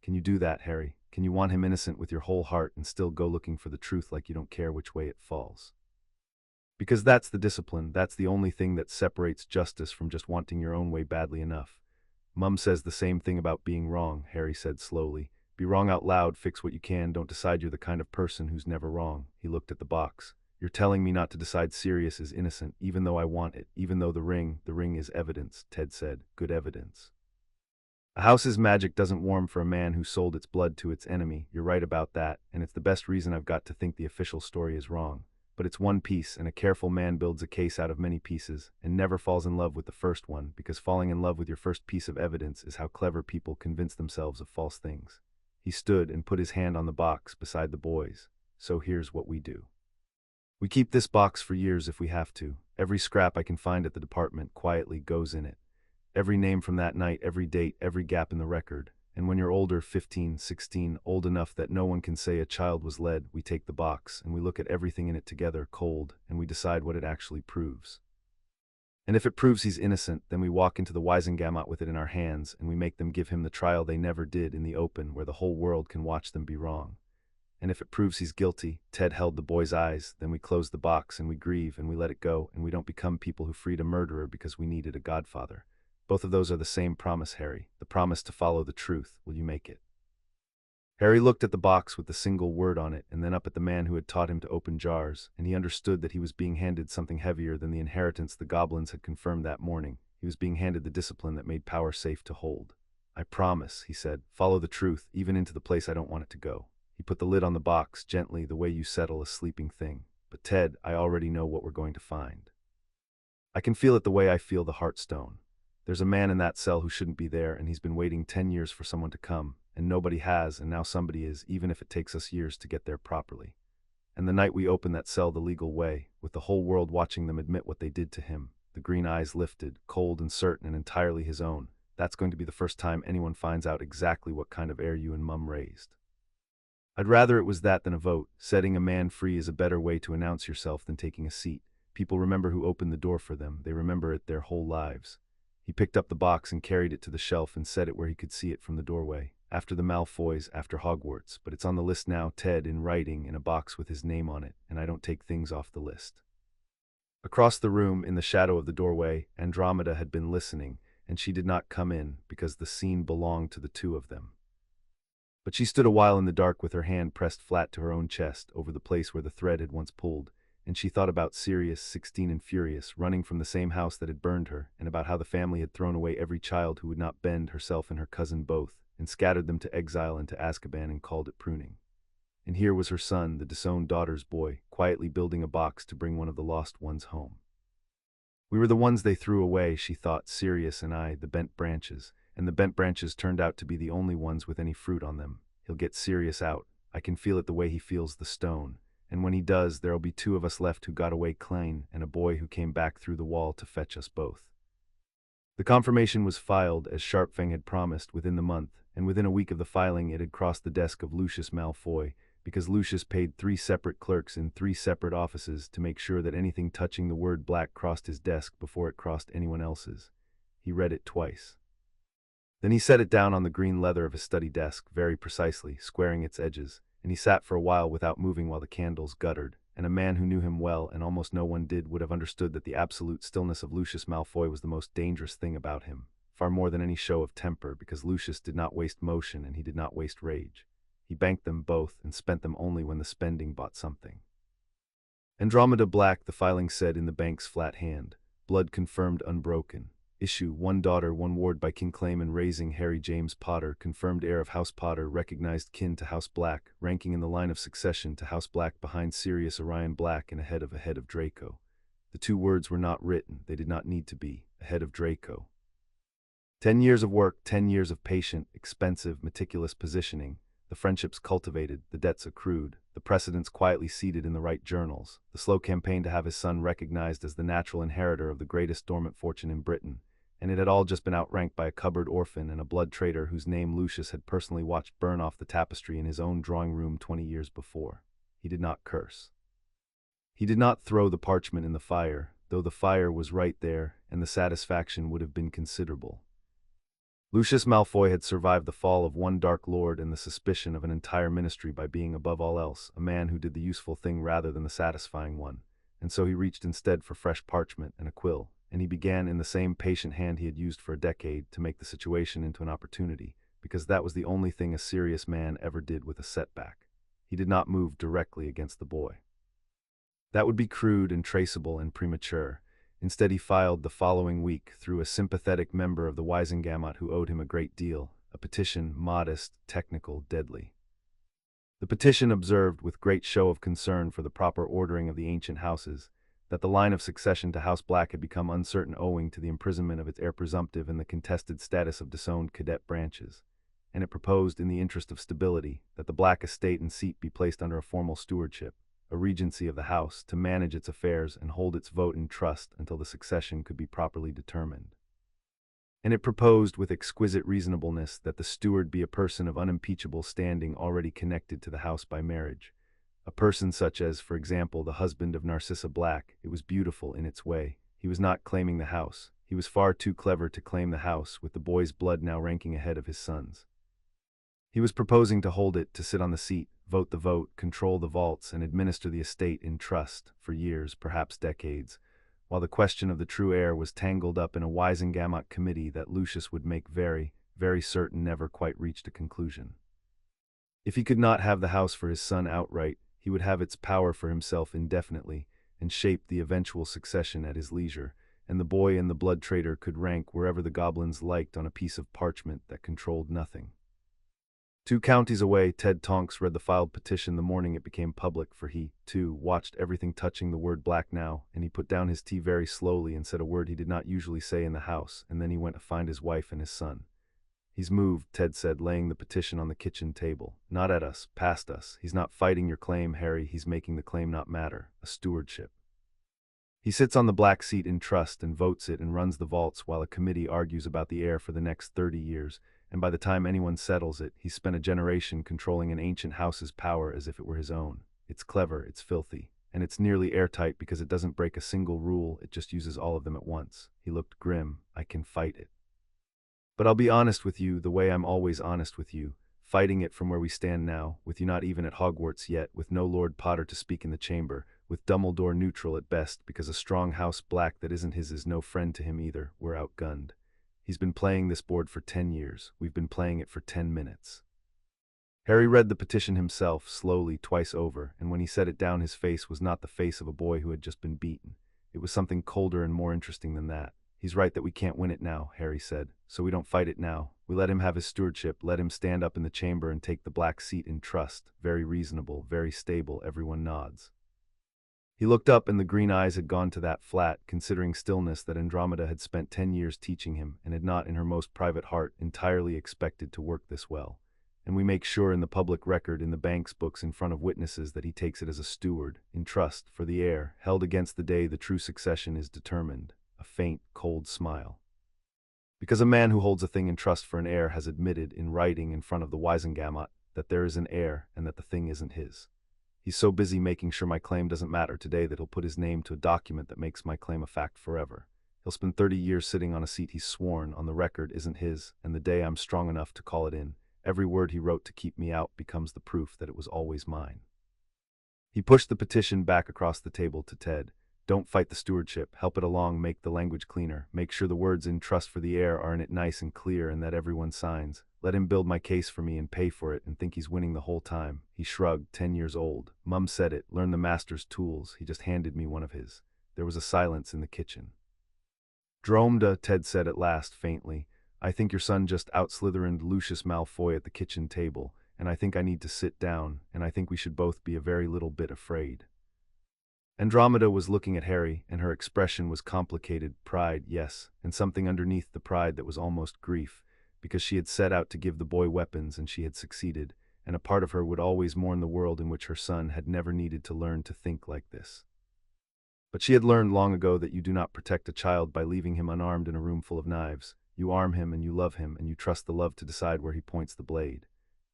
A: Can you do that, Harry? Can you want him innocent with your whole heart and still go looking for the truth like you don't care which way it falls? Because that's the discipline, that's the only thing that separates justice from just wanting your own way badly enough. Mum says the same thing about being wrong, Harry said slowly. Be wrong out loud, fix what you can, don't decide you're the kind of person who's never wrong. He looked at the box. You're telling me not to decide Sirius is innocent, even though I want it, even though the ring is evidence, Ted said. Good evidence. A house's magic doesn't warm for a man who sold its blood to its enemy. You're right about that, and it's the best reason I've got to think the official story is wrong. But it's one piece, and a careful man builds a case out of many pieces, and never falls in love with the first one, because falling in love with your first piece of evidence is how clever people convince themselves of false things. He stood and put his hand on the box beside the boy's. "So here's what we do. We keep this box for years if we have to. Every scrap I can find at the department quietly goes in it. Every name from that night, every date, every gap in the record. And when you're older, 15, 16, old enough that no one can say a child was led, we take the box and we look at everything in it together, cold, and we decide what it actually proves. And if it proves he's innocent, then we walk into the Wisengamot with it in our hands, and we make them give him the trial they never did in the open, where the whole world can watch them be wrong. And if it proves he's guilty," Ted held the boy's eyes, "then we close the box and we grieve and we let it go, and we don't become people who freed a murderer because we needed a godfather. Both of those are the same promise, Harry, the promise to follow the truth. Will you make it?" Harry looked at the box with the single word on it, and then up at the man who had taught him to open jars, and he understood that he was being handed something heavier than the inheritance the goblins had confirmed that morning. He was being handed the discipline that made power safe to hold. "I promise," he said, "follow the truth, even into the place I don't want it to go." He put the lid on the box, gently, the way you settle a sleeping thing. "But Ted, I already know what we're going to find. I can feel it the way I feel the Heartstone. There's a man in that cell who shouldn't be there, and he's been waiting 10 years for someone to come, and nobody has, and now somebody is, even if it takes us years to get there properly. And the night we open that cell the legal way, with the whole world watching them admit what they did to him," the green eyes lifted, cold and certain and entirely his own, "that's going to be the first time anyone finds out exactly what kind of heir you and Mum raised. I'd rather it was that than a vote. Setting a man free is a better way to announce yourself than taking a seat. People remember who opened the door for them. They remember it their whole lives." He picked up the box and carried it to the shelf and set it where he could see it from the doorway. "After the Malfoys, after Hogwarts, but it's on the list now, Ted, in writing, in a box with his name on it, and I don't take things off the list." Across the room, in the shadow of the doorway, Andromeda had been listening, and she did not come in, because the scene belonged to the two of them. But she stood a while in the dark with her hand pressed flat to her own chest, over the place where the thread had once pulled, and she thought about Sirius, 16 and furious, running from the same house that had burned her, and about how the family had thrown away every child who would not bend, herself and her cousin both, and scattered them to exile and to Azkaban and called it pruning. And here was her son, the disowned daughter's boy, quietly building a box to bring one of the lost ones home. "We were the ones they threw away," she thought, "Sirius and I, the bent branches, and the bent branches turned out to be the only ones with any fruit on them. He'll get Sirius out. I can feel it the way he feels the stone. And when he does, there'll be two of us left who got away clean, and a boy who came back through the wall to fetch us both." The confirmation was filed, as Sharpfang had promised, within the month, and within a week of the filing it had crossed the desk of Lucius Malfoy, because Lucius paid 3 separate clerks in 3 separate offices to make sure that anything touching the word black crossed his desk before it crossed anyone else's. He read it twice. Then he set it down on the green leather of his study desk, very precisely, squaring its edges, and he sat for a while without moving while the candles guttered, and a man who knew him well, and almost no one did, would have understood that the absolute stillness of Lucius Malfoy was the most dangerous thing about him, far more than any show of temper, because Lucius did not waste motion and he did not waste rage. He banked them both and spent them only when the spending bought something. "Andromeda Black," the filing said in the bank's flat hand. "Blood confirmed unbroken. Issue, 1 daughter, 1 ward by kin claim and raising Harry James Potter, confirmed heir of House Potter, recognized kin to House Black, ranking in the line of succession to House Black behind Sirius Orion Black and ahead of Draco." The 2 words were not written, they did not need to be, ahead of Draco. 10 years of work, 10 years of patient, expensive, meticulous positioning, the friendships cultivated, the debts accrued, the precedents quietly seated in the right journals, the slow campaign to have his son recognized as the natural inheritor of the greatest dormant fortune in Britain, and it had all just been outranked by a cupboard orphan and a blood traitor whose name Lucius had personally watched burn off the tapestry in his own drawing room 20 years before. He did not curse. He did not throw the parchment in the fire, though the fire was right there, and the satisfaction would have been considerable. Lucius Malfoy had survived the fall of 1 Dark Lord and the suspicion of an entire ministry by being, above all else, a man who did the useful thing rather than the satisfying one, and so he reached instead for fresh parchment and a quill, and he began in the same patient hand he had used for a decade to make the situation into an opportunity, because that was the only thing a serious man ever did with a setback. He did not move directly against the boy. That would be crude and traceable and premature. Instead, he filed the following week, through a sympathetic member of the Wisengamot who owed him a great deal, a petition, modest, technical, deadly. The petition observed, with great show of concern for the proper ordering of the ancient houses, that the line of succession to House Black had become uncertain owing to the imprisonment of its heir presumptive and the contested status of disowned cadet branches. and it proposed, in the interest of stability, that the black estate and seat be placed under a formal stewardship, a regency of the house, to manage its affairs and hold its vote in trust until the succession could be properly determined. And it proposed with exquisite reasonableness that the steward be a person of unimpeachable standing already connected to the house by marriage. A person such as, for example, the husband of Narcissa Black. It was beautiful in its way. He was not claiming the house. He was far too clever to claim the house, with the boy's blood now ranking ahead of his son's. He was proposing to hold it, to sit on the seat, vote the vote, control the vaults, and administer the estate in trust for years, perhaps decades, while the question of the true heir was tangled up in a Wisengamot committee that Lucius would make very, very certain never quite reached a conclusion. If he could not have the house for his son outright, he would have its power for himself indefinitely, and shape the eventual succession at his leisure, and the boy and the blood traitor could rank wherever the goblins liked on a piece of parchment that controlled nothing. 2 counties away, Ted Tonks read the filed petition the morning it became public, for he, too, watched everything touching the word black now, and he put down his tea very slowly and said a word he did not usually say in the house, and then he went to find his wife and his son. "He's moved," Ted said, laying the petition on the kitchen table. "Not at us, past us. He's not fighting your claim, Harry, he's making the claim not matter, a stewardship. He sits on the black seat in trust and votes it and runs the vaults while a committee argues about the heir for the next 30 years, and by the time anyone settles it, he's spent a generation controlling an ancient house's power as if it were his own. It's clever, it's filthy, and it's nearly airtight because it doesn't break a single rule, it just uses all of them at once." He looked grim. "I can fight it. But I'll be honest with you the way I'm always honest with you, fighting it from where we stand now, with you not even at Hogwarts yet, with no Lord Potter to speak in the chamber, with Dumbledore neutral at best because a strong house black that isn't his is no friend to him either. We're outgunned. He's been playing this board for 10 years. We've been playing it for 10 minutes. Harry read the petition himself, slowly, twice over, and when he set it down his face was not the face of a boy who had just been beaten. It was something colder and more interesting than that. "He's right that we can't win it now," Harry said, "so we don't fight it now. We let him have his stewardship, let him stand up in the chamber and take the black seat in trust. Very reasonable, very stable," everyone nods. He looked up and the green eyes had gone to that flat, considering stillness that Andromeda had spent 10 years teaching him and had not in her most private heart entirely expected to work this well. "And we make sure in the public record in the bank's books in front of witnesses that he takes it as a steward, in trust, for the heir, held against the day the true succession is determined." A faint, cold smile. "Because a man who holds a thing in trust for an heir has admitted, in writing in front of the Wisengamot, that there is an heir and that the thing isn't his. He's so busy making sure my claim doesn't matter today that he'll put his name to a document that makes my claim a fact forever. He'll spend 30 years sitting on a seat he's sworn on the record isn't his, and the day I'm strong enough to call it in, every word he wrote to keep me out becomes the proof that it was always mine." He pushed the petition back across the table to Ted. "Don't fight the stewardship, help it along, make the language cleaner, make sure the words in trust for the heir are in it nice and clear and that everyone signs. Let him build my case for me and pay for it and think he's winning the whole time." He shrugged, 10 years old. "Mum said it, learn the master's tools. He just handed me one of his." There was a silence in the kitchen. "Dromeda," Ted said at last, faintly, "I think your son just out-Slytherined Lucius Malfoy at the kitchen table, and I think I need to sit down, and I think we should both be a very little bit afraid." Andromeda was looking at Harry, and her expression was complicated. Pride, yes, and something underneath the pride that was almost grief, because she had set out to give the boy weapons and she had succeeded, and a part of her would always mourn the world in which her son had never needed to learn to think like this. But she had learned long ago that you do not protect a child by leaving him unarmed in a room full of knives. You arm him and you love him and you trust the love to decide where he points the blade.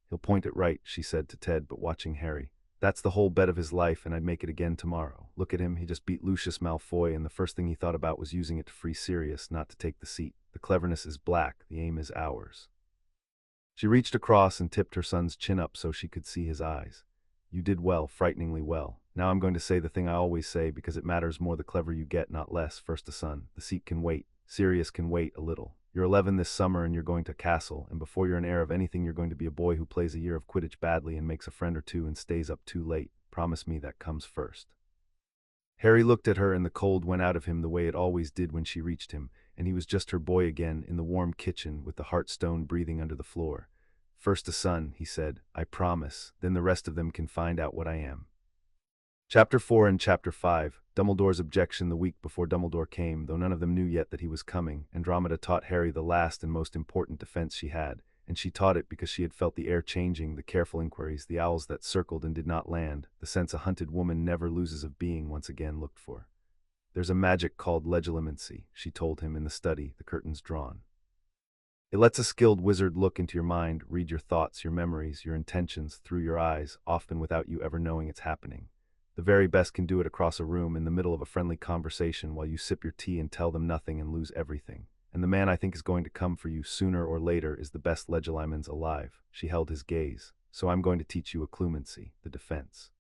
A: "He'll point it right," she said to Ted, but watching Harry. "That's the whole bet of his life, and I'd make it again tomorrow. Look at him, he just beat Lucius Malfoy, and the first thing he thought about was using it to free Sirius, not to take the seat. The cleverness is black, the aim is ours." She reached across and tipped her son's chin up so she could see his eyes. "You did well, frighteningly well. Now I'm going to say the thing I always say because it matters more the clever you get, not less. First a son. The seat can wait. Sirius can wait a little. You're 11 this summer and you're going to Castle, and before you're an heir of anything you're going to be a boy who plays a year of Quidditch badly and makes a friend or two and stays up too late. Promise me that comes first." Harry looked at her and the cold went out of him the way it always did when she reached him, and he was just her boy again in the warm kitchen with the Heartstone breathing under the floor. "First a son," he said. "I promise. Then the rest of them can find out what I am." Chapter 4 and Chapter 5, Dumbledore's objection the week before Dumbledore came, though none of them knew yet that he was coming. Andromeda taught Harry the last and most important defense she had, and she taught it because she had felt the air changing, the careful inquiries, the owls that circled and did not land, the sense a hunted woman never loses of being once again looked for. There's a magic called legilimency, she told him in the study, the curtains drawn. It lets a skilled wizard look into your mind, read your thoughts, your memories, your intentions through your eyes, often without you ever knowing it's happening. The very best can do it across a room in the middle of a friendly conversation while you sip your tea and tell them nothing and lose everything. And the man I think is going to come for you sooner or later is the best legilimens alive. She held his gaze. So I'm going to teach you occlumency, the defense.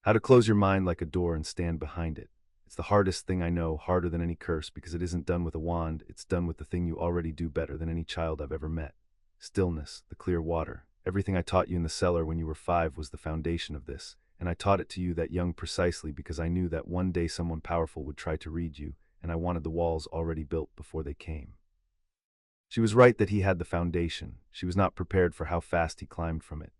A: How to close your mind like a door and stand behind it. It's the hardest thing I know, harder than any curse, because it isn't done with a wand, it's done with the thing you already do better than any child I've ever met. Stillness, the clear water. Everything I taught you in the cellar when you were 5 was the foundation of this, and I taught it to you that young precisely because I knew that one day someone powerful would try to read you, and I wanted the walls already built before they came. She was right that he had the foundation. She was not prepared for how fast he climbed from it.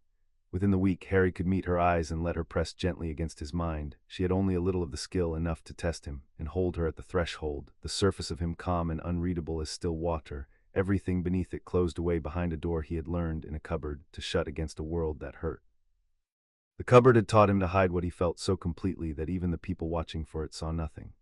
A: Within the week, Harry could meet her eyes and let her press gently against his mind. She had only a little of the skill, enough to test him, and hold her at the threshold, the surface of him calm and unreadable as still water, everything beneath it closed away behind a door he had learned, in a cupboard, to shut against a world that hurt. The cupboard had taught him to hide what he felt so completely that even the people watching for it saw nothing.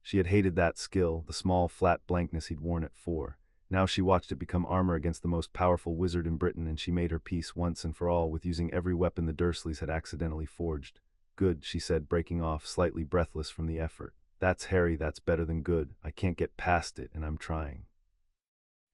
A: She had hated that skill, the small, flat blankness he'd worn at 4. Now she watched it become armor against the most powerful wizard in Britain, and she made her peace once and for all with using every weapon the Dursleys had accidentally forged. Good, she said, breaking off, slightly breathless from the effort. That's Harry, that's better than good. I can't get past it, and I'm trying.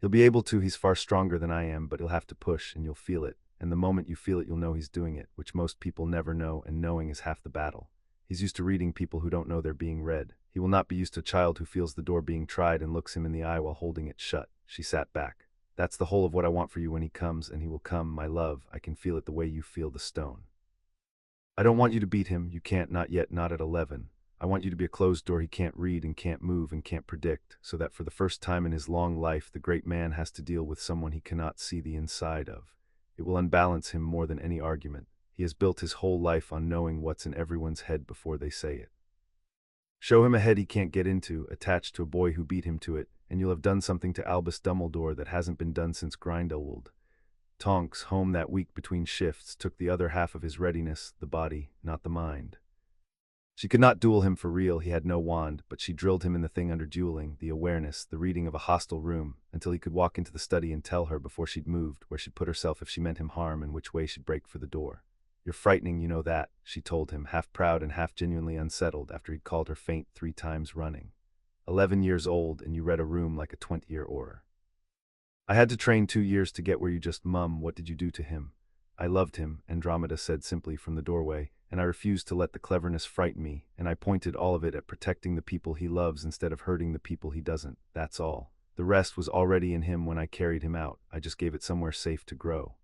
A: He'll be able to, he's far stronger than I am, but he'll have to push, and you'll feel it. And the moment you feel it, you'll know he's doing it, which most people never know, and knowing is half the battle. He's used to reading people who don't know they're being read. He will not be used to a child who feels the door being tried and looks him in the eye while holding it shut. She sat back. That's the whole of what I want for you when he comes, and he will come, my love. I can feel it the way you feel the stone. I don't want you to beat him. You can't, not yet, not at 11. I want you to be a closed door he can't read and can't move and can't predict, so that for the first time in his long life the great man has to deal with someone he cannot see the inside of. It will unbalance him more than any argument. He has built his whole life on knowing what's in everyone's head before they say it. Show him a head he can't get into, attached to a boy who beat him to it, and you'll have done something to Albus Dumbledore that hasn't been done since Grindelwald. Tonks, home that week between shifts, took the other half of his readiness, the body, not the mind. She could not duel him for real, he had no wand, but she drilled him in the thing under dueling, the awareness, the reading of a hostile room, until he could walk into the study and tell her before she'd moved where she'd put herself if she meant him harm and which way she'd break for the door. You're frightening, you know that, she told him, half proud and half genuinely unsettled after he'd called her faint 3 times running. 11 years old, and you read a room like a 20-year aura. I had to train 2 years to get where you just, Mum, what did you do to him? I loved him, Andromeda said simply from the doorway, and I refused to let the cleverness frighten me, and I pointed all of it at protecting the people he loves instead of hurting the people he doesn't, that's all. The rest was already in him when I carried him out, I just gave it somewhere safe to grow.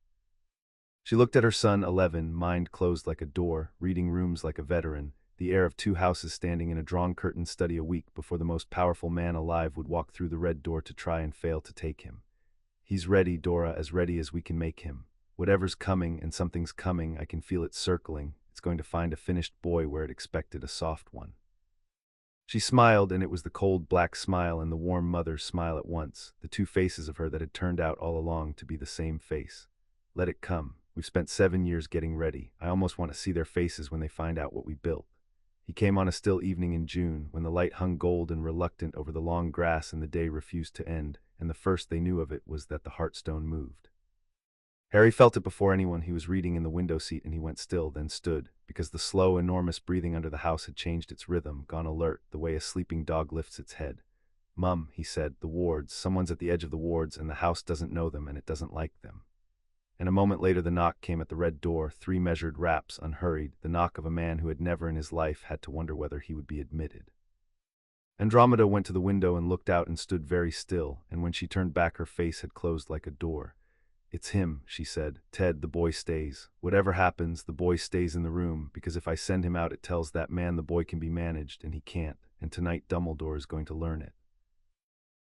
A: She looked at her son, 11, mind closed like a door, reading rooms like a veteran, the air of 2 houses standing in a drawn curtain study a week before the most powerful man alive would walk through the red door to try and fail to take him. He's ready, Dora, as ready as we can make him. Whatever's coming, and something's coming, I can feel it circling. It's going to find a finished boy where it expected a soft one. She smiled, and it was the cold black smile and the warm mother's smile at once, the 2 faces of her that had turned out all along to be the same face. Let it come. We've spent 7 years getting ready. I almost want to see their faces when they find out what we built. He came on a still evening in June, when the light hung gold and reluctant over the long grass and the day refused to end, and the first they knew of it was that the Heartstone moved. Harry felt it before anyone. He was reading in the window seat, and he went still, then stood, because the slow, enormous breathing under the house had changed its rhythm, gone alert, the way a sleeping dog lifts its head. Mum, he said, the wards, someone's at the edge of the wards, and the house doesn't know them, and it doesn't like them. And a moment later the knock came at the red door, 3 measured raps, unhurried, the knock of a man who had never in his life had to wonder whether he would be admitted. Andromeda went to the window and looked out and stood very still, and when she turned back her face had closed like a door. It's him, she said. Ted, the boy stays. Whatever happens, the boy stays in the room, because if I send him out it tells that man the boy can be managed, and he can't, and tonight Dumbledore is going to learn it.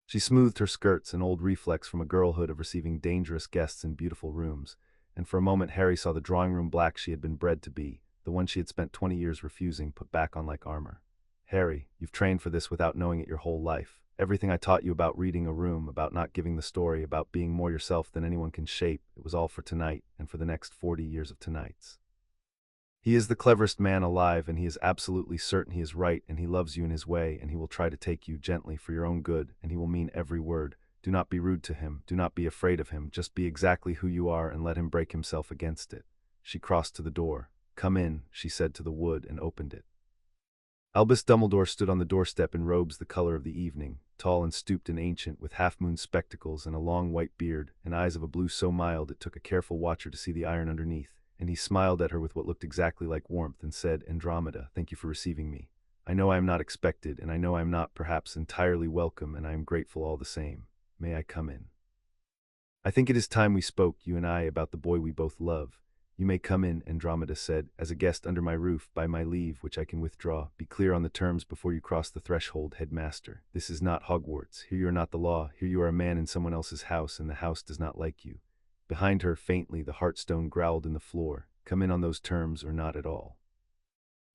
A: She smoothed her skirts, an old reflex from a girlhood of receiving dangerous guests in beautiful rooms, and for a moment Harry saw the drawing-room black she had been bred to be, the one she had spent 20 years refusing, put back on like armor. Harry, you've trained for this without knowing it your whole life. Everything I taught you about reading a room, about not giving the story, about being more yourself than anyone can shape, it was all for tonight and for the next 40 years of tonights. He is the cleverest man alive, and he is absolutely certain he is right, and he loves you in his way, and he will try to take you gently for your own good, and he will mean every word. Do not be rude to him, do not be afraid of him, just be exactly who you are and let him break himself against it. She crossed to the door. Come in, she said to the wood, and opened it. Albus Dumbledore stood on the doorstep in robes the color of the evening, tall and stooped and ancient, with half-moon spectacles and a long white beard, and eyes of a blue so mild it took a careful watcher to see the iron underneath, and he smiled at her with what looked exactly like warmth and said, Andromeda, thank you for receiving me. I know I am not expected, and I know I am not, perhaps, entirely welcome, and I am grateful all the same. May I come in? I think it is time we spoke, you and I, about the boy we both love. You may come in, Andromeda said, as a guest under my roof, by my leave, which I can withdraw. Be clear on the terms before you cross the threshold, headmaster. This is not Hogwarts. Here you are not the law. Here you are a man in someone else's house, and the house does not like you. Behind her, faintly, the Heartstone growled in the floor. Come in on those terms, or not at all.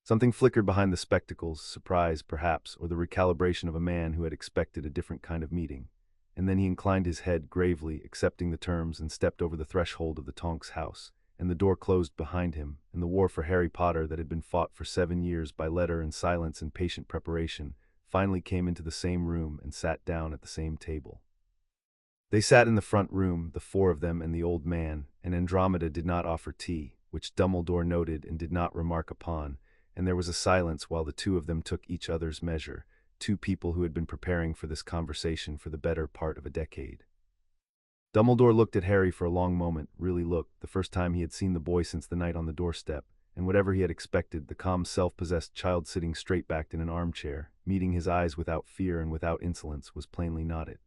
A: Something flickered behind the spectacles, surprise, perhaps, or the recalibration of a man who had expected a different kind of meeting. And then he inclined his head gravely, accepting the terms, and stepped over the threshold of the Tonks house. And the door closed behind him, and the war for Harry Potter that had been fought for 7 years by letter and silence and patient preparation finally came into the same room and sat down at the same table. They sat in the front room, the four of them and the old man, and Andromeda did not offer tea, which Dumbledore noted and did not remark upon, and there was a silence while the two of them took each other's measure, two people who had been preparing for this conversation for the better part of a decade. Dumbledore looked at Harry for a long moment, really looked, the first time he had seen the boy since the night on the doorstep, and whatever he had expected, the calm, self-possessed child sitting straight-backed in an armchair, meeting his eyes without fear and without insolence, was plainly not it.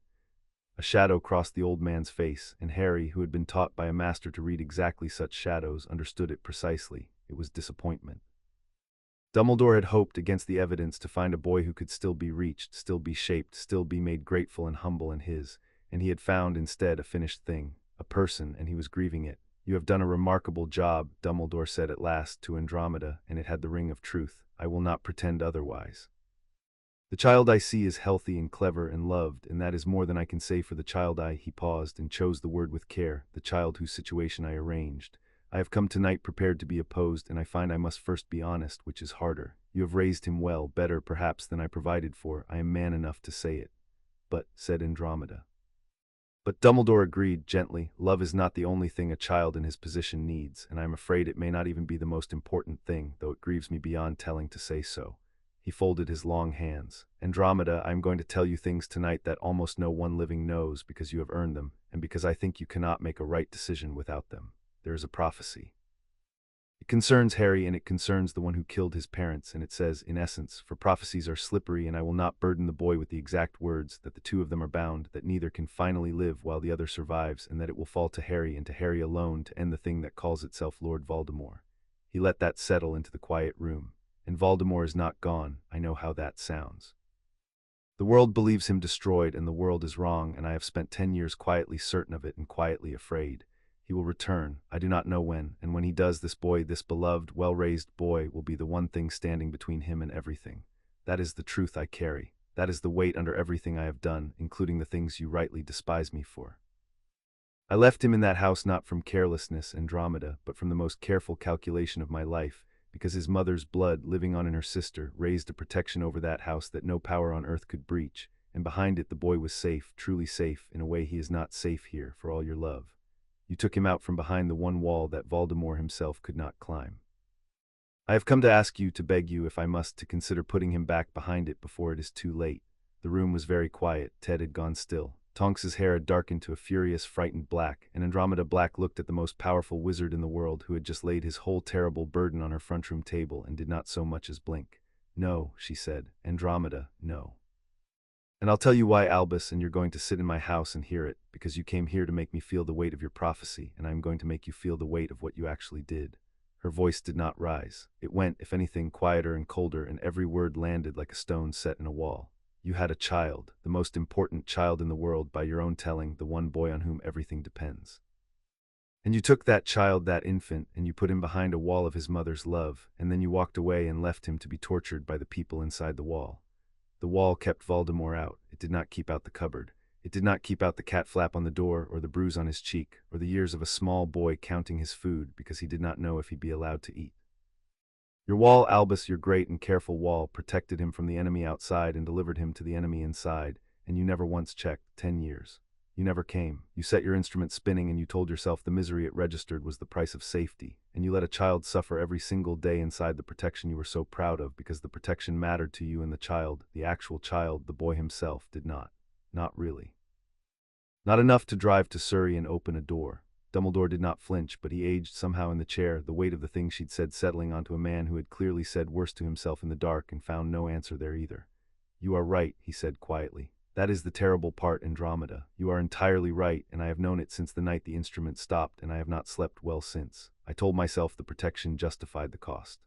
A: A shadow crossed the old man's face, and Harry, who had been taught by a master to read exactly such shadows, understood it precisely. It was disappointment. Dumbledore had hoped against the evidence to find a boy who could still be reached, still be shaped, still be made grateful and humble in his, and he had found instead a finished thing, a person, and he was grieving it. You have done a remarkable job, Dumbledore said at last to Andromeda, and it had the ring of truth. I will not pretend otherwise. The child I see is healthy and clever and loved, and that is more than I can say for the child he paused and chose the word with care, the child whose situation I arranged. I have come tonight prepared to be opposed, and I find I must first be honest, which is harder. You have raised him well, better perhaps than I provided for. I am man enough to say it. But, said Andromeda. But Dumbledore agreed gently, love is not the only thing a child in his position needs, and I am afraid it may not even be the most important thing, though it grieves me beyond telling to say so. He folded his long hands. Andromeda, I am going to tell you things tonight that almost no one living knows, because you have earned them, and because I think you cannot make a right decision without them. There is a prophecy. It concerns Harry, and it concerns the one who killed his parents, and it says, in essence, for prophecies are slippery, and I will not burden the boy with the exact words, that the two of them are bound, that neither can finally live while the other survives, and that it will fall to Harry and to Harry alone to end the thing that calls itself Lord Voldemort. He let that settle into the quiet room. And Voldemort is not gone. I know how that sounds. The world believes him destroyed, and the world is wrong, and I have spent 10 years quietly certain of it and quietly afraid. He will return, I do not know when, and when he does, this boy, this beloved, well-raised boy, will be the one thing standing between him and everything. That is the truth I carry. That is the weight under everything I have done, including the things you rightly despise me for. I left him in that house not from carelessness, Andromeda, but from the most careful calculation of my life, because his mother's blood, living on in her sister, raised a protection over that house that no power on earth could breach, and behind it the boy was safe, truly safe, in a way he is not safe here, for all your love. You took him out from behind the one wall that Voldemort himself could not climb. I have come to ask you, to beg you, if I must, to consider putting him back behind it before it is too late. The room was very quiet. Ted had gone still. Tonks's hair had darkened to a furious, frightened black, and Andromeda Black looked at the most powerful wizard in the world, who had just laid his whole terrible burden on her front room table and did not so much as blink. No, she said. Andromeda, no. And I'll tell you why, Albus, and you're going to sit in my house and hear it, because you came here to make me feel the weight of your prophecy, and I am going to make you feel the weight of what you actually did. Her voice did not rise. It went, if anything, quieter and colder, and every word landed like a stone set in a wall. You had a child, the most important child in the world by your own telling, the one boy on whom everything depends. And you took that child, that infant, and you put him behind a wall of his mother's love, and then you walked away and left him to be tortured by the people inside the wall. The wall kept Voldemort out. It did not keep out the cupboard. It did not keep out the cat flap on the door, or the bruise on his cheek, or the years of a small boy counting his food because he did not know if he'd be allowed to eat. Your wall, Albus, your great and careful wall, protected him from the enemy outside and delivered him to the enemy inside, and you never once checked. 10 years. You never came. You set your instrument spinning and you told yourself the misery it registered was the price of safety, and you let a child suffer every single day inside the protection you were so proud of because the protection mattered to you, and the child, the actual child, the boy himself, did not. Not really. Not enough to drive to Surrey and open a door. Dumbledore did not flinch, but he aged somehow in the chair, the weight of the things she'd said settling onto a man who had clearly said worse to himself in the dark and found no answer there either. "You are right," he said quietly. "That is the terrible part, Andromeda. You are entirely right, and I have known it since the night the instrument stopped, and I have not slept well since. I told myself the protection justified the cost.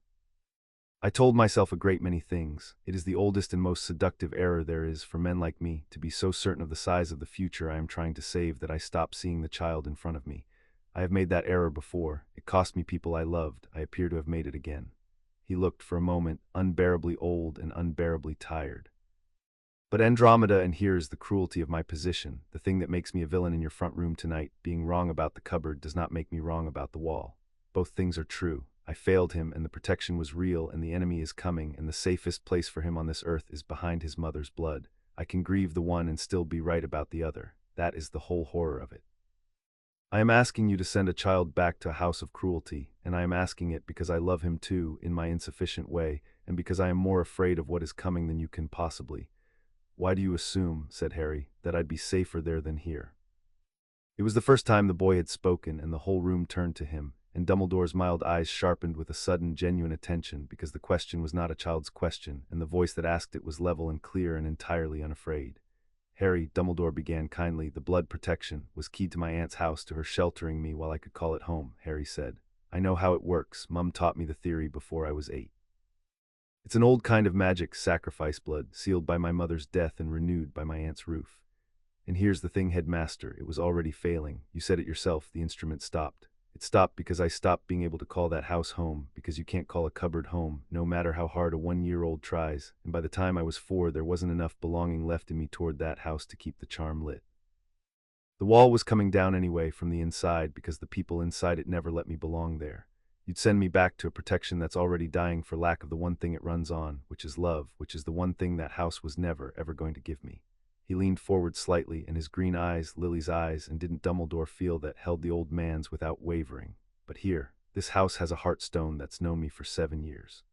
A: I told myself a great many things. It is the oldest and most seductive error there is for men like me, to be so certain of the size of the future I am trying to save that I stop seeing the child in front of me. I have made that error before. It cost me people I loved. I appear to have made it again." He looked, for a moment, unbearably old and unbearably tired. "But Andromeda, and here is the cruelty of my position, the thing that makes me a villain in your front room tonight, being wrong about the cupboard does not make me wrong about the wall. Both things are true. I failed him, and the protection was real, and the enemy is coming, and the safest place for him on this earth is behind his mother's blood. I can grieve the one and still be right about the other. That is the whole horror of it. I am asking you to send a child back to a house of cruelty, and I am asking it because I love him too, in my insufficient way, and because I am more afraid of what is coming than you can possibly." "Why do you assume," said Harry, "that I'd be safer there than here?" It was the first time the boy had spoken, and the whole room turned to him, and Dumbledore's mild eyes sharpened with a sudden, genuine attention, because the question was not a child's question, and the voice that asked it was level and clear and entirely unafraid. "Harry," Dumbledore began kindly, "the blood protection was keyed to my aunt's house, to her sheltering me while I could call it home," Harry said. "I know how it works. Mum taught me the theory before I was 8. It's an old kind of magic, sacrifice blood, sealed by my mother's death and renewed by my aunt's roof. And here's the thing, Headmaster, it was already failing. You said it yourself, the instrument stopped. It stopped because I stopped being able to call that house home, because you can't call a cupboard home, no matter how hard a 1-year-old tries, and by the time I was 4 there wasn't enough belonging left in me toward that house to keep the charm lit. The wall was coming down anyway from the inside because the people inside it never let me belong there. You'd send me back to a protection that's already dying for lack of the one thing it runs on, which is love, which is the one thing that house was never, ever going to give me." He leaned forward slightly, and his green eyes, Lily's eyes, and didn't Dumbledore feel that, held the old man's without wavering. "But here, this house has a heartstone that's known me for 7 years.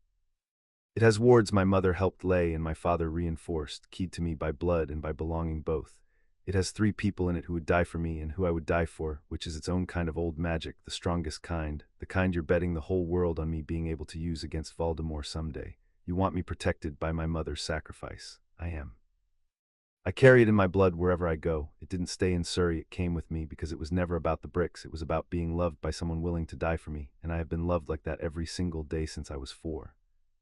A: It has wards my mother helped lay and my father reinforced, keyed to me by blood and by belonging both. It has 3 people in it who would die for me and who I would die for, which is its own kind of old magic, the strongest kind, the kind you're betting the whole world on me being able to use against Voldemort someday. You want me protected by my mother's sacrifice. I am. I carry it in my blood wherever I go. It didn't stay in Surrey, it came with me because it was never about the bricks, it was about being loved by someone willing to die for me, and I have been loved like that every single day since I was 4.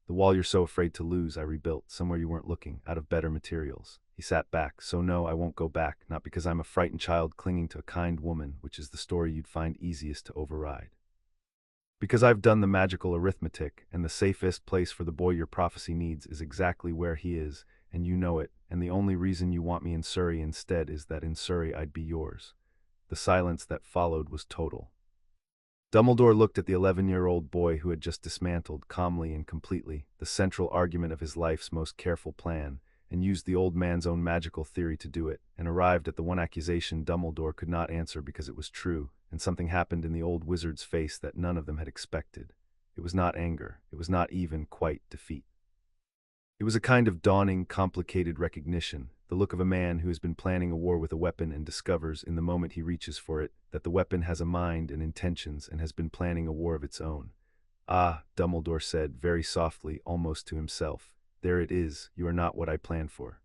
A: The wall you're so afraid to lose, I rebuilt, somewhere you weren't looking, out of better materials." He sat back. "So no, I won't go back, not because I'm a frightened child clinging to a kind woman, which is the story you'd find easiest to override. Because I've done the magical arithmetic, and the safest place for the boy your prophecy needs is exactly where he is, and you know it, and the only reason you want me in Surrey instead is that in Surrey I'd be yours." The silence that followed was total. Dumbledore looked at the 11-year-old boy who had just dismantled, calmly and completely, the central argument of his life's most careful plan, and used the old man's own magical theory to do it, and arrived at the one accusation Dumbledore could not answer because it was true, and something happened in the old wizard's face that none of them had expected. It was not anger, it was not even quite defeat. It was a kind of dawning, complicated recognition, the look of a man who has been planning a war with a weapon and discovers, in the moment he reaches for it, that the weapon has a mind and intentions and has been planning a war of its own. "Ah," Dumbledore said, very softly, almost to himself, "there it is, you are not what I planned for."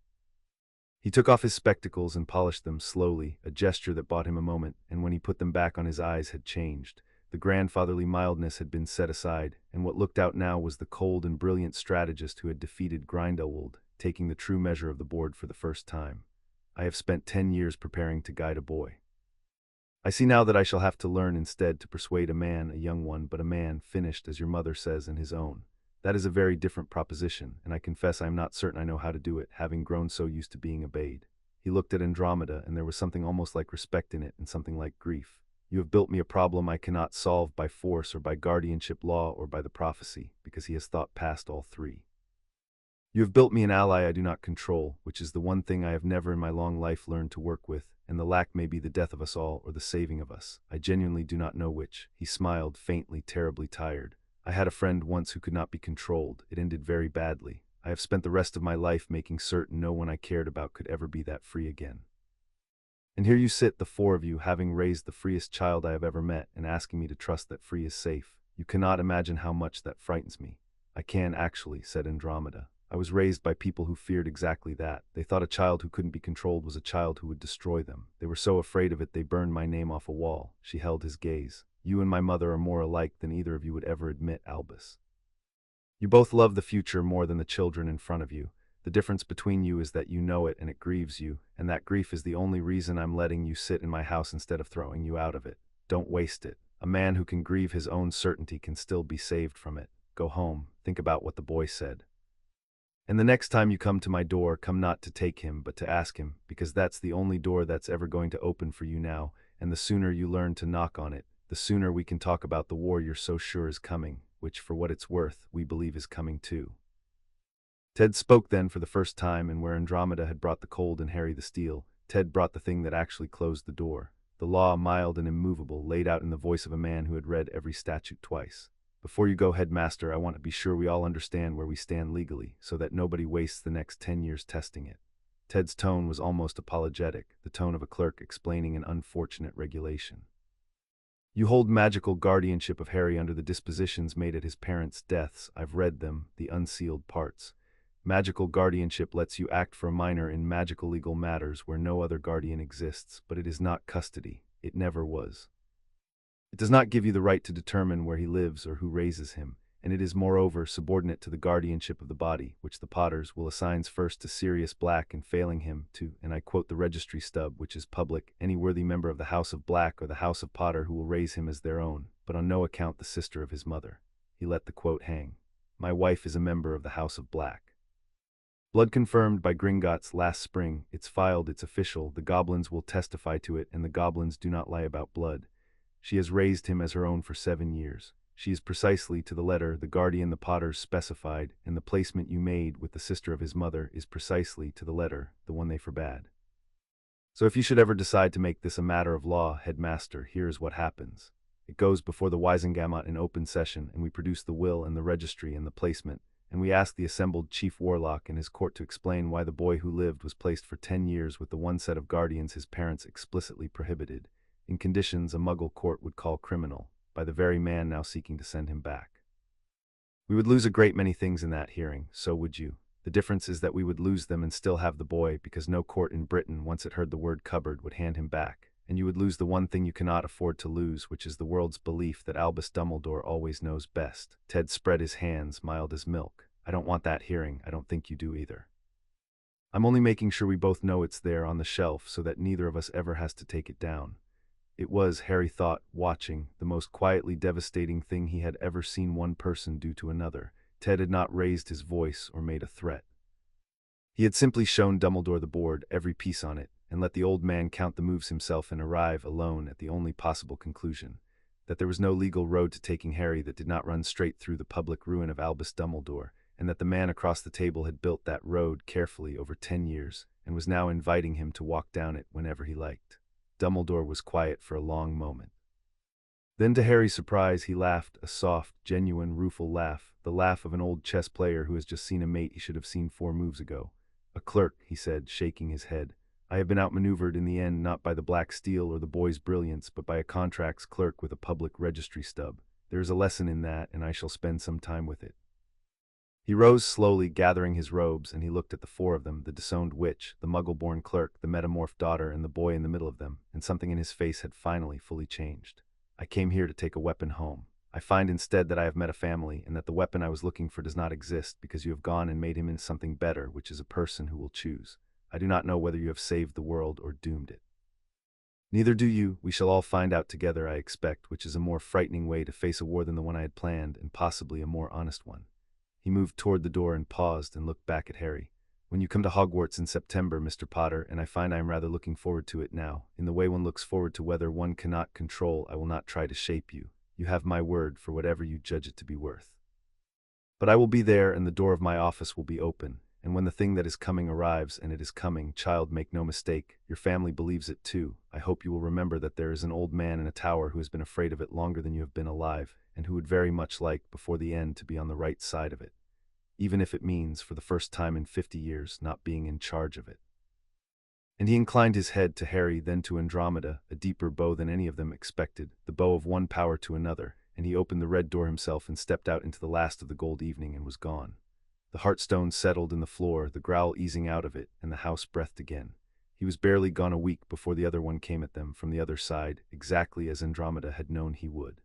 A: He took off his spectacles and polished them slowly, a gesture that bought him a moment, and when he put them back on his eyes had changed. The grandfatherly mildness had been set aside, and what looked out now was the cold and brilliant strategist who had defeated Grindelwald, taking the true measure of the board for the first time. "I have spent 10 years preparing to guide a boy. I see now that I shall have to learn instead to persuade a man, a young one, but a man, finished, as your mother says, in his own. That is a very different proposition, and I confess I am not certain I know how to do it, having grown so used to being obeyed. He looked at Andromeda, and there was something almost like respect in it and something like grief. You have built me a problem I cannot solve by force or by guardianship law or by the prophecy, because he has thought past all three. You have built me an ally I do not control, which is the one thing I have never in my long life learned to work with, and the lack may be the death of us all or the saving of us. I genuinely do not know which. He smiled, faintly, terribly tired. I had a friend once who could not be controlled. It ended very badly. I have spent the rest of my life making certain no one I cared about could ever be that free again. And here you sit, the four of you, having raised the freest child I have ever met, and asking me to trust that free is safe. You cannot imagine how much that frightens me. I can actually, said Andromeda. I was raised by people who feared exactly that. They thought a child who couldn't be controlled was a child who would destroy them. They were so afraid of it they burned my name off a wall. She held his gaze. You and my mother are more alike than either of you would ever admit, Albus. You both love the future more than the children in front of you. The difference between you is that you know it and it grieves you, and that grief is the only reason I'm letting you sit in my house instead of throwing you out of it. Don't waste it. A man who can grieve his own certainty can still be saved from it. Go home. Think about what the boy said. And the next time you come to my door, come not to take him, but to ask him, because that's the only door that's ever going to open for you now, and the sooner you learn to knock on it, the sooner we can talk about the war you're so sure is coming, which, for what it's worth, we believe is coming too. Ted spoke then for the first time, and where Andromeda had brought the cold and Harry the steel, Ted brought the thing that actually closed the door. The law, mild and immovable, laid out in the voice of a man who had read every statute twice. Before you go, headmaster, I want to be sure we all understand where we stand legally, so that nobody wastes the next 10 years testing it. Ted's tone was almost apologetic, the tone of a clerk explaining an unfortunate regulation. You hold magical guardianship of Harry under the dispositions made at his parents' deaths. I've read them, the unsealed parts. Magical guardianship lets you act for a minor in magical legal matters where no other guardian exists, but it is not custody. It never was. It does not give you the right to determine where he lives or who raises him, and it is moreover subordinate to the guardianship of the body, which the Potters will assign first to Sirius Black, and failing him to, and I quote the registry stub, which is public, any worthy member of the House of Black or the House of Potter who will raise him as their own, but on no account the sister of his mother. He let the quote hang. My wife is a member of the House of Black. Blood confirmed by Gringotts last spring. It's filed, it's official. The goblins will testify to it, and the goblins do not lie about blood. She has raised him as her own for 7 years. She is precisely to the letter the guardian the Potters specified, and the placement you made with the sister of his mother is precisely to the letter the one they forbade. So if you should ever decide to make this a matter of law, headmaster, here is what happens. It goes before the Wisengamot in open session, and we produce the will and the registry and the placement, and we ask the assembled chief warlock and his court to explain why the boy who lived was placed for 10 years with the one set of guardians his parents explicitly prohibited, in conditions a Muggle court would call criminal, by the very man now seeking to send him back. We would lose a great many things in that hearing, so would you. The difference is that we would lose them and still have the boy, because no court in Britain, once it heard the word cupboard, would hand him back. And you would lose the one thing you cannot afford to lose, which is the world's belief that Albus Dumbledore always knows best. Ted spread his hands, mild as milk. I don't want that hearing. I don't think you do either. I'm only making sure we both know it's there on the shelf so that neither of us ever has to take it down. It was, Harry thought, watching, the most quietly devastating thing he had ever seen one person do to another. Ted had not raised his voice or made a threat. He had simply shown Dumbledore the board, every piece on it, and let the old man count the moves himself and arrive alone at the only possible conclusion, that there was no legal road to taking Harry that did not run straight through the public ruin of Albus Dumbledore, and that the man across the table had built that road carefully over 10 years, and was now inviting him to walk down it whenever he liked. Dumbledore was quiet for a long moment. Then to Harry's surprise he laughed, a soft, genuine, rueful laugh, the laugh of an old chess player who has just seen a mate he should have seen 4 moves ago. A clerk, he said, shaking his head. I have been outmaneuvered in the end not by the black steel or the boy's brilliance, but by a contracts clerk with a public registry stub. There is a lesson in that, and I shall spend some time with it. He rose slowly, gathering his robes, and he looked at the 4 of them, the disowned witch, the muggle-born clerk, the metamorphed daughter, and the boy in the middle of them, and something in his face had finally fully changed. I came here to take a weapon home. I find instead that I have met a family, and that the weapon I was looking for does not exist, because you have gone and made him into something better, which is a person who will choose. I do not know whether you have saved the world or doomed it. Neither do you. We shall all find out together, I expect, which is a more frightening way to face a war than the one I had planned, and possibly a more honest one. He moved toward the door and paused and looked back at Harry. "When you come to Hogwarts in September, Mr. Potter, and I find I am rather looking forward to it now, in the way one looks forward to weather one cannot control, I will not try to shape you. You have my word for whatever you judge it to be worth. But I will be there, and the door of my office will be open. And when the thing that is coming arrives, and it is coming, child, make no mistake, your family believes it too. I hope you will remember that there is an old man in a tower who has been afraid of it longer than you have been alive, and who would very much like, before the end, to be on the right side of it. Even if it means, for the first time in 50 years, not being in charge of it." And he inclined his head to Harry, then to Andromeda, a deeper bow than any of them expected, the bow of one power to another, and he opened the red door himself and stepped out into the last of the gold evening and was gone. The heartstone settled in the floor, the growl easing out of it, and the house breathed again. He was barely gone a week before the other one came at them from the other side, exactly as Andromeda had known he would.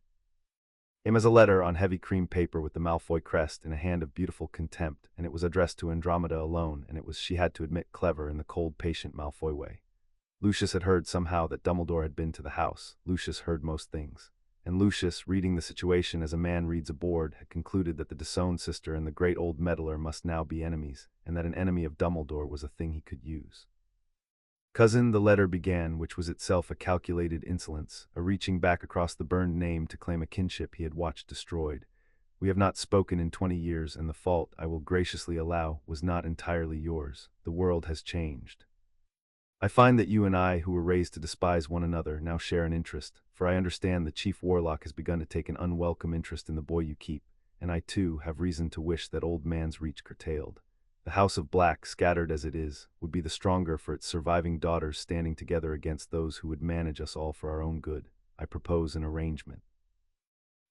A: Came as a letter on heavy cream paper with the Malfoy crest in a hand of beautiful contempt, and it was addressed to Andromeda alone, and it was, she had to admit, clever in the cold, patient Malfoy way. Lucius had heard somehow that Dumbledore had been to the house. Lucius heard most things. And Lucius, reading the situation as a man reads a board, had concluded that the disowned sister and the great old meddler must now be enemies, and that an enemy of Dumbledore was a thing he could use. "Cousin," the letter began, which was itself a calculated insolence, a reaching back across the burned name to claim a kinship he had watched destroyed. "We have not spoken in 20 years, and the fault, I will graciously allow, was not entirely yours. The world has changed. I find that you and I, who were raised to despise one another, now share an interest, for I understand the Chief Warlock has begun to take an unwelcome interest in the boy you keep, and I too have reason to wish that old man's reach curtailed. The House of Black, scattered as it is, would be the stronger for its surviving daughters standing together against those who would manage us all for our own good. I propose an arrangement.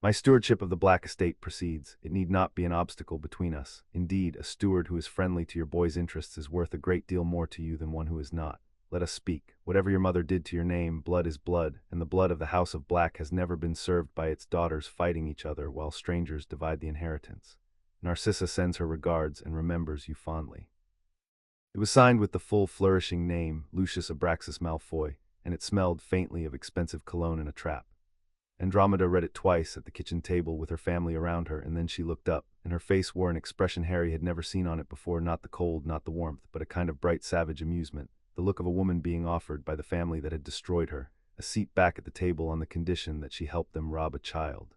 A: My stewardship of the Black estate proceeds. It need not be an obstacle between us. Indeed, a steward who is friendly to your boy's interests is worth a great deal more to you than one who is not. Let us speak. Whatever your mother did to your name, blood is blood, and the blood of the House of Black has never been served by its daughters fighting each other while strangers divide the inheritance. Narcissa sends her regards and remembers you fondly." It was signed with the full flourishing name, Lucius Abraxas Malfoy, and it smelled faintly of expensive cologne in a trap. Andromeda read it twice at the kitchen table with her family around her, and then she looked up, and her face wore an expression Harry had never seen on it before, not the cold, not the warmth, but a kind of bright savage amusement, the look of a woman being offered, by the family that had destroyed her, a seat back at the table on the condition that she help them rob a child.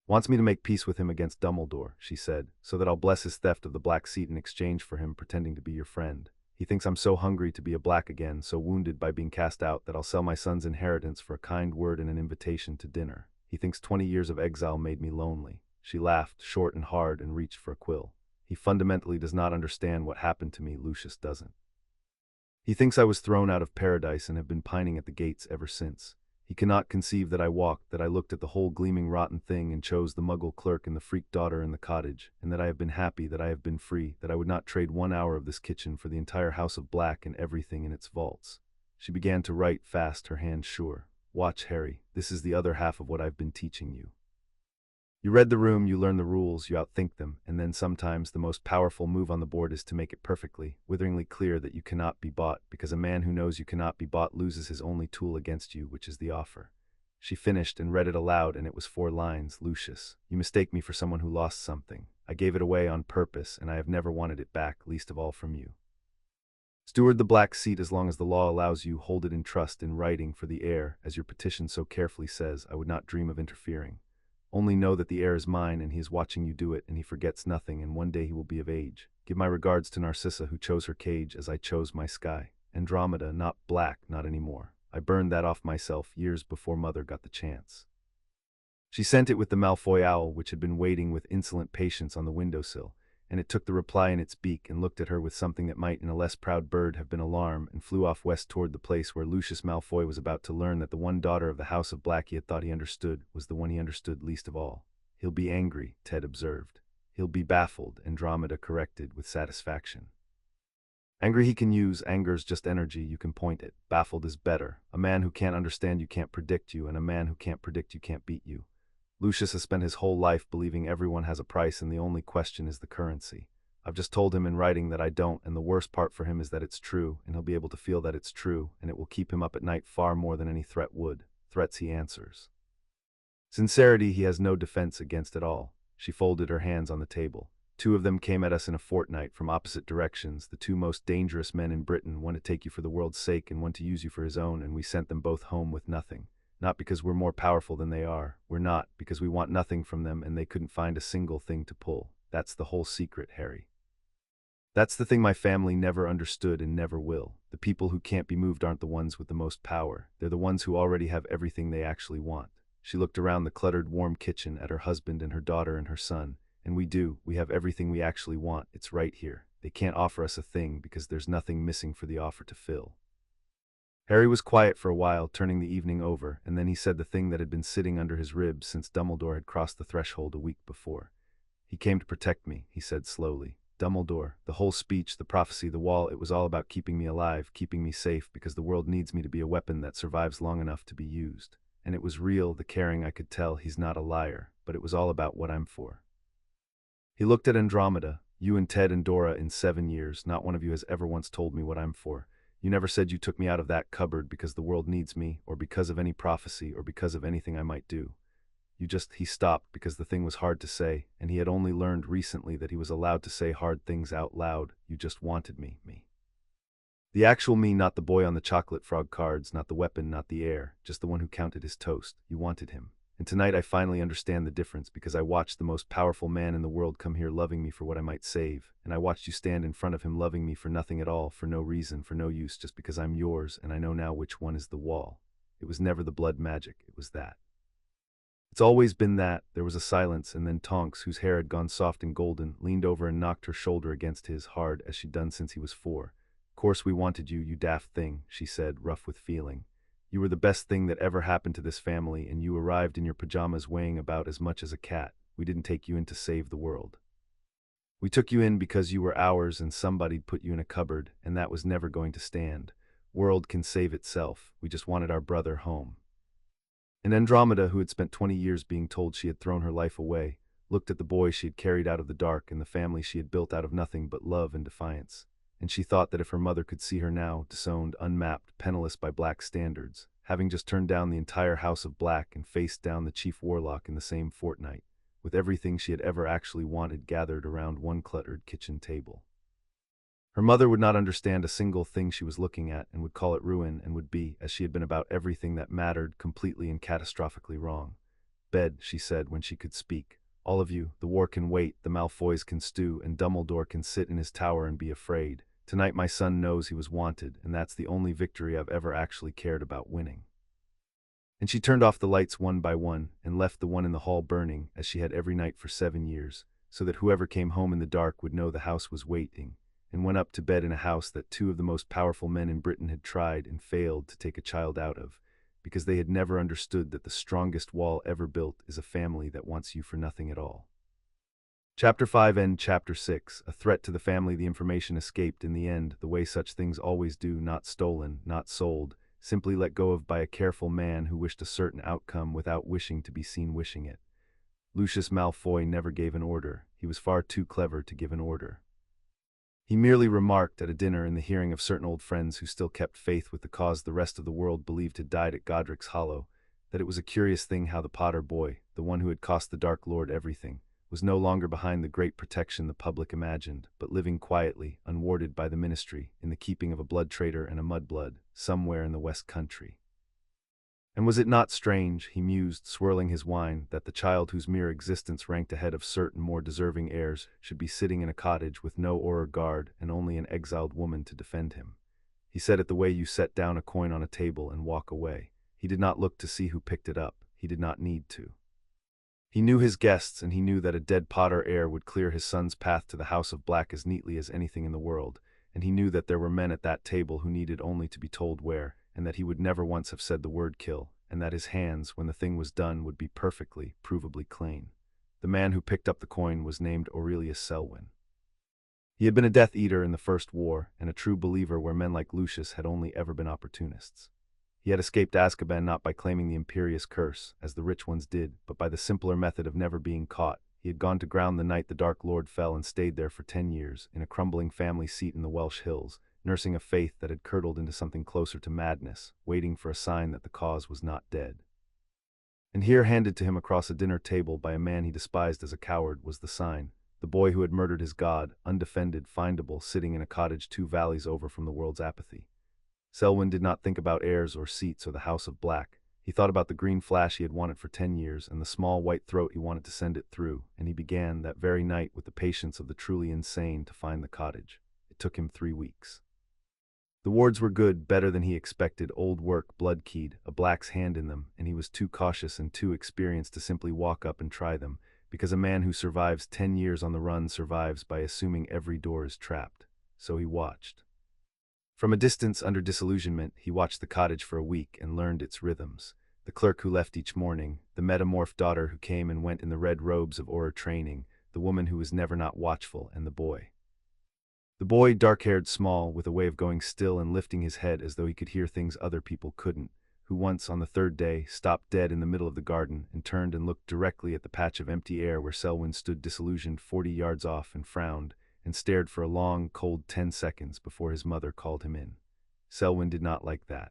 A: "Wants me to make peace with him against Dumbledore," she said, "so that I'll bless his theft of the black seat in exchange for him pretending to be your friend. He thinks I'm so hungry to be a black again, so wounded by being cast out, that I'll sell my son's inheritance for a kind word and an invitation to dinner. He thinks 20 years of exile made me lonely." She laughed, short and hard, and reached for a quill. "He fundamentally does not understand what happened to me, Lucius doesn't. He thinks I was thrown out of paradise and have been pining at the gates ever since. He cannot conceive that I walked, that I looked at the whole gleaming rotten thing and chose the muggle clerk and the freak daughter in the cottage, and that I have been happy, that I have been free, that I would not trade 1 hour of this kitchen for the entire House of Black and everything in its vaults." She began to write fast, her hand sure. "Watch, Harry, this is the other half of what I've been teaching you. You read the room, you learn the rules, you outthink them, and then sometimes the most powerful move on the board is to make it perfectly, witheringly clear that you cannot be bought, because a man who knows you cannot be bought loses his only tool against you, which is the offer." She finished and read it aloud, and it was 4 lines. "Lucius, you mistake me for someone who lost something. I gave it away on purpose, and I have never wanted it back, least of all from you. Steward the black seat as long as the law allows you, hold it in trust in writing for the heir, as your petition so carefully says. I would not dream of interfering. Only know that the heir is mine, and he is watching you do it, and he forgets nothing, and one day he will be of age. Give my regards to Narcissa, who chose her cage as I chose my sky. Andromeda, not black, not any more. I burned that off myself years before Mother got the chance." She sent it with the Malfoy owl, which had been waiting with insolent patience on the windowsill, and it took the reply in its beak and looked at her with something that might in a less proud bird have been alarm, and flew off west toward the place where Lucius Malfoy was about to learn that the one daughter of the House of Black he had thought he understood was the one he understood least of all. "He'll be angry," Ted observed. "He'll be baffled," Andromeda corrected with satisfaction. "Angry he can use, anger's just energy, you can point it. Baffled is better. A man who can't understand you can't predict you, and a man who can't predict you can't beat you. Lucius has spent his whole life believing everyone has a price and the only question is the currency. I've just told him in writing that I don't, and the worst part for him is that it's true, and he'll be able to feel that it's true, and it will keep him up at night far more than any threat would. Threats he answers. Sincerity he has no defense against at all." She folded her hands on the table. Two of them came at us in a fortnight from opposite directions, the two most dangerous men in Britain, one to take you for the world's sake and one to use you for his own, and we sent them both home with nothing. Not because we're more powerful than they are. We're not, because we want nothing from them and they couldn't find a single thing to pull. That's the whole secret, Harry. That's the thing my family never understood and never will. The people who can't be moved aren't the ones with the most power. They're the ones who already have everything they actually want. She looked around the cluttered, warm kitchen at her husband and her daughter and her son. And we do. We have everything we actually want. It's right here. They can't offer us a thing because there's nothing missing for the offer to fill. Harry was quiet for a while, turning the evening over, and then he said the thing that had been sitting under his ribs since Dumbledore had crossed the threshold a week before. He came to protect me, he said slowly. Dumbledore, the whole speech, the prophecy, the wall, it was all about keeping me alive, keeping me safe, because the world needs me to be a weapon that survives long enough to be used. And it was real, the caring, I could tell he's not a liar, but it was all about what I'm for. He looked at Andromeda. You and Ted and Dora in 7 years, not one of you has ever once told me what I'm for. You never said you took me out of that cupboard because the world needs me, or because of any prophecy, or because of anything I might do. He stopped because the thing was hard to say, and he had only learned recently that he was allowed to say hard things out loud. You just wanted me. The actual me, not the boy on the chocolate frog cards, not the weapon, not the heir, just the one who counted his toast. You wanted him. And tonight I finally understand the difference because I watched the most powerful man in the world come here loving me for what I might save, and I watched you stand in front of him loving me for nothing at all, for no reason, for no use, just because I'm yours, and I know now which one is the wall. It was never the blood magic, it was that. It's always been that. There was a silence, and then Tonks, whose hair had gone soft and golden, leaned over and knocked her shoulder against his, hard as she'd done since he was 4. Course we wanted you, you daft thing, she said, rough with feeling. You were the best thing that ever happened to this family, and you arrived in your pajamas weighing about as much as a cat. We didn't take you in to save the world. We took you in because you were ours and somebody'd put you in a cupboard, and that was never going to stand. World can save itself. We just wanted our brother home. And Andromeda, who had spent 20 years being told she had thrown her life away, looked at the boy she had carried out of the dark and the family she had built out of nothing but love and defiance. And she thought that if her mother could see her now, disowned, unmapped, penniless by black standards, having just turned down the entire house of black and faced down the chief warlock in the same fortnight, with everything she had ever actually wanted gathered around one cluttered kitchen table. Her mother would not understand a single thing she was looking at and would call it ruin and would be, as she had been about everything that mattered, completely and catastrophically wrong. Bed, she said when she could speak. All of you, the war can wait, the Malfoys can stew, and Dumbledore can sit in his tower and be afraid. Tonight my son knows he was wanted, and that's the only victory I've ever actually cared about winning. And she turned off the lights one by one, and left the one in the hall burning, as she had every night for 7 years, so that whoever came home in the dark would know the house was waiting, and went up to bed in a house that 2 of the most powerful men in Britain had tried and failed to take a child out of, because they had never understood that the strongest wall ever built is a family that wants you for nothing at all. Chapter 5 and Chapter 6, a threat to the family. The information escaped in the end, the way such things always do, not stolen, not sold, simply let go of by a careful man who wished a certain outcome without wishing to be seen wishing it. Lucius Malfoy never gave an order. He was far too clever to give an order. He merely remarked at a dinner in the hearing of certain old friends who still kept faith with the cause the rest of the world believed had died at Godric's Hollow, that it was a curious thing how the Potter boy, the one who had cost the Dark Lord everything, was no longer behind the great protection the public imagined, but living quietly, unwarded by the ministry, in the keeping of a blood traitor and a mudblood, somewhere in the West Country. And was it not strange, he mused, swirling his wine, that the child whose mere existence ranked ahead of certain more deserving heirs should be sitting in a cottage with no Auror guard and only an exiled woman to defend him? He said it the way you set down a coin on a table and walk away. He did not look to see who picked it up. He did not need to. He knew his guests, and he knew that a dead Potter heir would clear his son's path to the House of Black as neatly as anything in the world, and he knew that there were men at that table who needed only to be told where, and that he would never once have said the word kill, and that his hands, when the thing was done, would be perfectly, provably clean. The man who picked up the coin was named Aurelius Selwyn. He had been a Death Eater in the First War, and a true believer where men like Lucius had only ever been opportunists. He had escaped Azkaban not by claiming the imperious curse, as the rich ones did, but by the simpler method of never being caught. He had gone to ground the night the Dark Lord fell and stayed there for 10 years, in a crumbling family seat in the Welsh hills, nursing a faith that had curdled into something closer to madness, waiting for a sign that the cause was not dead. And here, handed to him across a dinner table by a man he despised as a coward, was the sign. the boy who had murdered his god, undefended, findable, sitting in a cottage 2 valleys over from the world's apathy. Selwyn did not think about heirs or seats or the House of Black. He thought about the green flash he had wanted for 10 years and the small white throat he wanted to send it through, and he began, that very night, with the patience of the truly insane, to find the cottage. It took him 3 weeks. The wards were good, better than he expected, old work, blood-keyed, a black's hand in them, and he was too cautious and too experienced to simply walk up and try them, because a man who survives 10 years on the run survives by assuming every door is trapped. So he watched. From a distance, under disillusionment, he watched the cottage for a week and learned its rhythms. The clerk who left each morning, the metamorphed daughter who came and went in the red robes of auror training, the woman who was never not watchful, and the boy. The boy, dark-haired, small, with a way of going still and lifting his head as though he could hear things other people couldn't, who once, on the 3rd day, stopped dead in the middle of the garden and turned and looked directly at the patch of empty air where Selwyn stood disillusioned 40 yards off and frowned, and stared for a long, cold 10 seconds before his mother called him in. Selwyn did not like that.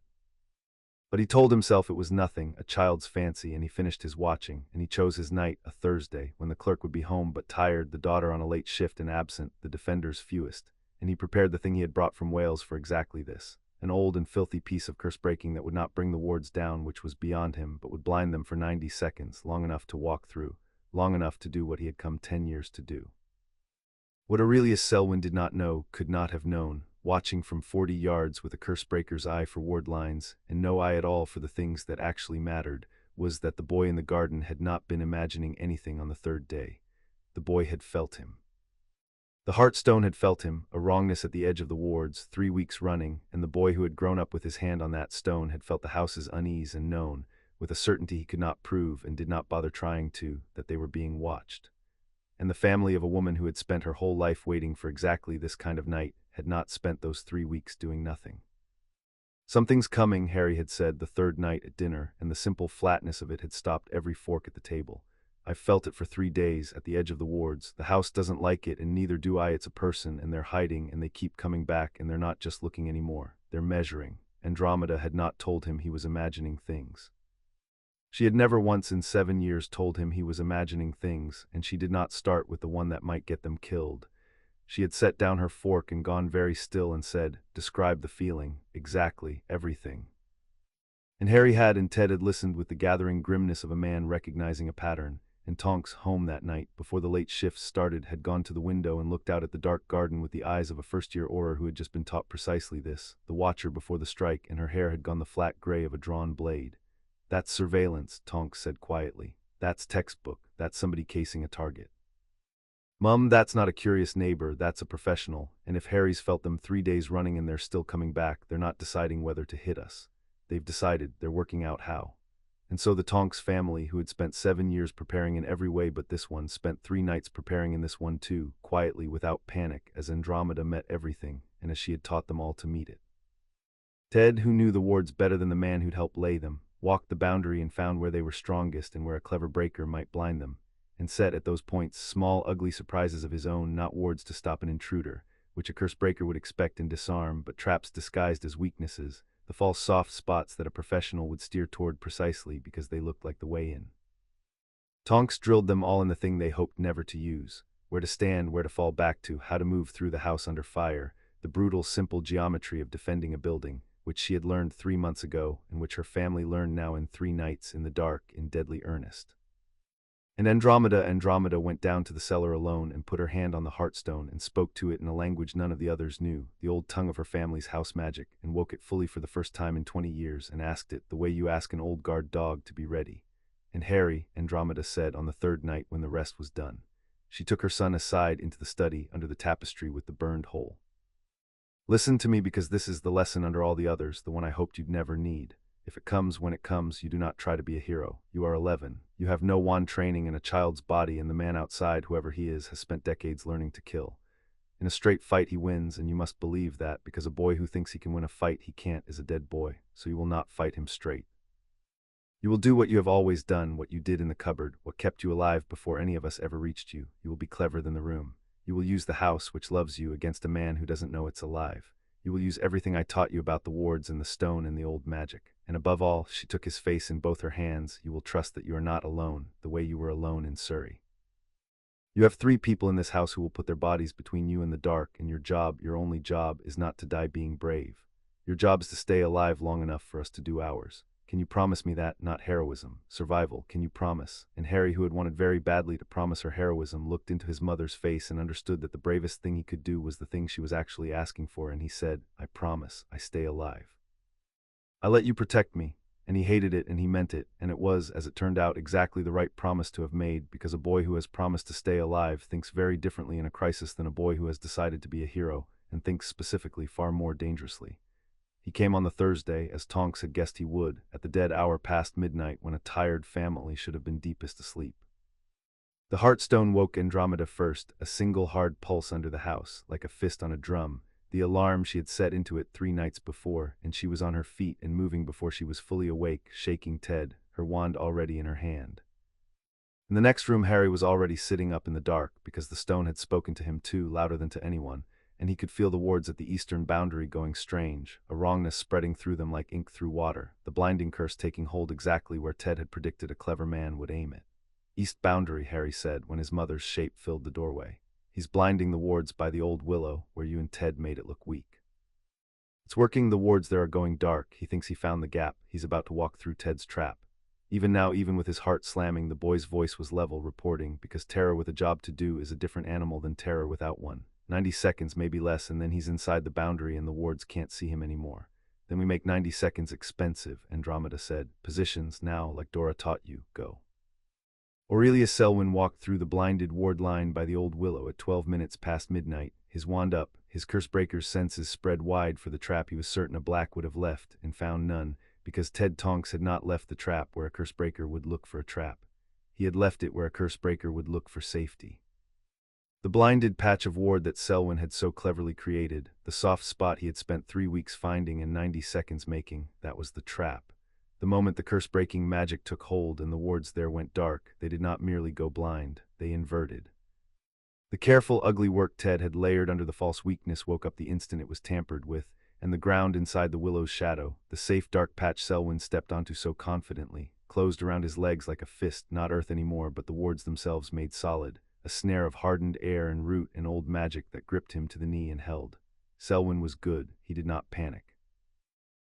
A: But he told himself it was nothing, a child's fancy, and he finished his watching, and he chose his night, a Thursday, when the clerk would be home but tired, the daughter on a late shift and absent, the defenders fewest, and he prepared the thing he had brought from Wales for exactly this, an old and filthy piece of curse-breaking that would not bring the wards down, which was beyond him, but would blind them for 90 seconds, long enough to walk through, long enough to do what he had come 10 years to do. What Aurelius Selwyn did not know, could not have known, watching from 40 yards with a curse-breaker's eye for ward lines, and no eye at all for the things that actually mattered, was that the boy in the garden had not been imagining anything on the 3rd day. The boy had felt him. The Heartstone had felt him, a wrongness at the edge of the wards, 3 weeks running, and the boy who had grown up with his hand on that stone had felt the house's unease and known, with a certainty he could not prove and did not bother trying to, that they were being watched. And the family of a woman who had spent her whole life waiting for exactly this kind of night had not spent those 3 weeks doing nothing. Something's coming, Harry had said the 3rd night at dinner, and the simple flatness of it had stopped every fork at the table. I've felt it for 3 days, at the edge of the wards. The house doesn't like it, and neither do I. It's a person, and they're hiding, and they keep coming back, and they're not just looking anymore. They're measuring. Andromeda had not told him he was imagining things. She had never once in 7 years told him he was imagining things, and she did not start with the one that might get them killed. She had set down her fork and gone very still and said, "Describe the feeling, exactly, everything." And Harry had and Ted had listened with the gathering grimness of a man recognizing a pattern, and Tonks, home that night, before the late shifts started, had gone to the window and looked out at the dark garden with the eyes of a first-year auror who had just been taught precisely this, the watcher before the strike, and her hair had gone the flat gray of a drawn blade. "That's surveillance," Tonks said quietly. "That's textbook. That's somebody casing a target." "Mum, that's not a curious neighbor, that's a professional, and if Harry's felt them 3 days running and they're still coming back, they're not deciding whether to hit us. They've decided, they're working out how." And so the Tonks family, who had spent 7 years preparing in every way but this one, spent 3 nights preparing in this one too, quietly, without panic, as Andromeda met everything, and as she had taught them all to meet it. Ted, who knew the wards better than the man who'd helped lay them, walked the boundary and found where they were strongest and where a clever breaker might blind them, and set at those points small, ugly surprises of his own, not wards to stop an intruder, which a curse breaker would expect and disarm, but traps disguised as weaknesses, the false soft spots that a professional would steer toward precisely because they looked like the way in. Tonks drilled them all in the thing they hoped never to use: where to stand, where to fall back to, how to move through the house under fire, the brutal, simple geometry of defending a building, which she had learned 3 months ago, and which her family learned now in 3 nights, in the dark, in deadly earnest. And Andromeda went down to the cellar alone and put her hand on the Heartstone and spoke to it in a language none of the others knew, the old tongue of her family's house magic, and woke it fully for the first time in 20 years, and asked it, the way you ask an old guard dog, to be ready. "And Harry," Andromeda said on the 3rd night when the rest was done. She took her son aside into the study under the tapestry with the burned hole. "Listen to me, because this is the lesson under all the others, the one I hoped you'd never need. If it comes when it comes, you do not try to be a hero. You are 11. You have no wand training in a child's body, and the man outside, whoever he is, has spent decades learning to kill. In a straight fight he wins, and you must believe that, because a boy who thinks he can win a fight he can't is a dead boy, so you will not fight him straight. You will do what you have always done, what you did in the cupboard, what kept you alive before any of us ever reached you. You will be clever than the room. You will use the house, which loves you, against a man who doesn't know it's alive. You will use everything I taught you about the wards and the stone and the old magic. And above all," she took his face in both her hands, "you will trust that you are not alone, the way you were alone in Surrey. You have 3 people in this house who will put their bodies between you and the dark, and your job, your only job, is not to die being brave. Your job is to stay alive long enough for us to do ours. Can you promise me that? Not heroism. Survival. Can you promise? And Harry, who had wanted very badly to promise her heroism, looked into his mother's face and understood that the bravest thing he could do was the thing she was actually asking for, and he said, I promise, I stay alive. I let you protect me. And he hated it and he meant it, and it was, as it turned out, exactly the right promise to have made, because a boy who has promised to stay alive thinks very differently in a crisis than a boy who has decided to be a hero, and thinks specifically far more dangerously. He came on the Thursday, as Tonks had guessed he would, at the dead hour past midnight when a tired family should have been deepest asleep. The Heartstone woke Andromeda first, a single hard pulse under the house, like a fist on a drum, the alarm she had set into it 3 nights before, and she was on her feet and moving before she was fully awake, shaking Ted, her wand already in her hand. In the next room Harry was already sitting up in the dark, because the stone had spoken to him too, louder than to anyone, and he could feel the wards at the eastern boundary going strange, a wrongness spreading through them like ink through water, the blinding curse taking hold exactly where Ted had predicted a clever man would aim it. East boundary, Harry said, when his mother's shape filled the doorway. He's blinding the wards by the old willow, where you and Ted made it look weak. It's working, the wards there are going dark. He thinks he found the gap. He's about to walk through Ted's trap. Even now, even with his heart slamming, the boy's voice was level, reporting, because terror with a job to do is a different animal than terror without one. 90 seconds, maybe less, and then he's inside the boundary and the wards can't see him anymore. Then we make 90 seconds expensive, Andromeda said. Positions, now, like Dora taught you, go. Aurelius Selwyn walked through the blinded ward line by the old willow at 12 minutes past midnight, his wand up, his cursebreaker's senses spread wide for the trap he was certain a black would have left, and found none, because Ted Tonks had not left the trap where a cursebreaker would look for a trap. He had left it where a cursebreaker would look for safety. The blinded patch of ward that Selwyn had so cleverly created, the soft spot he had spent 3 weeks finding and 90 seconds making, that was the trap. The moment the curse-breaking magic took hold and the wards there went dark, they did not merely go blind, they inverted. The careful, ugly work Ted had layered under the false weakness woke up the instant it was tampered with, and the ground inside the willow's shadow, the safe dark patch Selwyn stepped onto so confidently, closed around his legs like a fist, not earth anymore but the wards themselves made solid, a snare of hardened air and root and old magic that gripped him to the knee and held. Selwyn was good, he did not panic.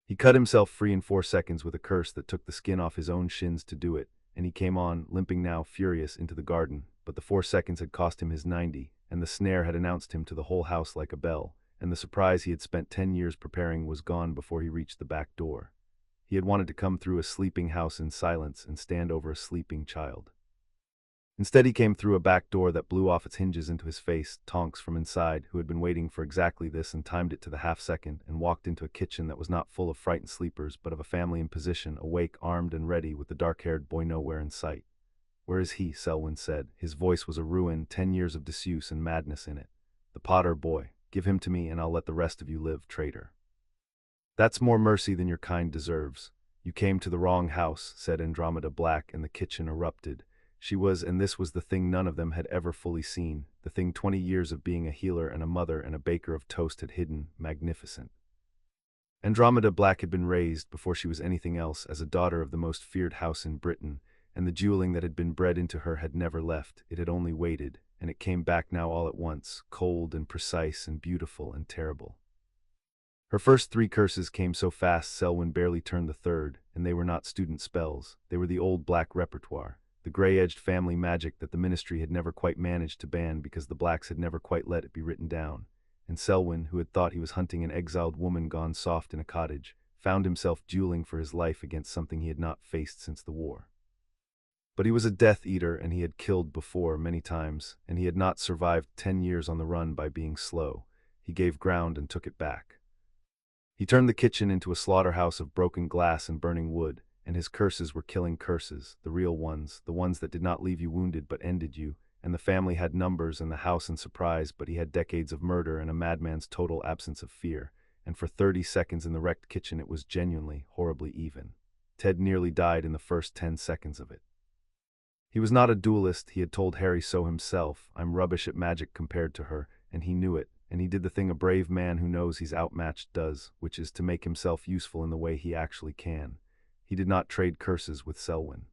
A: He cut himself free in 4 seconds with a curse that took the skin off his own shins to do it, and he came on, limping now, furious, into the garden, but the 4 seconds had cost him his 90, and the snare had announced him to the whole house like a bell, and the surprise he had spent 10 years preparing was gone before he reached the back door. He had wanted to come through a sleeping house in silence and stand over a sleeping child. Instead he came through a back door that blew off its hinges into his face, Tonks from inside, who had been waiting for exactly this and timed it to the half-second, and walked into a kitchen that was not full of frightened sleepers but of a family in position, awake, armed and ready, with the dark-haired boy nowhere in sight. Where is he? Selwyn said. His voice was a ruin, 10 years of disuse and madness in it. The Potter boy. Give him to me and I'll let the rest of you live, traitor. That's more mercy than your kind deserves. You came to the wrong house, said Andromeda Black, and the kitchen erupted. She was, and this was the thing none of them had ever fully seen, the thing 20 years of being a healer and a mother and a baker of toast had hidden, magnificent. Andromeda Black had been raised, before she was anything else, as a daughter of the most feared house in Britain, and the jeweling that had been bred into her had never left, it had only waited, and it came back now all at once, cold and precise and beautiful and terrible. Her first 3 curses came so fast Selwyn barely turned the third, and they were not student spells, they were the old black repertoire. The gray-edged family magic that the ministry had never quite managed to ban because the blacks had never quite let it be written down, and Selwyn, who had thought he was hunting an exiled woman gone soft in a cottage, found himself dueling for his life against something he had not faced since the war. But he was a Death Eater, and he had killed before many times, and he had not survived 10 years on the run by being slow. He gave ground and took it back. He turned the kitchen into a slaughterhouse of broken glass and burning wood, and his curses were killing curses, the real ones, the ones that did not leave you wounded but ended you, and the family had numbers and the house in surprise, but he had decades of murder and a madman's total absence of fear, and for 30 seconds in the wrecked kitchen it was genuinely, horribly even. Ted nearly died in the first 10 seconds of it. He was not a duelist, he had told Harry so himself. I'm rubbish at magic compared to her, and he knew it, and he did the thing a brave man who knows he's outmatched does, which is to make himself useful in the way he actually can. He did not trade curses with Selwyn.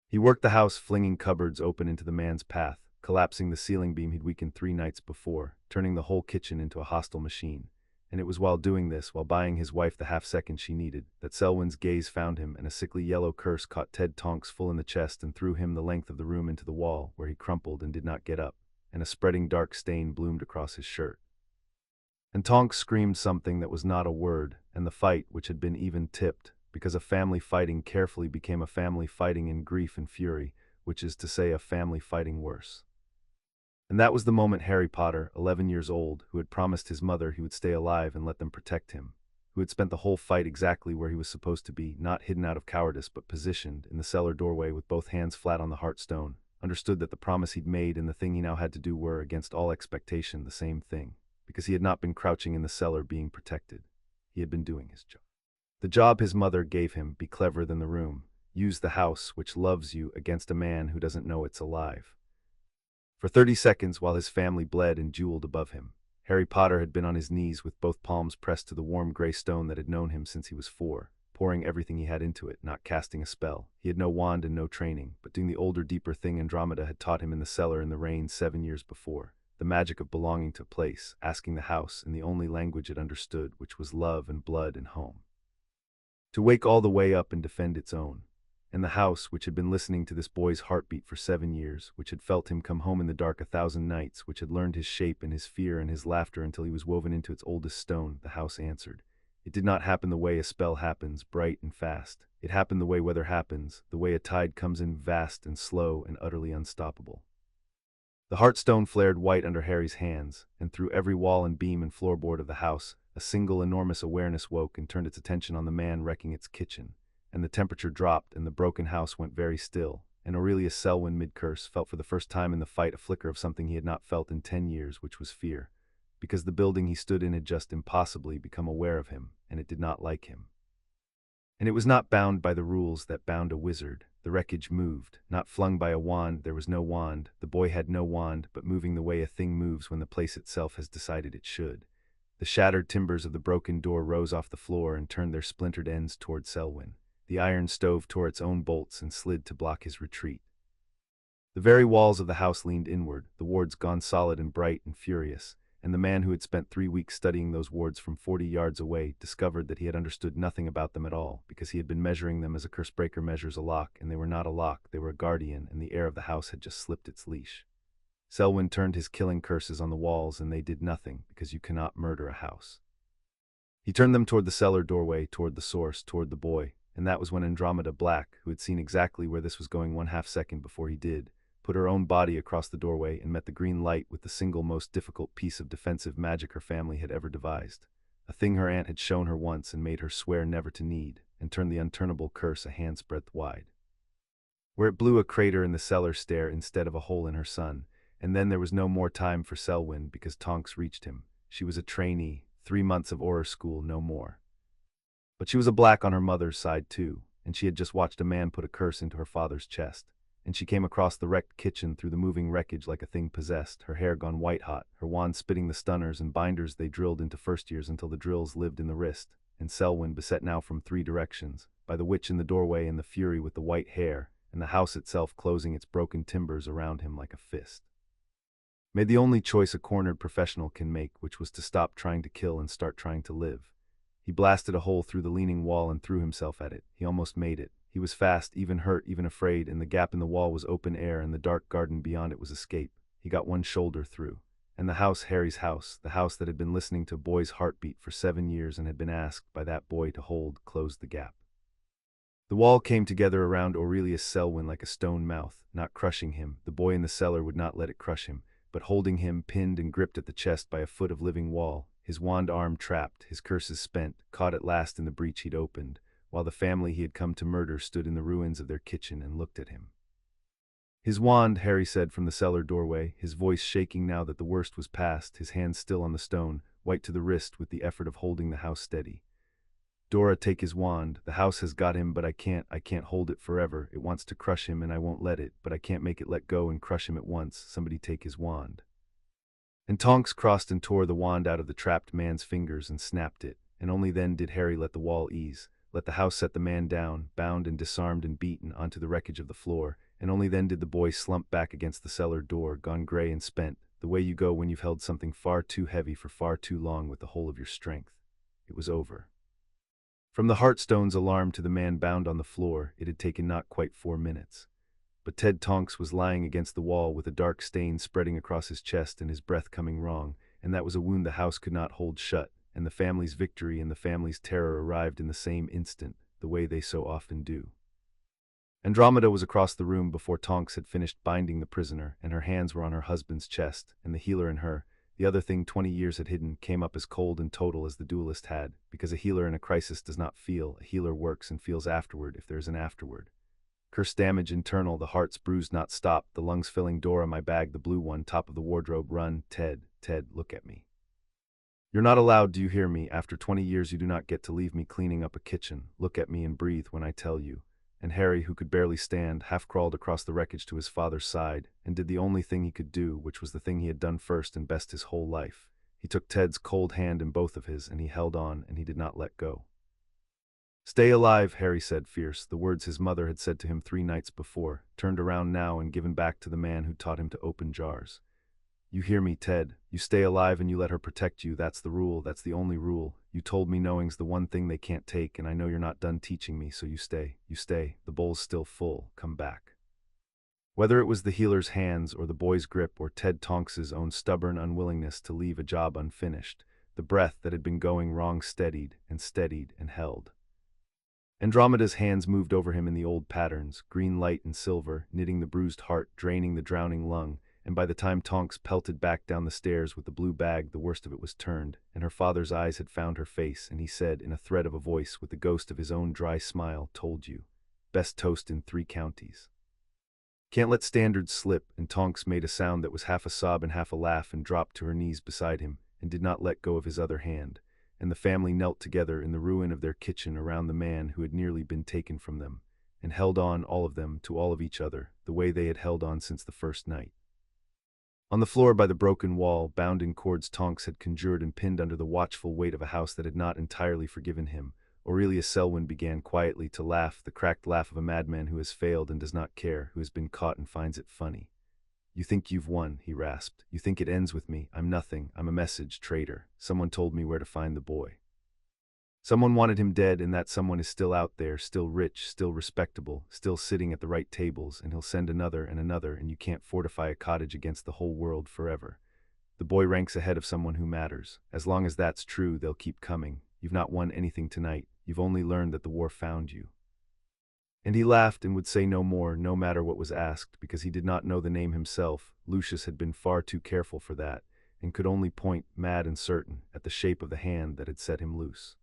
A: He worked the house, flinging cupboards open into the man's path, collapsing the ceiling beam he'd weakened 3 nights before, turning the whole kitchen into a hostile machine. And it was while doing this, while buying his wife the half-second she needed, that Selwyn's gaze found him, and a sickly yellow curse caught Ted Tonks full in the chest and threw him the length of the room into the wall, where he crumpled and did not get up, and a spreading dark stain bloomed across his shirt. And Tonks screamed something that was not a word, and the fight, which had been even tipped, because a family fighting carefully became a family fighting in grief and fury, which is to say a family fighting worse. And that was the moment Harry Potter, 11 years old, who had promised his mother he would stay alive and let them protect him, who had spent the whole fight exactly where he was supposed to be, not hidden out of cowardice but positioned in the cellar doorway with both hands flat on the Heartstone, understood that the promise he'd made and the thing he now had to do were, against all expectation, the same thing, because he had not been crouching in the cellar being protected. He had been doing his job. The job his mother gave him: be cleverer than the room, use the house which loves you against a man who doesn't know it's alive. For 30 seconds, while his family bled and jeweled above him, Harry Potter had been on his knees with both palms pressed to the warm gray stone that had known him since he was 4, pouring everything he had into it, not casting a spell. He had no wand and no training, but doing the older, deeper thing Andromeda had taught him in the cellar in the rain 7 years before, the magic of belonging to a place, asking the house in the only language it understood, which was love and blood and home. To wake all the way up and defend its own. And the house, which had been listening to this boy's heartbeat for 7 years, which had felt him come home in the dark 1,000 nights, which had learned his shape and his fear and his laughter until he was woven into its oldest stone, the house answered. It did not happen the way a spell happens, bright and fast. It happened the way weather happens, the way a tide comes in, vast and slow and utterly unstoppable. The Heartstone flared white under Harry's hands, and through every wall and beam and floorboard of the house, a single enormous awareness woke and turned its attention on the man wrecking its kitchen. And the temperature dropped, and the broken house went very still, and Aurelius Selwyn, mid-curse, felt for the first time in the fight a flicker of something he had not felt in 10 years, which was fear, because the building he stood in had just impossibly become aware of him, and it did not like him. And it was not bound by the rules that bound a wizard. The wreckage moved, not flung by a wand. There was no wand, the boy had no wand, but moving the way a thing moves when the place itself has decided it should. The shattered timbers of the broken door rose off the floor and turned their splintered ends toward Selwyn. The iron stove tore its own bolts and slid to block his retreat. The very walls of the house leaned inward, the wards gone solid and bright and furious, and the man who had spent 3 weeks studying those wards from 40 yards away discovered that he had understood nothing about them at all, because he had been measuring them as a cursebreaker measures a lock, and they were not a lock, they were a guardian, and the air of the house had just slipped its leash. Selwyn turned his killing curses on the walls, and they did nothing, because you cannot murder a house. He turned them toward the cellar doorway, toward the source, toward the boy, and that was when Andromeda Black, who had seen exactly where this was going 1/2 second before he did, put her own body across the doorway and met the green light with the single most difficult piece of defensive magic her family had ever devised, a thing her aunt had shown her once and made her swear never to need, and turned the unturnable curse a hand's breadth wide, where it blew a crater in the cellar stair instead of a hole in her son. And then there was no more time for Selwyn, because Tonks reached him. She was a trainee, 3 months of Auror school, no more. But she was a Black on her mother's side too, and she had just watched a man put a curse into her father's chest. And she came across the wrecked kitchen through the moving wreckage like a thing possessed, her hair gone white-hot, her wand spitting the stunners and binders they drilled into first years until the drills lived in the wrist, and Selwyn beset now from 3 directions, by the witch in the doorway and the fury with the white hair, and the house itself closing its broken timbers around him like a fist. Made the only choice a cornered professional can make, which was to stop trying to kill and start trying to live. He blasted a hole through the leaning wall and threw himself at it. He almost made it. He was fast, even hurt, even afraid, and the gap in the wall was open air, and the dark garden beyond it was escape. He got one shoulder through. And the house, Harry's house, the house that had been listening to a boy's heartbeat for 7 years and had been asked by that boy to hold, closed the gap. The wall came together around Aurelius Selwyn like a stone mouth, not crushing him. The boy in the cellar would not let it crush him, but holding him, pinned and gripped at the chest by a foot of living wall, his wand arm trapped, his curses spent, caught at last in the breach he'd opened, while the family he had come to murder stood in the ruins of their kitchen and looked at him. His wand, Harry said from the cellar doorway, his voice shaking now that the worst was past, his hand still on the stone, white to the wrist with the effort of holding the house steady. Dora, take his wand. The house has got him, but I can't hold it forever. It wants to crush him and I won't let it, but I can't make it let go and crush him at once. Somebody take his wand. And Tonks crossed and tore the wand out of the trapped man's fingers and snapped it, and only then did Harry let the wall ease, let the house set the man down, bound and disarmed and beaten, onto the wreckage of the floor, and only then did the boy slump back against the cellar door, gone gray and spent, the way you go when you've held something far too heavy for far too long with the whole of your strength. It was over. From the Heartstone's alarm to the man bound on the floor, it had taken not quite 4 minutes. But Ted Tonks was lying against the wall with a dark stain spreading across his chest and his breath coming wrong, and that was a wound the house could not hold shut, and the family's victory and the family's terror arrived in the same instant, the way they so often do. Andromeda was across the room before Tonks had finished binding the prisoner, and her hands were on her husband's chest, and the healer in her, the other thing 20 years had hidden, came up as cold and total as the duelist had, because a healer in a crisis does not feel, a healer works and feels afterward if there is an afterward. Curse damage internal, the heart's bruised not stopped, the lungs filling door on my bag, the blue one, top of the wardrobe, run, Ted, look at me. You're not allowed, do you hear me? After 20 years you do not get to leave me cleaning up a kitchen. Look at me and breathe when I tell you. And Harry, who could barely stand, half crawled across the wreckage to his father's side, and did the only thing he could do, which was the thing he had done first and best his whole life. He took Ted's cold hand in both of his, and he held on, and he did not let go. Stay alive, Harry said, fierce, the words his mother had said to him 3 nights before, turned around now and given back to the man who taught him to open jars. You hear me, Ted. You stay alive and you let her protect you. That's the rule. That's the only rule. You told me knowing's the one thing they can't take, and I know you're not done teaching me, so you stay. You stay. The bowl's still full. Come back. Whether it was the healer's hands or the boy's grip or Ted Tonks's own stubborn unwillingness to leave a job unfinished, the breath that had been going wrong steadied and held. Andromeda's hands moved over him in the old patterns, green light and silver, knitting the bruised heart, draining the drowning lung, and by the time Tonks pelted back down the stairs with the blue bag, the worst of it was turned, and her father's eyes had found her face, and he said, in a thread of a voice with the ghost of his own dry smile, told you. Best toast in 3 counties. Can't let standards slip, and Tonks made a sound that was half a sob and half a laugh and dropped to her knees beside him, and did not let go of his other hand, and the family knelt together in the ruin of their kitchen around the man who had nearly been taken from them, and held on, all of them, to all of each other, the way they had held on since the first night. On the floor by the broken wall, bound in cords Tonks had conjured and pinned under the watchful weight of a house that had not entirely forgiven him, Aurelius Selwyn began quietly to laugh, the cracked laugh of a madman who has failed and does not care, who has been caught and finds it funny. You think you've won, he rasped. You think it ends with me. I'm nothing. I'm a message, traitor. Someone told me where to find the boy. Someone wanted him dead, and that someone is still out there, still rich, still respectable, still sitting at the right tables, and he'll send another, and you can't fortify a cottage against the whole world forever. The boy ranks ahead of someone who matters. As long as that's true, they'll keep coming. You've not won anything tonight. You've only learned that the war found you. And he laughed and would say no more, no matter what was asked, because he did not know the name himself. Lucius had been far too careful for that, and could only point, mad and certain, at the shape of the hand that had set him loose.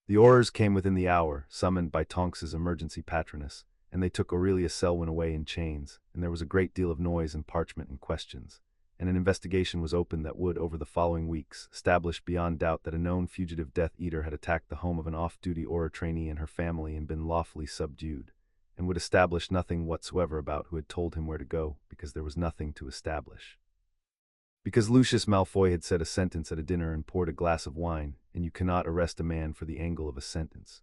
A: The Aurors came within the hour, summoned by Tonks's emergency patroness, and they took Aurelius Selwyn away in chains, and there was a great deal of noise and parchment and questions, and an investigation was opened that would, over the following weeks, establish beyond doubt that a known fugitive Death Eater had attacked the home of an off-duty Auror trainee and her family and been lawfully subdued, and would establish nothing whatsoever about who had told him where to go, because there was nothing to establish. Because Lucius Malfoy had said a sentence at a dinner and poured a glass of wine, and you cannot arrest a man for the angle of a sentence.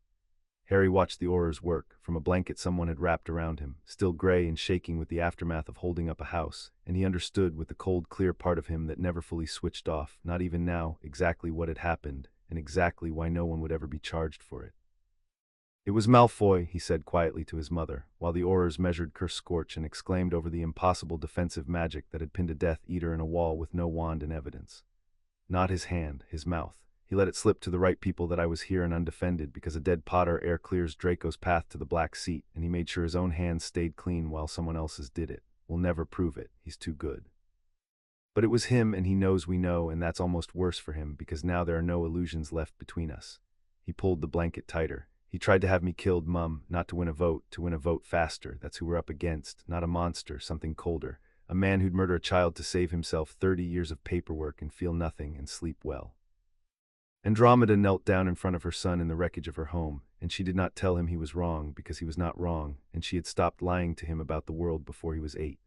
A: Harry watched the Aurors work, from a blanket someone had wrapped around him, still gray and shaking with the aftermath of holding up a house, and he understood with the cold, clear part of him that never fully switched off, not even now, exactly what had happened, and exactly why no one would ever be charged for it. It was Malfoy, he said quietly to his mother, while the Aurors measured Curse Scorch and exclaimed over the impossible defensive magic that had pinned a Death Eater in a wall with no wand in evidence. Not his hand, his mouth. He let it slip to the right people that I was here and undefended, because a dead Potter air clears Draco's path to the black seat, and he made sure his own hands stayed clean while someone else's did it. We'll never prove it. He's too good. But it was him, and he knows we know, and that's almost worse for him, because now there are no illusions left between us. He pulled the blanket tighter. He tried to have me killed, Mum, not to win a vote faster. That's who we're up against, not a monster, something colder. A man who'd murder a child to save himself 30 years of paperwork and feel nothing and sleep well. Andromeda knelt down in front of her son in the wreckage of her home, and she did not tell him he was wrong because he was not wrong, and she had stopped lying to him about the world before he was 8.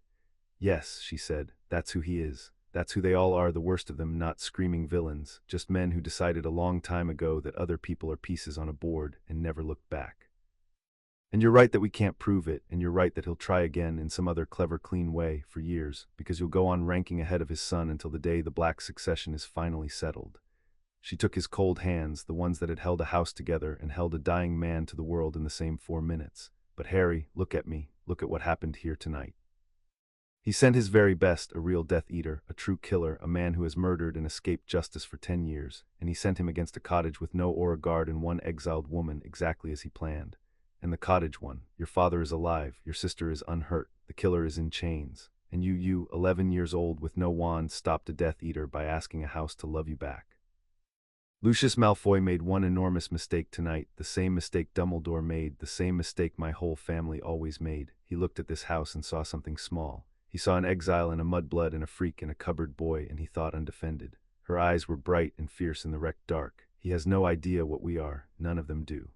A: Yes, she said, that's who he is. That's who they all are, the worst of them, not screaming villains, just men who decided a long time ago that other people are pieces on a board and never looked back. And you're right that we can't prove it, and you're right that he'll try again in some other clever, clean way for years, because you'll go on ranking ahead of his son until the day the black succession is finally settled. She took his cold hands, the ones that had held a house together and held a dying man to the world in the same 4 minutes. But Harry, look at me, look at what happened here tonight. He sent his very best, a real Death Eater, a true killer, a man who has murdered and escaped justice for 10 years, and he sent him against a cottage with no Aura guard and one exiled woman, exactly as he planned. And the cottage won. Your father is alive, your sister is unhurt, the killer is in chains. And you, 11 years old with no wand, stopped a Death Eater by asking a house to love you back. Lucius Malfoy made one enormous mistake tonight, the same mistake Dumbledore made, the same mistake my whole family always made. He looked at this house and saw something small. He saw an exile and a mudblood and a freak and a cupboard boy, and he thought undefended. Her eyes were bright and fierce in the wrecked dark. He has no idea what we are, none of them do.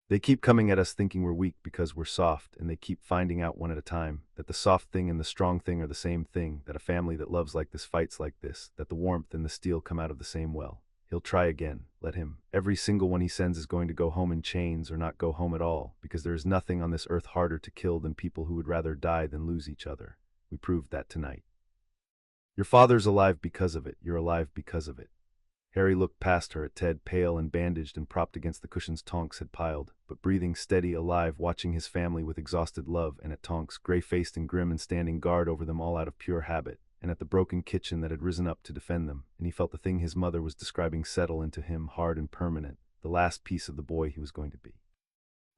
A: They keep coming at us thinking we're weak because we're soft, and they keep finding out one at a time that the soft thing and the strong thing are the same thing, that a family that loves like this fights like this, that the warmth and the steel come out of the same well. He'll try again. Let him. Every single one he sends is going to go home in chains or not go home at all, because there is nothing on this earth harder to kill than people who would rather die than lose each other. We proved that tonight. Your father's alive because of it. You're alive because of it. Harry looked past her at Ted, pale and bandaged and propped against the cushions Tonks had piled, but breathing steady, alive, watching his family with exhausted love, and at Tonks, gray-faced and grim and standing guard over them all out of pure habit, and at the broken kitchen that had risen up to defend them, and he felt the thing his mother was describing settle into him, hard and permanent, the last piece of the boy he was going to be.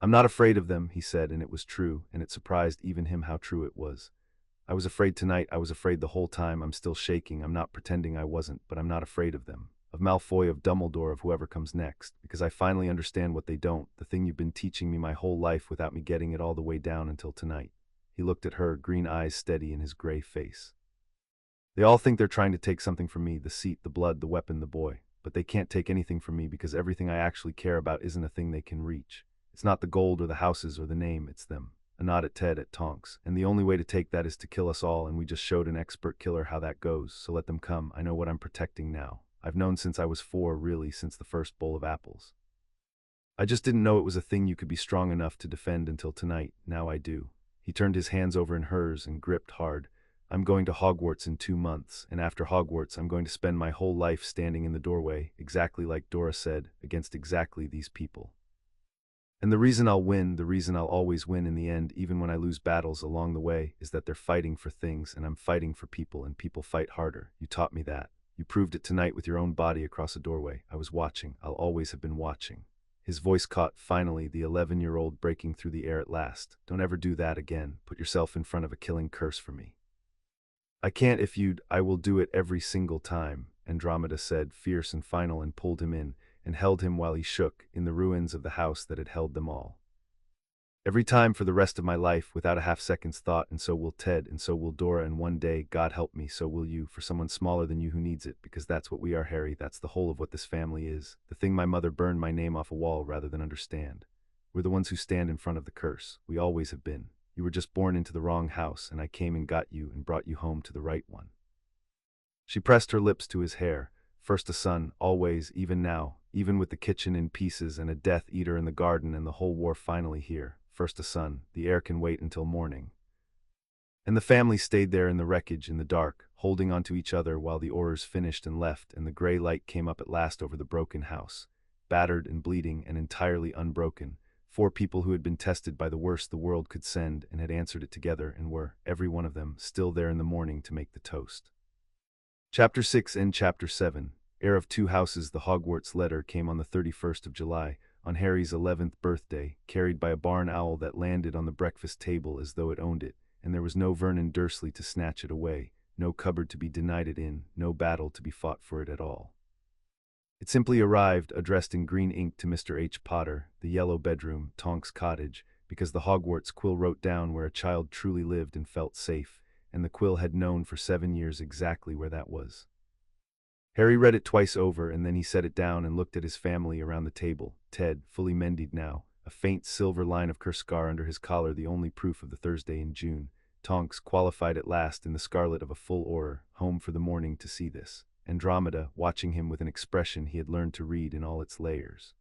A: I'm not afraid of them, he said, and it was true, and it surprised even him how true it was. I was afraid tonight, I was afraid the whole time, I'm still shaking, I'm not pretending I wasn't, but I'm not afraid of them. Of Malfoy, of Dumbledore, of whoever comes next, because I finally understand what they don't, the thing you've been teaching me my whole life without me getting it all the way down until tonight. He looked at her, green eyes steady in his gray face. They all think they're trying to take something from me, the seat, the blood, the weapon, the boy. But they can't take anything from me because everything I actually care about isn't a thing they can reach. It's not the gold or the houses or the name, it's them. A nod at Ted, at Tonks. And the only way to take that is to kill us all, and we just showed an expert killer how that goes, so let them come. I know what I'm protecting now. I've known since I was 4, really, since the first bowl of apples. I just didn't know it was a thing you could be strong enough to defend until tonight. Now I do. He turned his hands over in hers and gripped hard. I'm going to Hogwarts in 2 months, and after Hogwarts I'm going to spend my whole life standing in the doorway, exactly like Dora said, against exactly these people. And the reason I'll win, the reason I'll always win in the end, even when I lose battles along the way, is that they're fighting for things, and I'm fighting for people, and people fight harder. You taught me that. You proved it tonight with your own body across a doorway. I was watching. I'll always have been watching. His voice caught, finally, the 11-year-old breaking through the air at last. Don't ever do that again. Put yourself in front of a killing curse for me. I can't if you'd. I will do it every single time, Andromeda said, fierce and final, and pulled him in, and held him while he shook, in the ruins of the house that had held them all. Every time for the rest of my life, without a half-second's thought, and so will Ted, and so will Dora, and one day, God help me, so will you, for someone smaller than you who needs it, because that's what we are, Harry, that's the whole of what this family is, the thing my mother burned my name off a wall rather than understand. We're the ones who stand in front of the curse. We always have been. You were just born into the wrong house, and I came and got you and brought you home to the right one. She pressed her lips to his hair. First a son, always, even now, even with the kitchen in pieces and a Death Eater in the garden and the whole war finally here. First a son, the heir can wait until morning. And the family stayed there in the wreckage in the dark, holding onto each other while the Aurors finished and left, and the gray light came up at last over the broken house. Battered and bleeding and entirely unbroken. 4 people who had been tested by the worst the world could send and had answered it together and were, every one of them, still there in the morning to make the toast. Chapter 6 and Chapter 7. Heir of 2 houses. The Hogwarts letter came on the 31st of July, on Harry's 11th birthday, carried by a barn owl that landed on the breakfast table as though it owned it, and there was no Vernon Dursley to snatch it away, no cupboard to be denied it in, no battle to be fought for it at all. It simply arrived, addressed in green ink to Mr. H. Potter, the yellow bedroom, Tonks Cottage, because the Hogwarts quill wrote down where a child truly lived and felt safe, and the quill had known for 7 years exactly where that was. Harry read it twice over, and then he set it down and looked at his family around the table. Ted, fully mended now, a faint silver line of curse scar under his collar, the only proof of the Thursday in June. Tonks, qualified at last in the scarlet of a full Auror, home for the morning to see this. Andromeda, watching him with an expression he had learned to read in all its layers.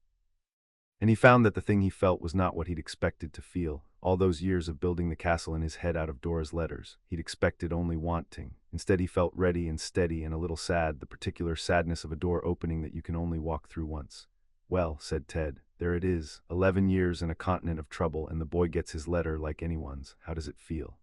A: And he found that the thing he felt was not what he'd expected to feel. All those years of building the castle in his head out of Dora's letters, he'd expected only wanting. Instead, he felt ready and steady and a little sad, the particular sadness of a door opening that you can only walk through once. "Well," said Ted, "there it is. 11 years and a continent of trouble, and the boy gets his letter like anyone's. How does it feel?"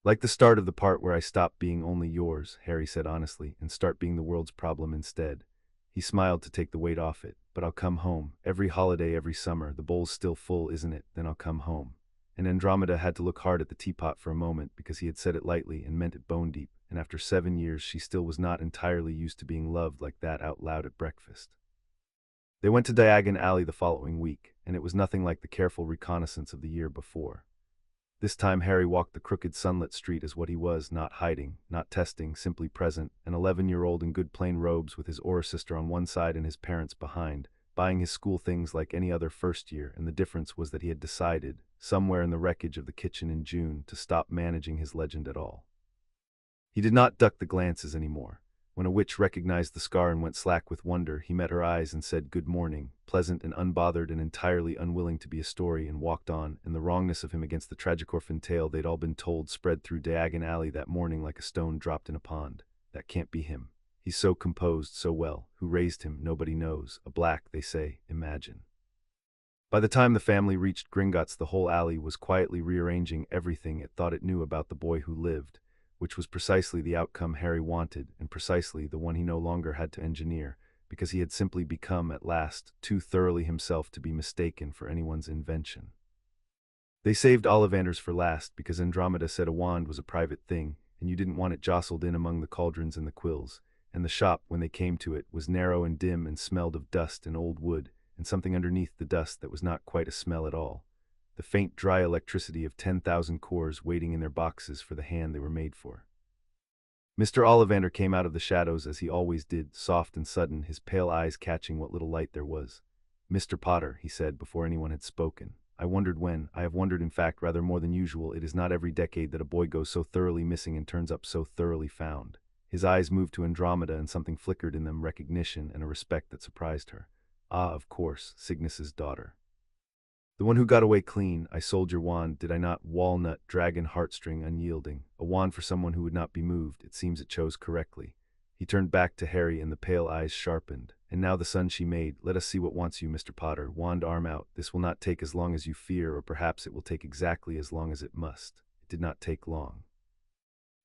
A: "Like the start of the part where I stop being only yours," Harry said honestly, "and start being the world's problem instead." He smiled to take the weight off it. "But I'll come home. Every holiday, every summer. The bowl's still full, isn't it? Then I'll come home." And Andromeda had to look hard at the teapot for a moment, because he had said it lightly and meant it bone deep, and after 7 years she still was not entirely used to being loved like that out loud at breakfast. They went to Diagon Alley the following week, and it was nothing like the careful reconnaissance of the year before. This time Harry walked the crooked sunlit street as what he was, not hiding, not testing, simply present, an 11-year-old in good plain robes with his Aura sister on one side and his parents behind, buying his school things like any other first year, and the difference was that he had decided, somewhere in the wreckage of the kitchen in June, to stop managing his legend at all. He did not duck the glances anymore. When a witch recognized the scar and went slack with wonder, he met her eyes and said good morning, pleasant and unbothered and entirely unwilling to be a story, and walked on, and the wrongness of him against the tragic-orphan tale they'd all been told spread through Diagon Alley that morning like a stone dropped in a pond. That can't be him. He's so composed, so well. Who raised him, nobody knows. A black, they say, imagine. By the time the family reached Gringotts, the whole alley was quietly rearranging everything it thought it knew about the boy who lived, which was precisely the outcome Harry wanted, and precisely the one he no longer had to engineer, because he had simply become, at last, too thoroughly himself to be mistaken for anyone's invention. They saved Ollivanders for last, because Andromeda said a wand was a private thing, and you didn't want it jostled in among the cauldrons and the quills, and the shop, when they came to it, was narrow and dim and smelled of dust and old wood, and something underneath the dust that was not quite a smell at all. The faint, dry electricity of 10,000 cores waiting in their boxes for the hand they were made for. Mr. Ollivander came out of the shadows as he always did, soft and sudden, his pale eyes catching what little light there was. "Mr. Potter," he said before anyone had spoken, "I wondered when, I have wondered in fact rather more than usual. It is not every decade that a boy goes so thoroughly missing and turns up so thoroughly found." His eyes moved to Andromeda, and something flickered in them, recognition and a respect that surprised her. "Ah, of course, Cygnus's daughter. The one who got away clean. I sold your wand, did I not? Walnut, dragon, heartstring, unyielding. A wand for someone who would not be moved. It seems it chose correctly." He turned back to Harry, and the pale eyes sharpened. "And now the son she made. Let us see what wants you, Mr. Potter. Wand arm out. This will not take as long as you fear, or perhaps it will take exactly as long as it must." It did not take long.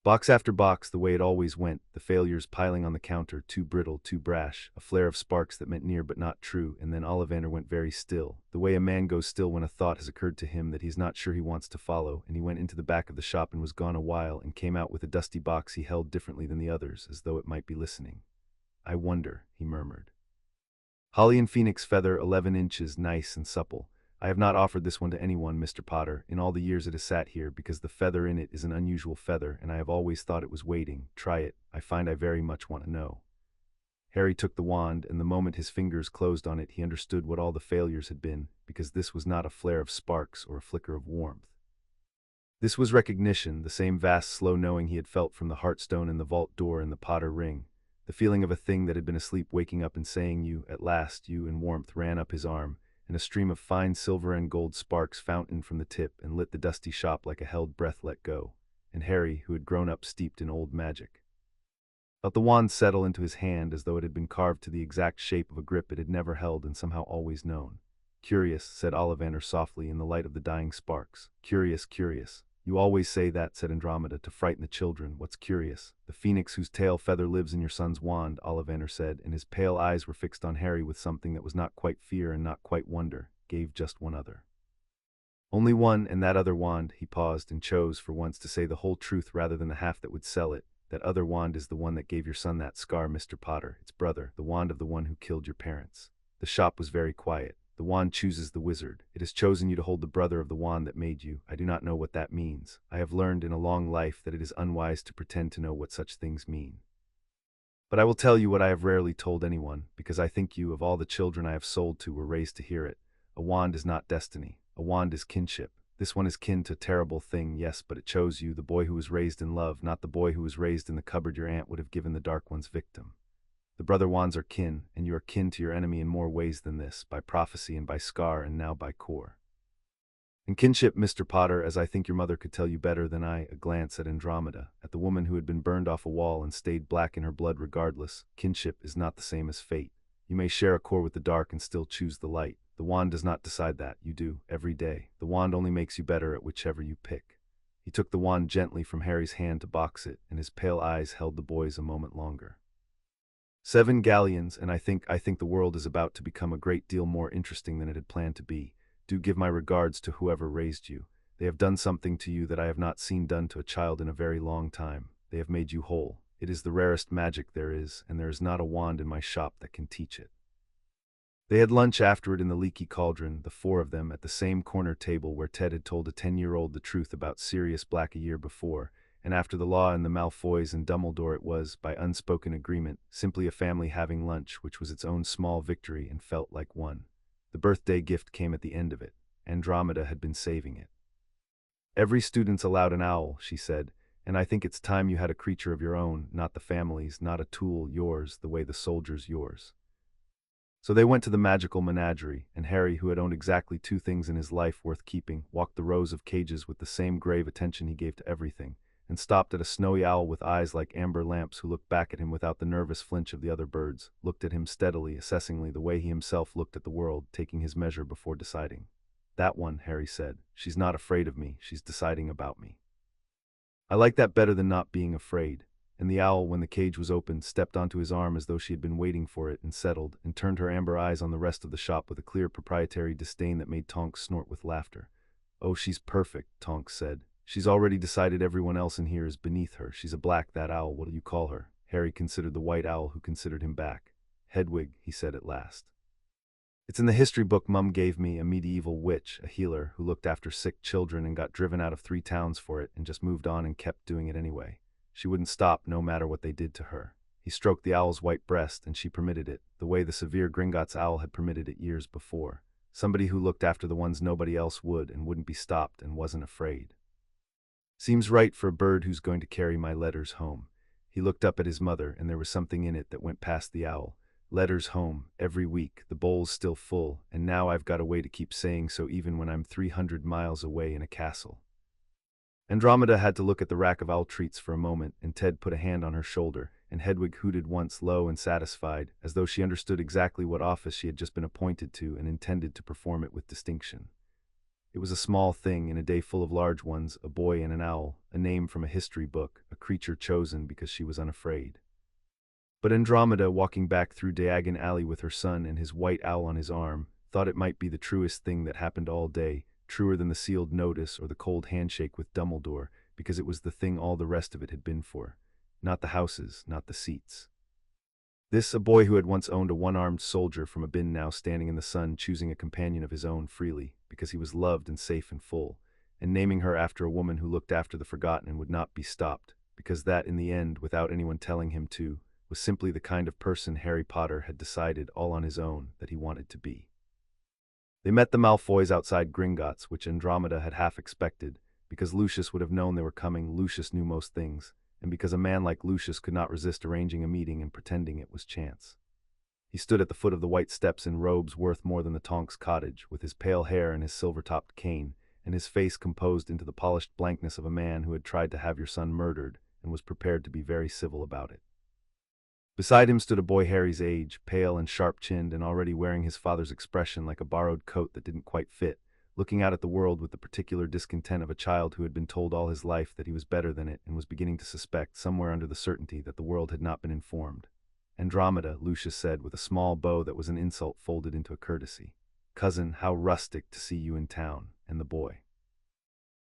A: Box after box, the way it always went, the failures piling on the counter, too brittle, too brash, a flare of sparks that meant near but not true, and then Ollivander went very still, the way a man goes still when a thought has occurred to him that he's not sure he wants to follow, and he went into the back of the shop and was gone a while, and came out with a dusty box he held differently than the others, as though it might be listening. "I wonder," he murmured. "Holly and phoenix feather, 11 inches, nice and supple. I have not offered this one to anyone, Mr. Potter, in all the years it has sat here, because the feather in it is an unusual feather, and I have always thought it was waiting. Try it. I find I very much want to know." Harry took the wand, and the moment his fingers closed on it, he understood what all the failures had been, because this was not a flare of sparks or a flicker of warmth. This was recognition, the same vast, slow knowing he had felt from the Heartstone and the vault door and the Potter ring. The feeling of a thing that had been asleep waking up and saying you, at last, you, in warmth, ran up his arm, and a stream of fine silver and gold sparks fountained from the tip and lit the dusty shop like a held breath let go, and Harry, who had grown up steeped in old magic, felt the wand settle into his hand as though it had been carved to the exact shape of a grip it had never held and somehow always known. "Curious," said Ollivander softly in the light of the dying sparks. "Curious, curious." "You always say that," said Andromeda, "to frighten the children. What's curious?" "The phoenix whose tail feather lives in your son's wand," Ollivander said, and his pale eyes were fixed on Harry with something that was not quite fear and not quite wonder, gave just one other. "Only one, and that other wand," he paused and chose for once to say the whole truth rather than the half that would sell it. "That other wand is the one that gave your son that scar, Mr. Potter. Its brother, the wand of the one who killed your parents." The shop was very quiet. "The wand chooses the wizard. It has chosen you to hold the brother of the wand that made you. I do not know what that means. I have learned in a long life that it is unwise to pretend to know what such things mean. But I will tell you what I have rarely told anyone, because I think you, of all the children I have sold to, were raised to hear it. A wand is not destiny. A wand is kinship. This one is kin to a terrible thing, yes, but it chose you, the boy who was raised in love, not the boy who was raised in the cupboard your aunt would have given the Dark One's victim." The brother wands are kin, and you are kin to your enemy in more ways than this, by prophecy and by scar and now by core. And kinship, Mr. Potter, as I think your mother could tell you better than I, a glance at Andromeda, at the woman who had been burned off a wall and stayed black in her blood regardless, kinship is not the same as fate. You may share a core with the dark and still choose the light. The wand does not decide that, you do, every day. The wand only makes you better at whichever you pick. He took the wand gently from Harry's hand to box it, and his pale eyes held the boy's a moment longer. 7 galleons, and I think the world is about to become a great deal more interesting than it had planned to be. Do give my regards to whoever raised you. They have done something to you that I have not seen done to a child in a very long time. They have made you whole. It is the rarest magic there is, and there is not a wand in my shop that can teach it. They had lunch afterward in the leaky cauldron, the 4 of them, at the same corner table where Ted had told a 10-year-old the truth about Sirius Black a year before, and after the law and the Malfoys and Dumbledore it was, by unspoken agreement, simply a family having lunch, which was its own small victory and felt like one. The birthday gift came at the end of it. Andromeda had been saving it. Every student's allowed an owl, she said, and I think it's time you had a creature of your own, not the family's, not a tool, yours, the way the soldier's yours. So they went to the magical menagerie, and Harry, who had owned exactly 2 things in his life worth keeping, walked the rows of cages with the same grave attention he gave to everything, and stopped at a snowy owl with eyes like amber lamps who looked back at him without the nervous flinch of the other birds, looked at him steadily, assessingly the way he himself looked at the world, taking his measure before deciding. That one, Harry said. She's not afraid of me, she's deciding about me. I like that better than not being afraid. And the owl, when the cage was opened, stepped onto his arm as though she had been waiting for it and settled, and turned her amber eyes on the rest of the shop with a clear proprietary disdain that made Tonks snort with laughter. Oh, she's perfect, Tonks said. She's already decided everyone else in here is beneath her. She's a black, that owl, what'll you call her? Harry considered the white owl who considered him back. Hedwig, he said at last. It's in the history book Mum gave me, a medieval witch, a healer, who looked after sick children and got driven out of 3 towns for it and just moved on and kept doing it anyway. She wouldn't stop no matter what they did to her. He stroked the owl's white breast and she permitted it, the way the severe Gringotts owl had permitted it years before. Somebody who looked after the ones nobody else would and wouldn't be stopped and wasn't afraid. Seems right for a bird who's going to carry my letters home. He looked up at his mother, and there was something in it that went past the owl. Letters home, every week, the bowl's still full, and now I've got a way to keep saying so even when I'm 300 miles away in a castle. Andromeda had to look at the rack of owl treats for a moment, and Ted put a hand on her shoulder, and Hedwig hooted once, low and satisfied, as though she understood exactly what office she had just been appointed to and intended to perform it with distinction. It was a small thing in a day full of large ones, a boy and an owl, a name from a history book, a creature chosen because she was unafraid. But Andromeda, walking back through Diagon Alley with her son and his white owl on his arm, thought it might be the truest thing that happened all day, truer than the sealed notice or the cold handshake with Dumbledore, because it was the thing all the rest of it had been for. Not the houses, not the seats. This, a boy who had once owned a one-armed soldier from a bin now standing in the sun choosing a companion of his own freely, because he was loved and safe and full, and naming her after a woman who looked after the forgotten and would not be stopped, because that in the end, without anyone telling him to, was simply the kind of person Harry Potter had decided all on his own that he wanted to be. They met the Malfoys outside Gringotts, which Andromeda had half expected, because Lucius would have known they were coming. Lucius knew most things, and because a man like Lucius could not resist arranging a meeting and pretending it was chance. He stood at the foot of the white steps in robes worth more than the Tonks cottage, with his pale hair and his silver-topped cane, and his face composed into the polished blankness of a man who had tried to have your son murdered and was prepared to be very civil about it. Beside him stood a boy Harry's age, pale and sharp-chinned and already wearing his father's expression like a borrowed coat that didn't quite fit, looking out at the world with the particular discontent of a child who had been told all his life that he was better than it and was beginning to suspect, somewhere under the certainty, that the world had not been informed. Andromeda, Lucius said, with a small bow that was an insult folded into a courtesy. Cousin, how rustic to see you in town, and the boy.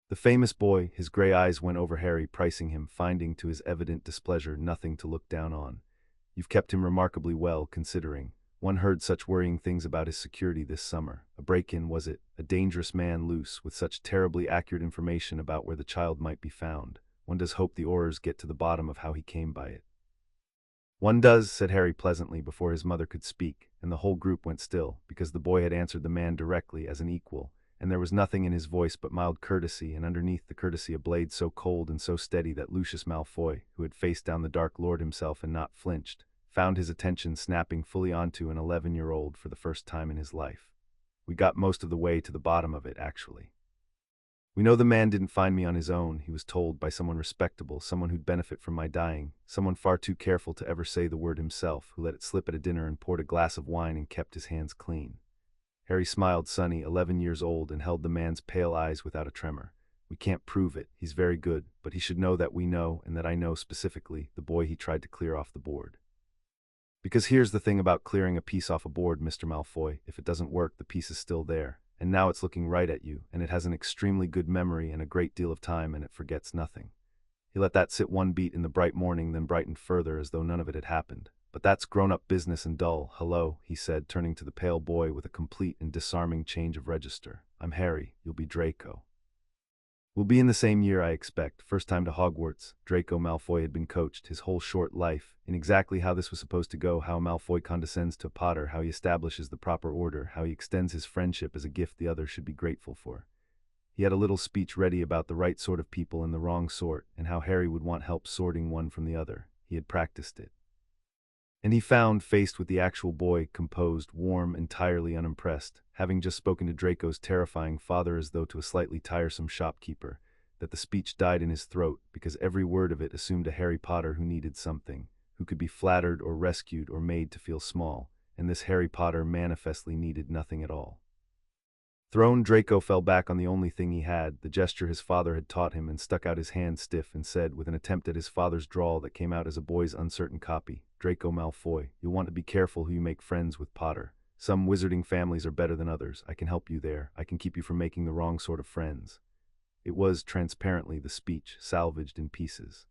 A: The famous boy, his gray eyes went over Harry, pricing him, finding to his evident displeasure nothing to look down on. You've kept him remarkably well, considering. One heard such worrying things about his security this summer. A break-in, was it? A dangerous man loose, with such terribly accurate information about where the child might be found. One does hope the Aurors get to the bottom of how he came by it. One does, said Harry pleasantly before his mother could speak, and the whole group went still, because the boy had answered the man directly as an equal, and there was nothing in his voice but mild courtesy, and underneath the courtesy a blade so cold and so steady that Lucius Malfoy, who had faced down the Dark Lord himself and not flinched, found his attention snapping fully onto an 11-year-old for the first time in his life. We got most of the way to the bottom of it, actually. We know the man didn't find me on his own, he was told, by someone respectable, someone who'd benefit from my dying, someone far too careful to ever say the word himself, who let it slip at a dinner and poured a glass of wine and kept his hands clean. Harry smiled, sunny, 11 years old, and held the man's pale eyes without a tremor. We can't prove it, he's very good, but he should know that we know, and that I know specifically, the boy he tried to clear off the board. Because here's the thing about clearing a piece off a board, Mr. Malfoy, if it doesn't work, the piece is still there. And now it's looking right at you, and it has an extremely good memory and a great deal of time, and it forgets nothing. He let that sit one beat in the bright morning, then brightened further as though none of it had happened. But that's grown-up business and dull. Hello, he said, turning to the pale boy with a complete and disarming change of register. I'm Harry, you'll be Draco. We'll be in the same year, I expect. First time to Hogwarts. Draco Malfoy had been coached his whole short life in exactly how this was supposed to go, how Malfoy condescends to Potter, how he establishes the proper order, how he extends his friendship as a gift the other should be grateful for. He had a little speech ready about the right sort of people and the wrong sort, and how Harry would want help sorting one from the other. He had practiced it. And he found, faced with the actual boy, composed, warm, entirely unimpressed, having just spoken to Draco's terrifying father as though to a slightly tiresome shopkeeper, that the speech died in his throat because every word of it assumed a Harry Potter who needed something, who could be flattered or rescued or made to feel small, and this Harry Potter manifestly needed nothing at all. Thrown, Draco fell back on the only thing he had, the gesture his father had taught him, and stuck out his hand stiff and said, with an attempt at his father's drawl that came out as a boy's uncertain copy, Draco Malfoy, you'll want to be careful who you make friends with, Potter. Some wizarding families are better than others. I can help you there. I can keep you from making the wrong sort of friends. It was, transparently, the speech, salvaged in pieces.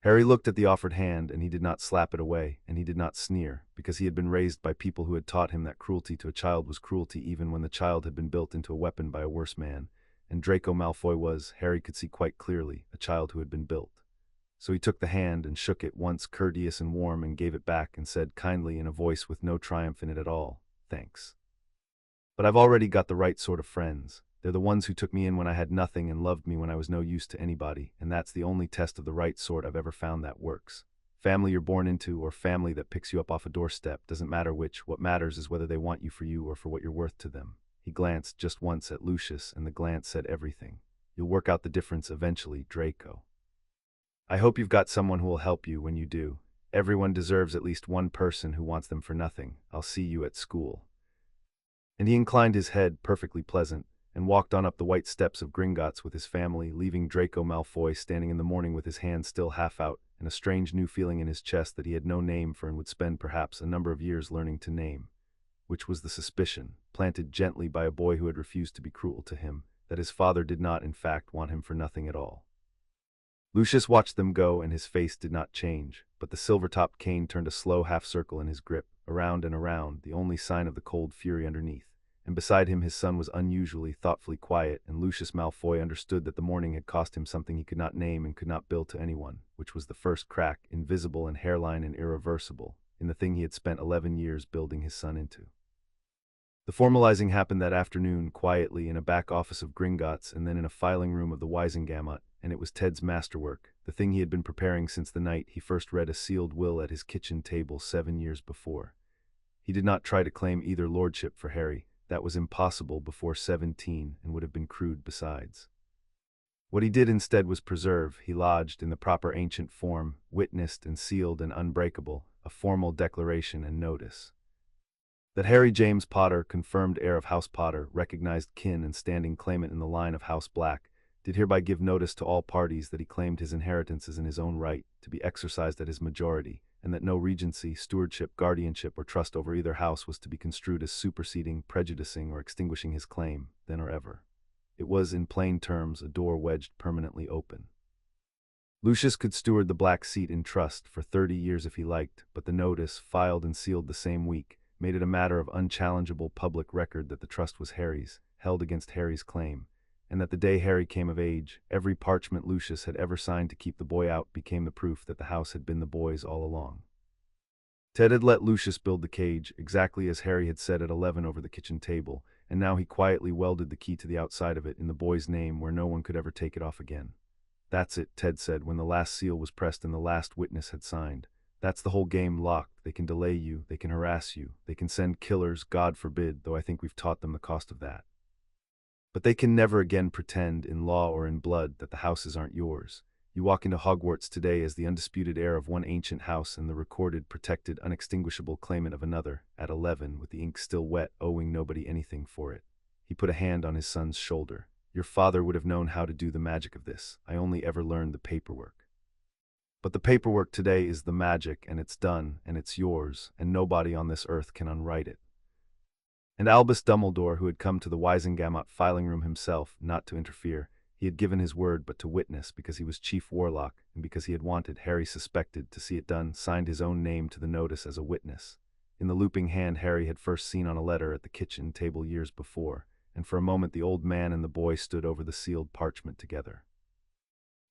A: Harry looked at the offered hand, and he did not slap it away, and he did not sneer, because he had been raised by people who had taught him that cruelty to a child was cruelty even when the child had been built into a weapon by a worse man, and Draco Malfoy was, Harry could see quite clearly, a child who had been built. So he took the hand and shook it, once courteous and warm, and gave it back and said kindly in a voice with no triumph in it at all, thanks. But I've already got the right sort of friends. They're the ones who took me in when I had nothing and loved me when I was no use to anybody, and that's the only test of the right sort I've ever found that works. Family you're born into or family that picks you up off a doorstep, doesn't matter which. What matters is whether they want you for you or for what you're worth to them. He glanced just once at Lucius, and the glance said everything. You'll work out the difference eventually, Draco. I hope you've got someone who will help you when you do. Everyone deserves at least one person who wants them for nothing. I'll see you at school. And he inclined his head, perfectly pleasant, and walked on up the white steps of Gringotts with his family, leaving Draco Malfoy standing in the morning with his hand still half out, and a strange new feeling in his chest that he had no name for and would spend perhaps a number of years learning to name, which was the suspicion, planted gently by a boy who had refused to be cruel to him, that his father did not, in fact, want him for nothing at all. Lucius watched them go, and his face did not change, but the silver-topped cane turned a slow half-circle in his grip, around and around, the only sign of the cold fury underneath. And beside him his son was unusually, thoughtfully quiet, and Lucius Malfoy understood that the morning had cost him something he could not name and could not bill to anyone, which was the first crack, invisible and hairline and irreversible, in the thing he had spent 11 years building his son into. The formalizing happened that afternoon, quietly, in a back office of Gringotts, and then in a filing room of the Wisengamot, and it was Ted's masterwork, the thing he had been preparing since the night he first read a sealed will at his kitchen table 7 years before. He did not try to claim either lordship for Harry. That was impossible before 17 and would have been crude besides. What he did instead was preserve, he lodged in the proper ancient form, witnessed and sealed and unbreakable, a formal declaration and notice. That Harry James Potter, confirmed heir of House Potter, recognized kin and standing claimant in the line of House Black, did hereby give notice to all parties that he claimed his inheritances in his own right, to be exercised at his majority, and that no regency, stewardship, guardianship, or trust over either house was to be construed as superseding, prejudicing, or extinguishing his claim, then or ever. It was, in plain terms, a door wedged permanently open. Lucius could steward the Black seat in trust for 30 years if he liked, but the notice, filed and sealed the same week, made it a matter of unchallengeable public record that the trust was Harry's, held against Harry's claim, and that the day Harry came of age, every parchment Lucius had ever signed to keep the boy out became the proof that the house had been the boy's all along. Ted had let Lucius build the cage, exactly as Harry had said at 11 over the kitchen table, and now he quietly welded the key to the outside of it in the boy's name where no one could ever take it off again. That's it, Ted said when the last seal was pressed and the last witness had signed. That's the whole game locked. They can delay you, they can harass you, they can send killers, God forbid, though I think we've taught them the cost of that. But they can never again pretend, in law or in blood, that the houses aren't yours. You walk into Hogwarts today as the undisputed heir of one ancient house and the recorded, protected, unextinguishable claimant of another, at 11, with the ink still wet, owing nobody anything for it. He put a hand on his son's shoulder. Your father would have known how to do the magic of this. I only ever learned the paperwork. But the paperwork today is the magic, and it's done, and it's yours, and nobody on this earth can unwrite it. And Albus Dumbledore, who had come to the Wisengamot filing room himself, not to interfere, he had given his word but to witness, because he was chief warlock, and because he had wanted, Harry suspected, to see it done, signed his own name to the notice as a witness. In the looping hand Harry had first seen on a letter at the kitchen table years before, and for a moment the old man and the boy stood over the sealed parchment together.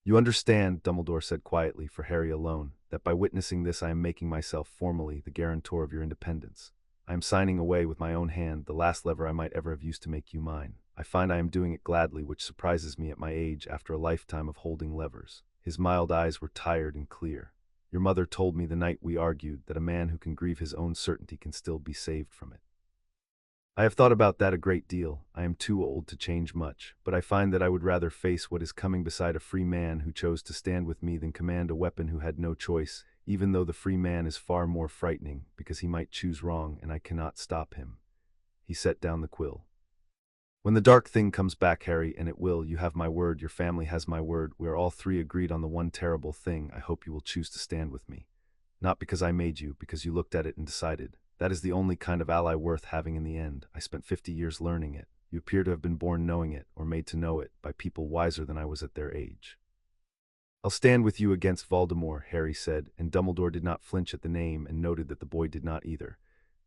A: You understand, Dumbledore said quietly, for Harry alone, that by witnessing this I am making myself formally the guarantor of your independence. I am signing away with my own hand the last lever I might ever have used to make you mine. I find I am doing it gladly, which surprises me at my age after a lifetime of holding levers. His mild eyes were tired and clear. Your mother told me the night we argued that a man who can grieve his own certainty can still be saved from it. I have thought about that a great deal. I am too old to change much, but I find that I would rather face what is coming beside a free man who chose to stand with me than command a weapon who had no choice, even though the free man is far more frightening, because he might choose wrong and I cannot stop him. He set down the quill. When the dark thing comes back, Harry, and it will, you have my word, your family has my word, we are all three agreed on the one terrible thing. I hope you will choose to stand with me. Not because I made you, because you looked at it and decided. That is the only kind of ally worth having in the end. I spent 50 years learning it. You appear to have been born knowing it, or made to know it, by people wiser than I was at their age. I'll stand with you against Voldemort, Harry said, and Dumbledore did not flinch at the name and noted that the boy did not either.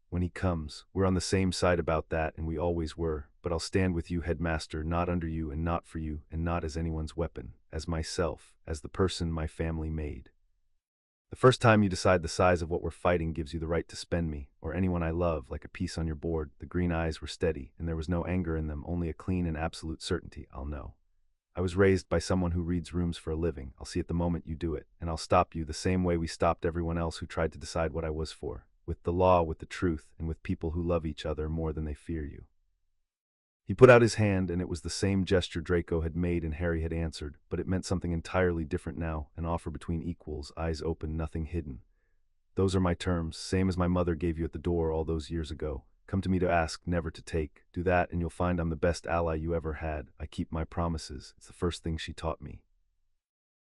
A: When he comes, we're on the same side about that, and we always were, but I'll stand with you, Headmaster, not under you and not for you, and not as anyone's weapon, as myself, as the person my family made. The first time you decide the size of what we're fighting gives you the right to spend me, or anyone I love, like a piece on your board. The green eyes were steady, and there was no anger in them, only a clean and absolute certainty. I'll know. I was raised by someone who reads rooms for a living. I'll see it the moment you do it, and I'll stop you the same way we stopped everyone else who tried to decide what I was for. With the law, with the truth, and with people who love each other more than they fear you. He put out his hand, and it was the same gesture Draco had made and Harry had answered, but it meant something entirely different now, an offer between equals, eyes open, nothing hidden. Those are my terms, same as my mother gave you at the door all those years ago. Come to me to ask, never to take. Do that, and you'll find I'm the best ally you ever had. I keep my promises. It's the first thing she taught me.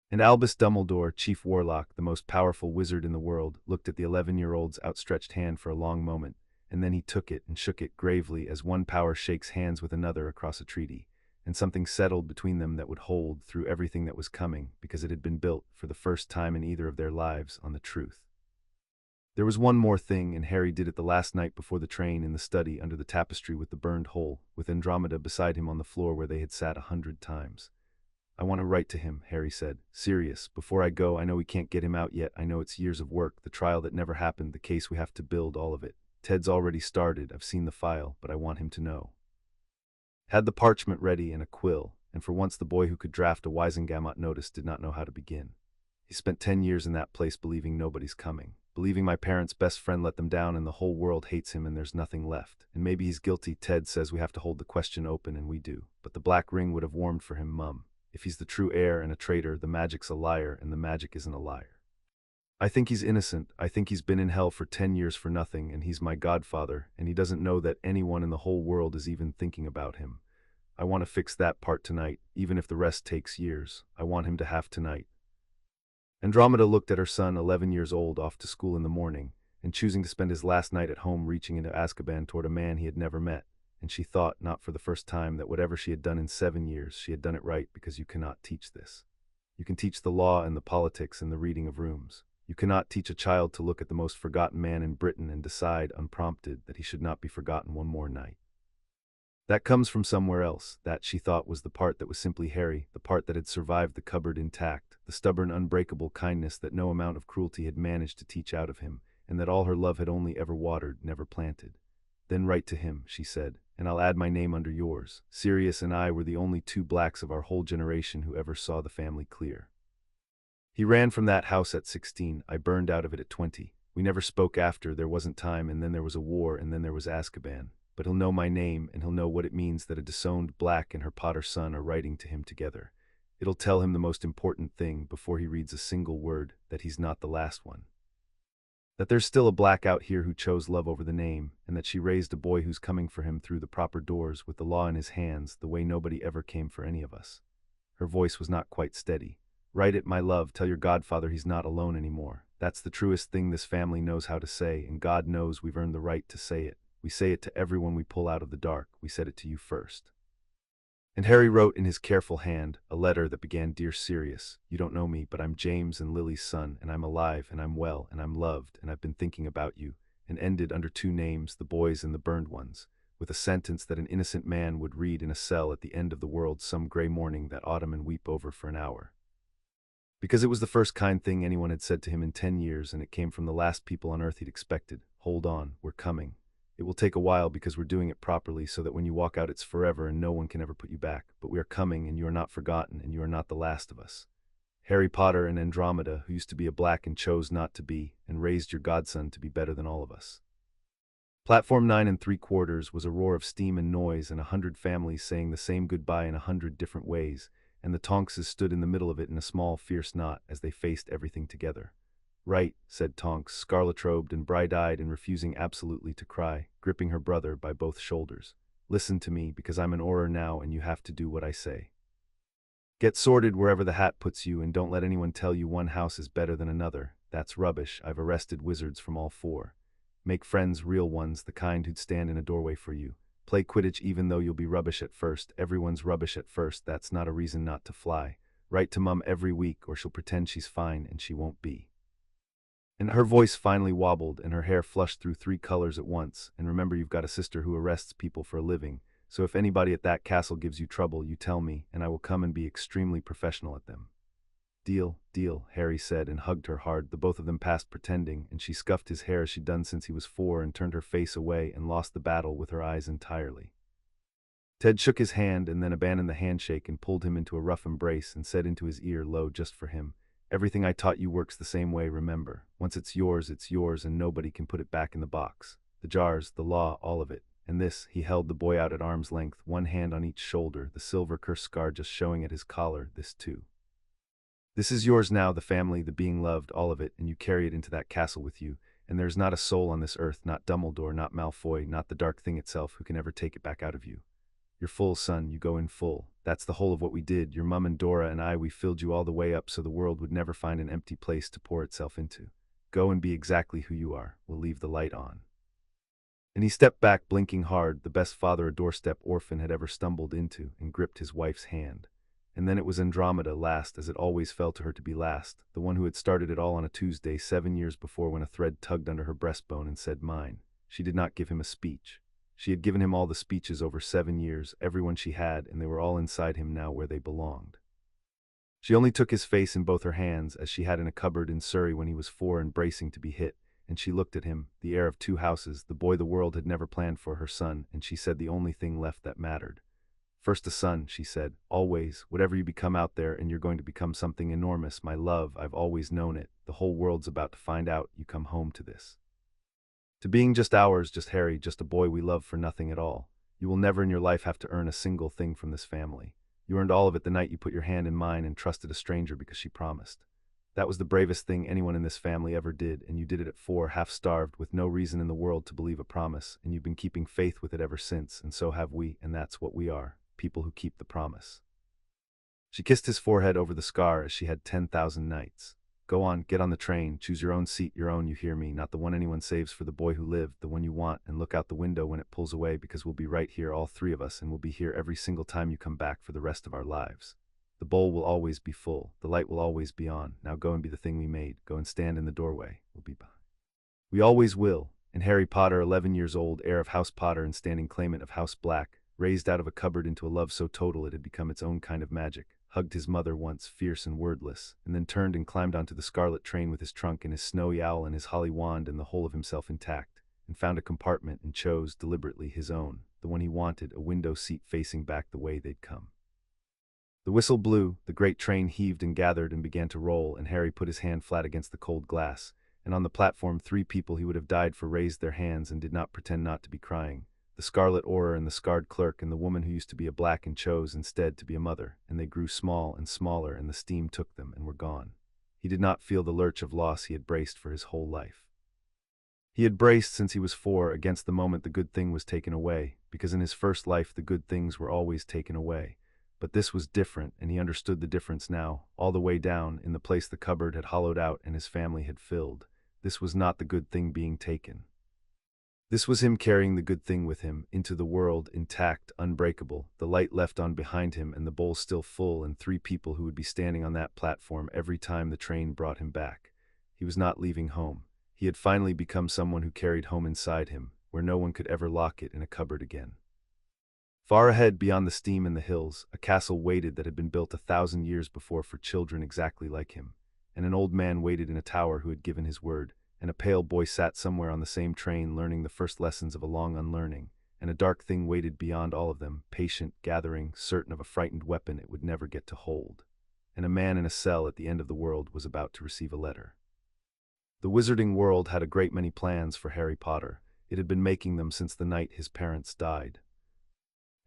A: And Albus Dumbledore, Chief Warlock, the most powerful wizard in the world, looked at the 11-year-old's outstretched hand for a long moment, and then he took it and shook it gravely as one power shakes hands with another across a treaty, and something settled between them that would hold through everything that was coming, because it had been built, for the first time in either of their lives, on the truth. There was one more thing, and Harry did it the last night before the train in the study under the tapestry with the burned hole, with Andromeda beside him on the floor where they had sat 100 times. I want to write to him, Harry said. Serious. Before I go, I know we can't get him out yet. I know it's years of work, the trial that never happened, the case we have to build, all of it. Ted's already started. I've seen the file, but I want him to know. Had the parchment ready and a quill, and for once the boy who could draft a Wisengamot notice did not know how to begin. He spent 10 years in that place believing nobody's coming, believing my parents' best friend let them down and the whole world hates him and there's nothing left. And maybe he's guilty. Ted says we have to hold the question open, and we do. But the black ring would have warmed for him, Mum. If he's the true heir and a traitor, the magic's a liar, and the magic isn't a liar. I think he's innocent. I think he's been in hell for 10 years for nothing, and he's my godfather, and he doesn't know that anyone in the whole world is even thinking about him. I want to fix that part tonight, even if the rest takes years. I want him to have tonight. Andromeda looked at her son, 11 years old, off to school in the morning, and choosing to spend his last night at home reaching into Azkaban toward a man he had never met. And she thought, not for the first time, that whatever she had done in 7 years, she had done it right, because you cannot teach this. You can teach the law and the politics and the reading of rooms. You cannot teach a child to look at the most forgotten man in Britain and decide, unprompted, that he should not be forgotten one more night. That comes from somewhere else. That, she thought, was the part that was simply Harry, the part that had survived the cupboard intact, the stubborn, unbreakable kindness that no amount of cruelty had managed to teach out of him, and that all her love had only ever watered, never planted. Then write to him, she said, and I'll add my name under yours. Sirius and I were the only two blacks of our whole generation who ever saw the family clear. He ran from that house at 16, I burned out of it at 20. We never spoke after, there wasn't time, and then there was a war, and then there was Azkaban. But he'll know my name, and he'll know what it means that a disowned Black and her Potter son are writing to him together. It'll tell him the most important thing before he reads a single word, that he's not the last one. That there's still a Black out here who chose love over the name, and that she raised a boy who's coming for him through the proper doors with the law in his hands the way nobody ever came for any of us. Her voice was not quite steady. Write it, my love, tell your godfather he's not alone anymore. That's the truest thing this family knows how to say, and God knows we've earned the right to say it. We say it to everyone we pull out of the dark. We said it to you first. And Harry wrote in his careful hand a letter that began, Dear Sirius, you don't know me, but I'm James and Lily's son, and I'm alive, and I'm well, and I'm loved, and I've been thinking about you, and ended under two names, the boys and the burned ones, with a sentence that an innocent man would read in a cell at the end of the world some gray morning that autumn and weep over for an hour. Because it was the first kind thing anyone had said to him in 10 years, and it came from the last people on earth he'd expected. Hold on, we're coming. It will take a while because we're doing it properly so that when you walk out it's forever and no one can ever put you back. But we are coming, and you are not forgotten, and you are not the last of us. Harry Potter and Andromeda, who used to be a Black and chose not to be, and raised your godson to be better than all of us. Platform 9 3/4 was a roar of steam and noise, and 100 families saying the same goodbye in 100 different ways, and the Tonkses stood in the middle of it in a small, fierce knot as they faced everything together. Right, said Tonks, scarlet-robed and bright-eyed and refusing absolutely to cry, gripping her brother by both shoulders. Listen to me, because I'm an Auror now and you have to do what I say. Get sorted wherever the hat puts you, and don't let anyone tell you one house is better than another. That's rubbish. I've arrested wizards from all 4. Make friends, real ones, the kind who'd stand in a doorway for you. Play Quidditch even though you'll be rubbish at first. Everyone's rubbish at first. That's not a reason not to fly. Write to Mum every week or she'll pretend she's fine and she won't be. And her voice finally wobbled and her hair flushed through 3 colors at once. And remember, you've got a sister who arrests people for a living. So if anybody at that castle gives you trouble, you tell me, and I will come and be extremely professional at them. Deal, deal, Harry said and hugged her hard. The both of them passed pretending, and she scuffed his hair as she'd done since he was 4 and turned her face away and lost the battle with her eyes entirely. Ted shook his hand and then abandoned the handshake and pulled him into a rough embrace and said into his ear, low just for him, everything I taught you works the same way, remember. Once it's yours, and nobody can put it back in the box. The jars, the law, all of it. And this, he held the boy out at arm's length, one hand on each shoulder, the silver curse scar just showing at his collar, this too. This is yours now, the family, the being loved, all of it, and you carry it into that castle with you, and there's not a soul on this earth, not Dumbledore, not Malfoy, not the dark thing itself, who can ever take it back out of you. You're full, son, you go in full. That's the whole of what we did. Your mum and Dora and I, we filled you all the way up so the world would never find an empty place to pour itself into. Go and be exactly who you are. We'll leave the light on. And he stepped back, blinking hard, the best father a doorstep orphan had ever stumbled into, and gripped his wife's hand. And then it was Andromeda last, as it always fell to her to be last, the one who had started it all on a Tuesday 7 years before when a thread tugged under her breastbone and said mine. She did not give him a speech. She had given him all the speeches over 7 years, every one she had, and they were all inside him now where they belonged. She only took his face in both her hands, as she had in a cupboard in Surrey when he was 4 and bracing to be hit, and she looked at him, the heir of 2 houses, the boy the world had never planned for her son, and she said the only thing left that mattered. First a son, she said, always, whatever you become out there, and you're going to become something enormous, my love, I've always known it, the whole world's about to find out, you come home to this. To being just ours, just Harry, just a boy we love for nothing at all. You will never in your life have to earn a single thing from this family. You earned all of it the night you put your hand in mine and trusted a stranger because she promised. That was the bravest thing anyone in this family ever did, and you did it at 4, half-starved, with no reason in the world to believe a promise, and you've been keeping faith with it ever since, and so have we, and that's what we are. People who keep the promise. She kissed his forehead over the scar as she had 10,000 nights. Go on, get on the train, choose your own seat, your own, you hear me, not the one anyone saves for the boy who lived, the one you want, and look out the window when it pulls away because we'll be right here, all 3 of us, and we'll be here every single time you come back for the rest of our lives. The bowl will always be full, the light will always be on, now go and be the thing we made, go and stand in the doorway, we'll be behind. We always will, and Harry Potter, 11 years old, heir of House Potter and standing claimant of House Black, raised out of a cupboard into a love so total it had become its own kind of magic, hugged his mother once, fierce and wordless, and then turned and climbed onto the scarlet train with his trunk and his snowy owl and his holly wand and the whole of himself intact, and found a compartment and chose, deliberately, his own, the one he wanted, a window seat facing back the way they'd come. The whistle blew, the great train heaved and gathered and began to roll, and Harry put his hand flat against the cold glass, and on the platform 3 people he would have died for raised their hands and did not pretend not to be crying. The scarlet auror and the scarred clerk and the woman who used to be a black and chose instead to be a mother, and they grew small and smaller and the steam took them and were gone. He did not feel the lurch of loss he had braced for his whole life. He had braced since he was 4 against the moment the good thing was taken away, because in his first life the good things were always taken away. But this was different, and he understood the difference now, all the way down, in the place the cupboard had hollowed out and his family had filled. This was not the good thing being taken. This was him carrying the good thing with him, into the world, intact, unbreakable, the light left on behind him and the bowl still full and 3 people who would be standing on that platform every time the train brought him back. He was not leaving home. He had finally become someone who carried home inside him, where no one could ever lock it in a cupboard again. Far ahead, beyond the steam and the hills, a castle waited that had been built 1,000 years before for children exactly like him, and an old man waited in a tower who had given his word, and a pale boy sat somewhere on the same train learning the first lessons of a long unlearning, and a dark thing waited beyond all of them, patient, gathering, certain of a frightened weapon it would never get to hold. And a man in a cell at the end of the world was about to receive a letter. The wizarding world had a great many plans for Harry Potter. It had been making them since the night his parents died.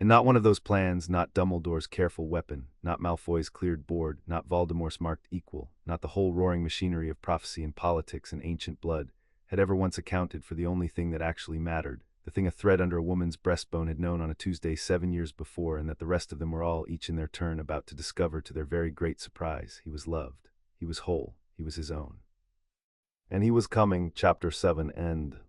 A: And not one of those plans, not Dumbledore's careful weapon, not Malfoy's cleared board, not Voldemort's marked equal, not the whole roaring machinery of prophecy and politics and ancient blood, had ever once accounted for the only thing that actually mattered, the thing a thread under a woman's breastbone had known on a Tuesday 7 years before, and that the rest of them were all, each in their turn, about to discover to their very great surprise. He was loved. He was whole. He was his own. And he was coming. Chapter 7 End.